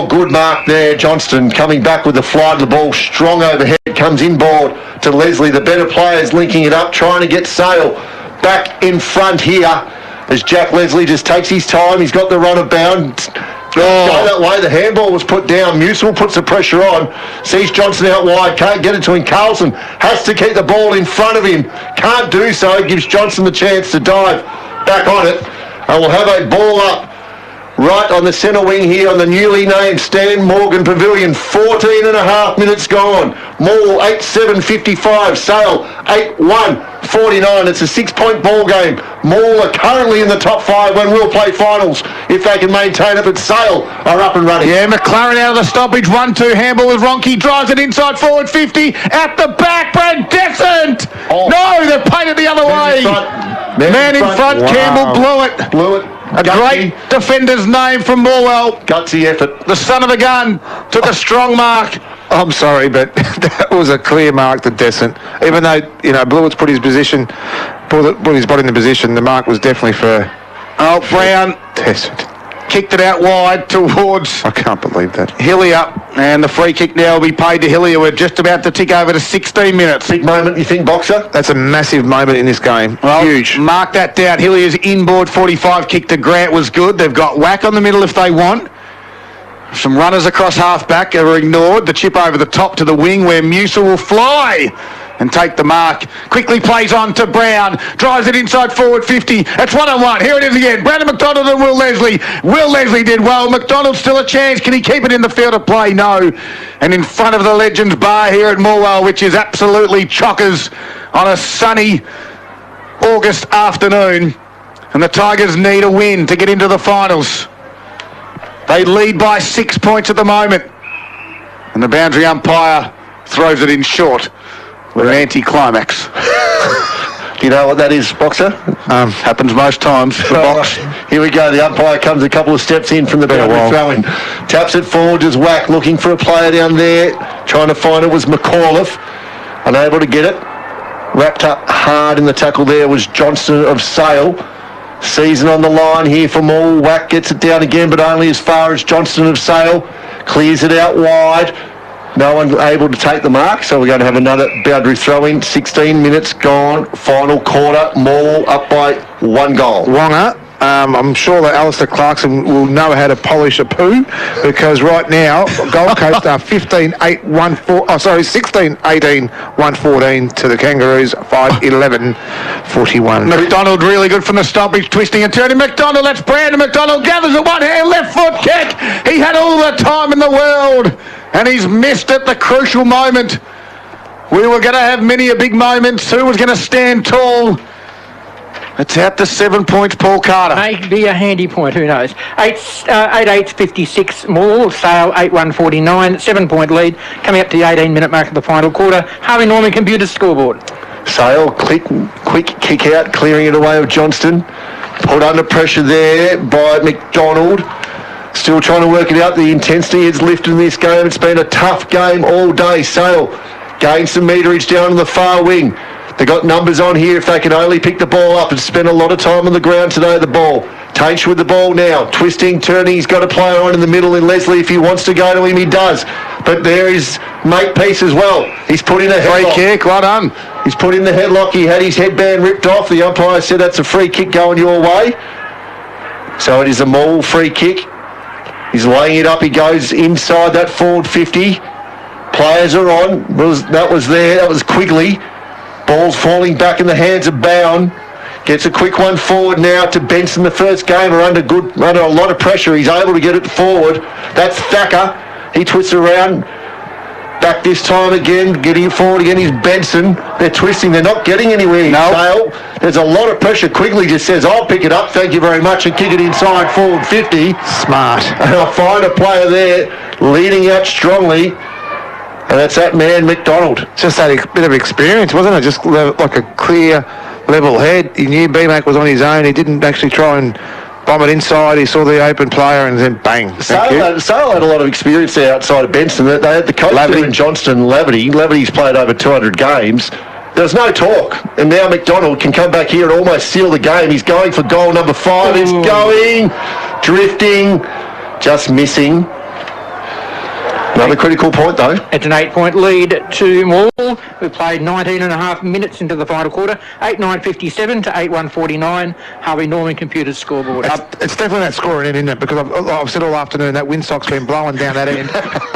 good mark there. Johnston coming back with the flight of the ball. Strong overhead. Comes inboard to Leslie. The better players linking it up, trying to get Sale back in front here as Jack Leslie just takes his time. He's got the run of bound. Go that way. The handball was put down. Musil puts the pressure on. Sees Johnson out wide. Can't get it to him. Carlson has to keep the ball in front of him. Can't do so. Gives Johnson the chance to dive back on it. And we'll have a ball up right on the centre wing here on the newly named Stan Morgan Pavilion. 14 and a half minutes gone. Morwell 8-7-55. Sale 8-1-49. It's a 6-point ball game. Morwell are currently in the top 5 when we'll play finals if they can maintain it, but Sale are up and running. Yeah, McLaren out of the stoppage. 1-2 handball with Ronke. Drives it inside forward 50. At the back, Brad Descent. No, they've painted the other way. Man in front, Wow. Campbell blew it. Blew it. A great defender's name from Morwell. Gutsy effort. The son of a gun took a strong mark. I'm sorry, but that was a clear mark to Descent. Even though, Blewett's put his body in the position, the mark was definitely for Brown Descent. kicked it out wide towards I can't believe that. Hillier, and the free kick now will be paid to Hillier. We're just about to tick over to 16 minutes. Big moment, you think, Boxer? That's a massive moment in this game. Well, Huge. Mark that down. Hillier's inboard 45 kick to Grant was good. They've got whack on the middle if they want. Some runners across half-back are ignored. The chip over the top to the wing where Musa will fly and take the mark. Quickly plays on to Brown. Drives it inside forward 50. It's 1-on-1. Here it is again. Brandon McDonald and Will Leslie. Will Leslie did well. McDonald still a chance. Can he keep it in the field of play? No. And in front of the Legends bar here at Morwell, which is absolutely chockers on a sunny August afternoon. And the Tigers need a win to get into the finals. They lead by 6 points at the moment. And the boundary umpire throws it in short with an anti-climax. Do you know what that is, Boxer? Happens most times. The box. Here we go. The umpire comes a couple of steps in from the boundary throw-in. Taps it forward, just whack, looking for a player down there. Trying to find it was McAuliffe. Unable to get it. Wrapped up hard in the tackle there was Johnston of Sale. Season on the line here for Morwell. Whack gets it down again, but only as far as Johnston of Sale. Clears it out wide. No one able to take the mark, so we're going to have another boundary throw-in. 16 minutes gone, final quarter. Morwell up by 1 goal. Wonga, I'm sure that Alistair Clarkson will know how to polish a poo, because right now Gold Coast are 16-18-114 to the Kangaroos 5-11-41. McDonald really good from the stoppage, twisting and turning. McDonald, that's Brandon McDonald, gathers at one hand, left foot kick. He had all the time in the world, and he's missed at the crucial moment. We were going to have many a big moments. Who was going to stand tall? It's out to 7 points, Paul Carter. Maybe a handy point, who knows. 8-8-56 Morwell, Sale 8-1-49, 7 point lead, coming up to the 18-minute mark of the final quarter. Harvey Norman Computers scoreboard. Sale, quick kick out, clearing it away of Johnston. Put under pressure there by McDonald. Still trying to work it out. The intensity is lifted in this game. It's been a tough game all day. Sale gains some meterage down on the far wing. They got numbers on here if they can only pick the ball up and spend a lot of time on the ground today, the ball. Tainch with the ball now. Twisting, turning. He's got a player on in the middle in Leslie. If he wants to go to him, he does. But there is Makepeace as well. He's put in a headlock. Free kick, well done. He's put in the headlock. He had his headband ripped off. The umpire said that's a free kick going your way. So it is a Morwell free kick. He's laying it up. He goes inside that forward 50. Players are on. That was there. That was Quigley. Ball's falling back in the hands of Bowen. Gets a quick one forward now to Benson. The first gamer under a lot of pressure. He's able to get it forward. That's Thacker. He twists around. Back this time again. Getting it forward again is Benson. They're twisting. They're not getting anywhere. No. There's a lot of pressure. Quigley just says, I'll pick it up. Thank you very much. And kick it inside forward 50. Smart. And I'll find a player there leading out strongly. And that's that man, McDonald. Just had a bit of experience, wasn't it? Just like a clear, level head. He knew B-Mac was on his own. He didn't actually try and bomb it inside. He saw the open player and then bang. Sale had a lot of experience there outside of Benson. They had the coach there in Johnston, Laverty. Laverty's played over 200 games. There's no talk. And now McDonald can come back here and almost seal the game. He's going for goal number 5. It's going, drifting, just missing. Another critical point, though. It's an 8-point lead to Morwell. We played 19 and a half minutes into the final quarter. 8-9-57 to 8-1-49. Harvey Norman Computers scoreboard. It's definitely that scoring end, isn't it? Because I've said all afternoon that windsock's been blowing down that end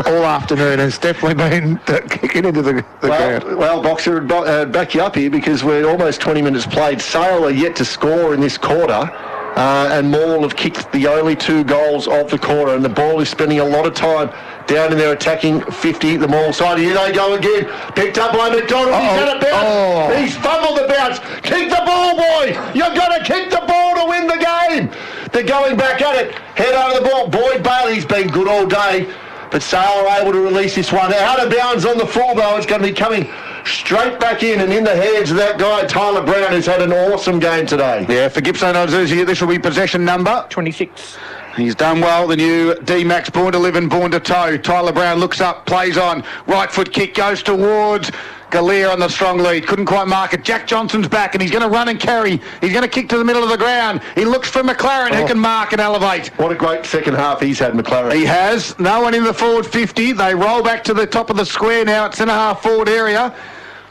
all afternoon, and it's definitely been kicking into the ground. Well, Boxer, back you up here because we're almost 20 minutes played. Sale are yet to score in this quarter. And Morwell have kicked the only 2 goals of the quarter, and the ball is spending a lot of time down in their attacking 50, the Morwell side. Here they go again. Picked up by McDonald. He's had a bounce. He's fumbled the bounce. Kick the ball, boy. You've got to kick the ball to win the game. They're going back at it. Head over the ball. Boyd Bailey's been good all day, but Sale are able to release this one. Out of bounds on the full, though. It's going to be coming straight back in the hands of that guy, Tyler Brown, who's had an awesome game today. Yeah, for Gippsland Ozuzi, this will be possession number 26. He's done well, the new D-Max, born to live and born to tow. Tyler Brown looks up, plays on, right foot kick goes towards Galea on the strong lead. Couldn't quite mark it. Jack Johnson's back and he's going to run and carry. He's going to kick to the middle of the ground. He looks for McLaren who can mark and elevate. What a great second half he's had, McLaren. He has. No one in the forward 50. They roll back to the top of the square now at centre half forward area.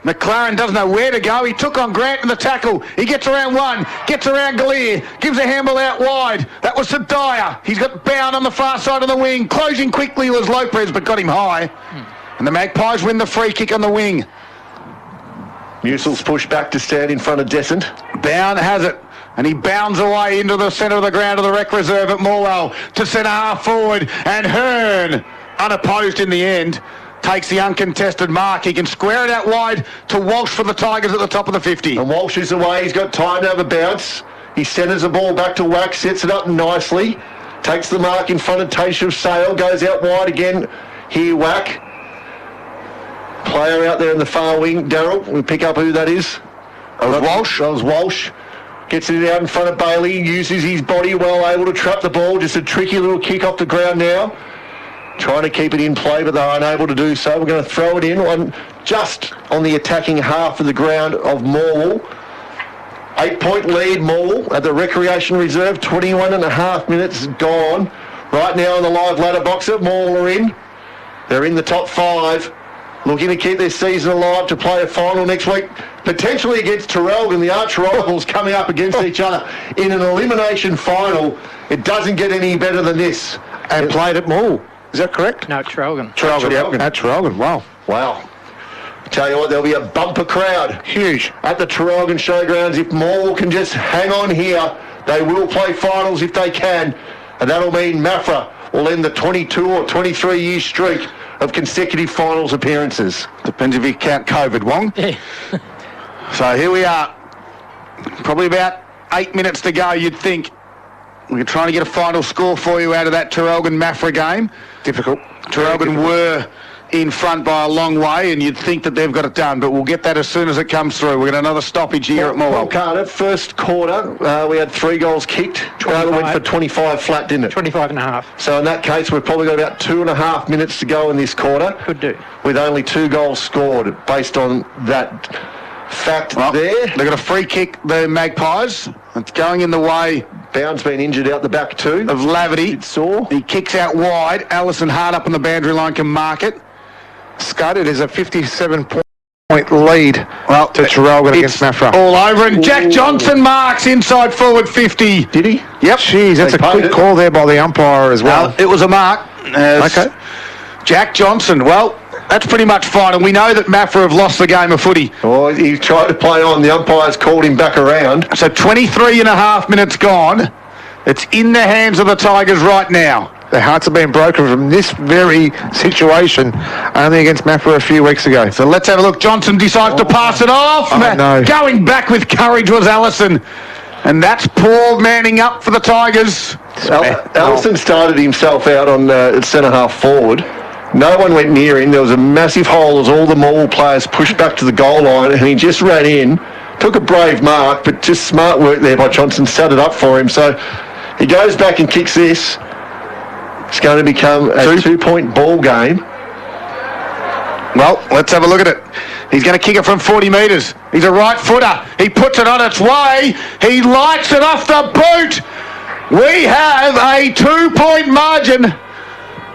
McLaren doesn't know where to go. He took on Grant in the tackle. He gets around one, gets around Galea, gives a handball out wide. That was to Dyer. He's got Bound on the far side of the wing. Closing quickly was Lopez, but got him high. And the Magpies win the free kick on the wing. Musel's pushed back to stand in front of Descent. Bound has it. And he bounds away into the centre of the ground of the rec reserve at Morwell to centre half forward. And Hearn, unopposed in the end, takes the uncontested mark. He can square it out wide to Walsh for the Tigers at the top of the 50. And Walsh is away. He's got time to have a bounce. He centres the ball back to Wack, sets it up nicely, takes the mark in front of Taysha Sale, goes out wide again. Here, Wack. Player out there in the far wing. Darryl, we pick up who that is. That was Walsh. That was Walsh. Gets it out in front of Bailey, uses his body well, able to trap the ball. Just a tricky little kick off the ground now. Trying to keep it in play, but they're unable to do so. We're going to throw it in just on the attacking half of the ground of Morwell. 8-point lead, Morwell at the Recreation Reserve. 21 and a half minutes gone. Right now in the live ladder box at Morwell are in. They're in the top 5. Looking to keep their season alive to play a final next week. Potentially against Terrelgan. The arch rivals coming up against each other in an elimination final. It doesn't get any better than this. And played at Morwell. Is that correct? No, Traralgon. Traralgon. At Traralgon. Wow. Wow. I tell you what, there'll be a bumper crowd. Huge. At the Traralgon Showgrounds. If Morwell can just hang on here, they will play finals if they can. And that'll mean Mafra will end the 22 or 23 year streak of consecutive finals appearances. Depends if you count COVID, Wong. Yeah. So here we are. Probably about 8 minutes to go, you'd think. We're trying to get a final score for you out of that Traralgon-Mafra game. Difficult. Traralgon were in front by a long way, and you'd think that they've got it done, but we'll get that as soon as it comes through. We've got another stoppage here at Morwell. Carter, first quarter, we had 3 goals kicked. Went for 25 flat, didn't it? 25 and a half. So in that case, we've probably got about 2.5 minutes to go in this quarter. Could do. With only 2 goals scored based on that fact there. They've got a free kick, the Magpies. It's going in the way. Bound's been injured out the back too. Of Laverty. He kicks out wide. Allison Hart up on the boundary line can mark it. Scud, it is a 57-point lead to Traralgon against Mafra. All over, and Jack Johnson marks inside forward 50. Did he? Yep. Jeez, that's a quick call there by the umpire as well. It was a mark. Okay. Jack Johnson, well, that's pretty much fine, and we know that Mafra have lost the game of footy. Oh, he tried to play on. The umpires called him back around. So 23 and a half minutes gone. It's in the hands of the Tigers right now. Their hearts have been broken from this very situation only against Mafra a few weeks ago. So let's have a look. Johnson decides to pass it off. No. Going back with courage was Allison. And that's Paul manning up for the Tigers. Allison started himself out on centre half forward. No one went near him. There was a massive hole as all the Morwell players pushed back to the goal line, and he just ran in, took a brave mark, but just smart work there by Johnson, set it up for him. So he goes back and kicks this. It's going to become a 2-point ball game. Well, let's have a look at it. He's going to kick it from 40 metres. He's a right footer. He puts it on its way. He lights it off the boot. We have a 2-point margin.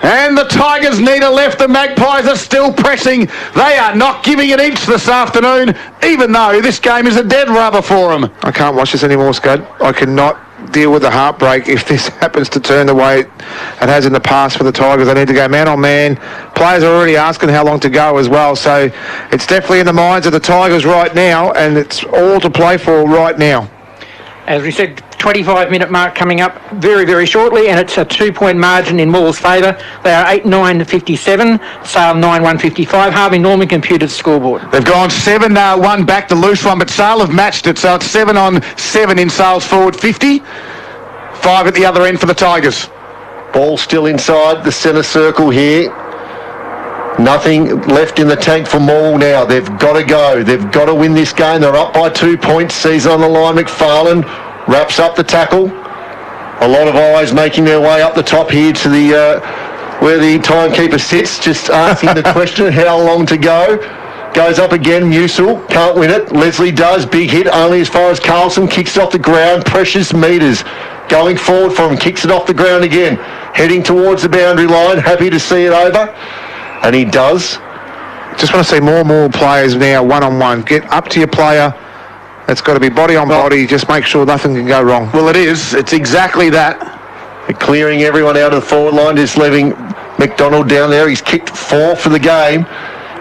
And the Tigers need a left. The Magpies are still pressing. They are not giving it inch this afternoon, even though this game is a dead rubber for them. I can't watch this anymore, Scud. I cannot deal with the heartbreak if this happens to turn the way it has in the past for the Tigers. They need to go man on man. Players are already asking how long to go as well. So it's definitely in the minds of the Tigers right now, and it's all to play for right now. As we said, 25-minute mark coming up very, very shortly, and it's a 2-point margin in Morwell's favour. They are 8-9-57, Sale 9-1-55. Harvey Norman computed the scoreboard. They've gone 7-1 back to loose one, but Sale have matched it, so it's 7-7 in Sale's forward 50. 5 at the other end for the Tigers. Ball still inside the centre circle here. Nothing left in the tank for Morwell now. They've got to go. They've got to win this game. They're up by 2 points. Season on the line. McFarlane wraps up the tackle. A lot of eyes making their way up the top here to the where the timekeeper sits, just asking the question, how long to go? Goes up again, Musil, can't win it. Leslie does, big hit, only as far as Carlson, kicks it off the ground, precious metres. Going forward for him, kicks it off the ground again. Heading towards the boundary line, happy to see it over. And he does. Just want to see more and more players now, one-on-one. Get up to your player. It's got to be body on body. Just make sure nothing can go wrong. Well, it is. It's exactly that. They're clearing everyone out of the forward line, just leaving McDonald down there. He's kicked 4 for the game.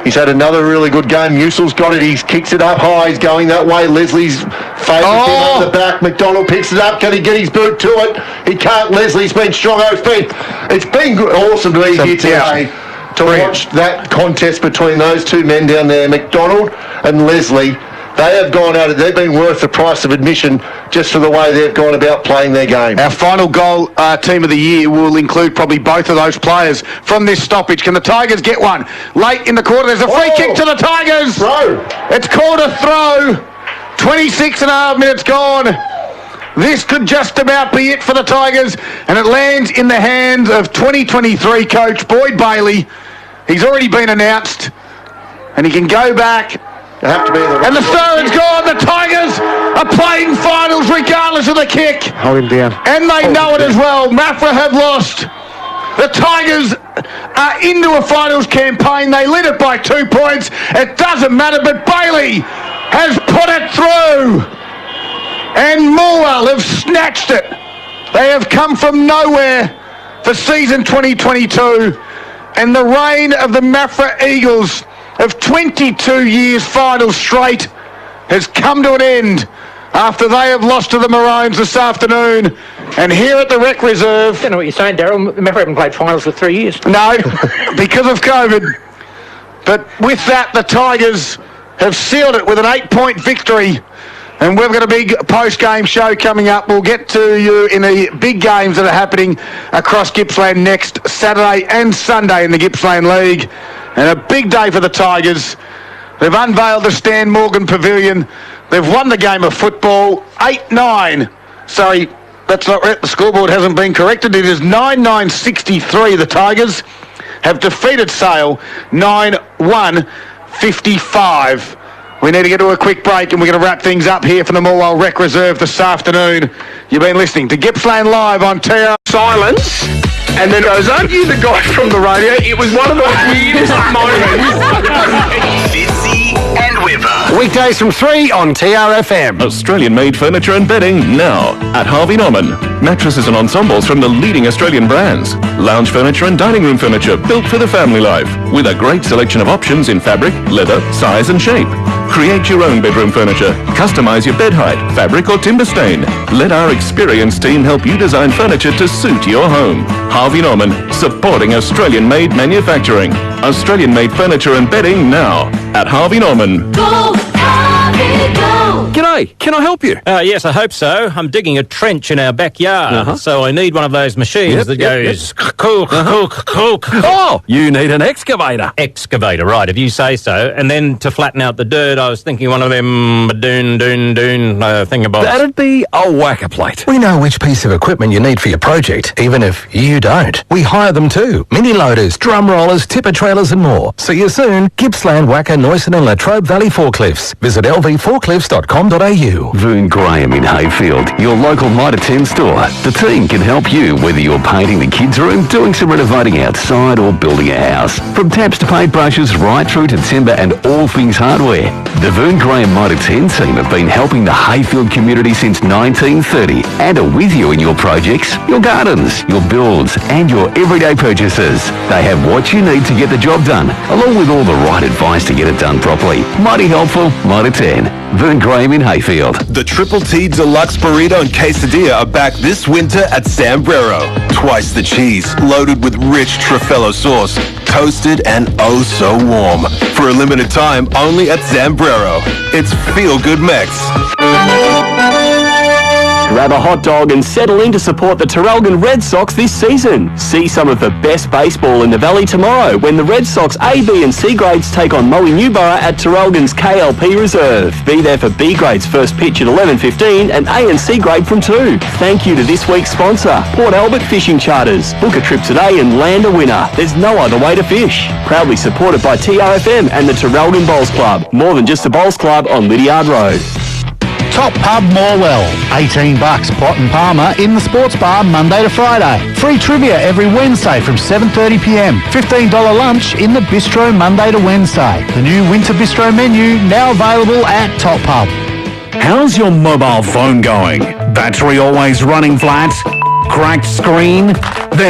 He's had another really good game. Musil's got it. He kicks it up high. He's going that way. Leslie's favours him on the back. McDonald picks it up. Can he get his boot to it? He can't. Leslie's been strong on his feet. It's been awesome to be here today to watch that contest between those two men down there, McDonald and Leslie. They have gone out. They've been worth the price of admission just for the way they've gone about playing their game. Our final goal team of the year will include probably both of those players from this stoppage. Can the Tigers get one? Late in the quarter, there's a free kick to the Tigers. Throw. It's called a throw. 26 and a half minutes gone. This could just about be it for the Tigers, and it lands in the hands of 2023 coach Boyd Bailey. He's already been announced, and he can go back. And the third gone. The Tigers are playing finals regardless of the kick. Hold him down. And they know it as well. Mafra have lost. The Tigers are into a finals campaign. They led it by 2 points. It doesn't matter, but Bailey has put it through. And Morwell have snatched it. They have come from nowhere for season 2022. And the reign of the Mafra Eagles of 22 years finals straight has come to an end after they have lost to the Maroons this afternoon. And here at the Rec Reserve... I don't know what you're saying, Daryl. Mafra haven't played finals for 3 years. No, because of COVID. But with that, the Tigers have sealed it with an 8-point victory. And we've got a big post-game show coming up. We'll get to you in the big games that are happening across Gippsland next Saturday and Sunday in the Gippsland League. And a big day for the Tigers. They've unveiled the Stan Morgan Pavilion. They've won the game of football 8-9. Sorry, that's not right. The scoreboard hasn't been corrected. It is 9-9-63. The Tigers have defeated Sale 9-1-55. We need to get to a quick break, and we're going to wrap things up here from the Morwell Rec Reserve this afternoon. You've been listening to Gippsland Live on TR. Silence. And then goes, aren't you the guy from the radio? It was one of the weirdest moments. Fitzy and Whipper. Weekdays from 3 on TRFM. Australian-made furniture and bedding now at Harvey Norman. Mattresses and ensembles from the leading Australian brands. Lounge furniture and dining room furniture built for the family life with a great selection of options in fabric, leather, size and shape. Create your own bedroom furniture. Customize your bed height, fabric or timber stain. Let our experienced team help you design furniture to suit your home. Harvey Norman, supporting Australian-made manufacturing. Australian-made furniture and bedding now at Harvey Norman. Go, Harvey, go! G'day, can I help you? Yes, I hope so. I'm digging a trench in our backyard, so I need one of those machines that goes... Oh, you need an excavator. Excavator, right, if you say so. And then to flatten out the dirt, I was thinking one of them thingamabobs. That'd be a whacker plate. We know which piece of equipment you need for your project, even if you don't. We hire them too. Mini loaders, drum rollers, tipper trailers and more. See you soon. Gippsland, Wacker, Noyson and Latrobe Valley Forklifts. Visit lvforklifts.com.au. Voon Graham in Hayfield, your local Mitre 10 store. The team can help you whether you're painting the kids' room, doing some renovating outside or building a house. From taps to paintbrushes right through to timber and all things hardware. The Voon Graham Mitre 10 team have been helping the Hayfield community since 1930 and are with you in your projects, your gardens, your builds and your everyday purchases. They have what you need to get the job done, along with all the right advice to get it done properly. Mighty helpful, Mitre 10. Voon Graham in Hayfield. The Triple T Deluxe Burrito and Quesadilla are back this winter at Sambrero. Twice the cheese, loaded with rich Truffello sauce, toasted and oh so warm. For a limited time, only at Sambrero. It's Feel Good Mex. grab a hot dog and settle in to support the Traralgon Red Sox this season. See some of the best baseball in the Valley tomorrow when the Red Sox A, B and C grades take on Moe Newborough at Traralgon's KLP Reserve. Be there for B grade's first pitch at 11:15 and A and C grade from 2. Thank you to this week's sponsor, Port Albert Fishing Charters. Book a trip today and land a winner. There's no other way to fish. Proudly supported by TRFM and the Traralgon Bowls Club. More than just a bowls club on Lydiard Road. Top Pub Morwell, $18 pot and Palmer in the sports bar Monday to Friday. Free trivia every Wednesday from 7:30pm. $15 lunch in the bistro Monday to Wednesday. The new winter bistro menu now available at Top Pub. How's your mobile phone going? Battery always running flat? Cracked screen? Then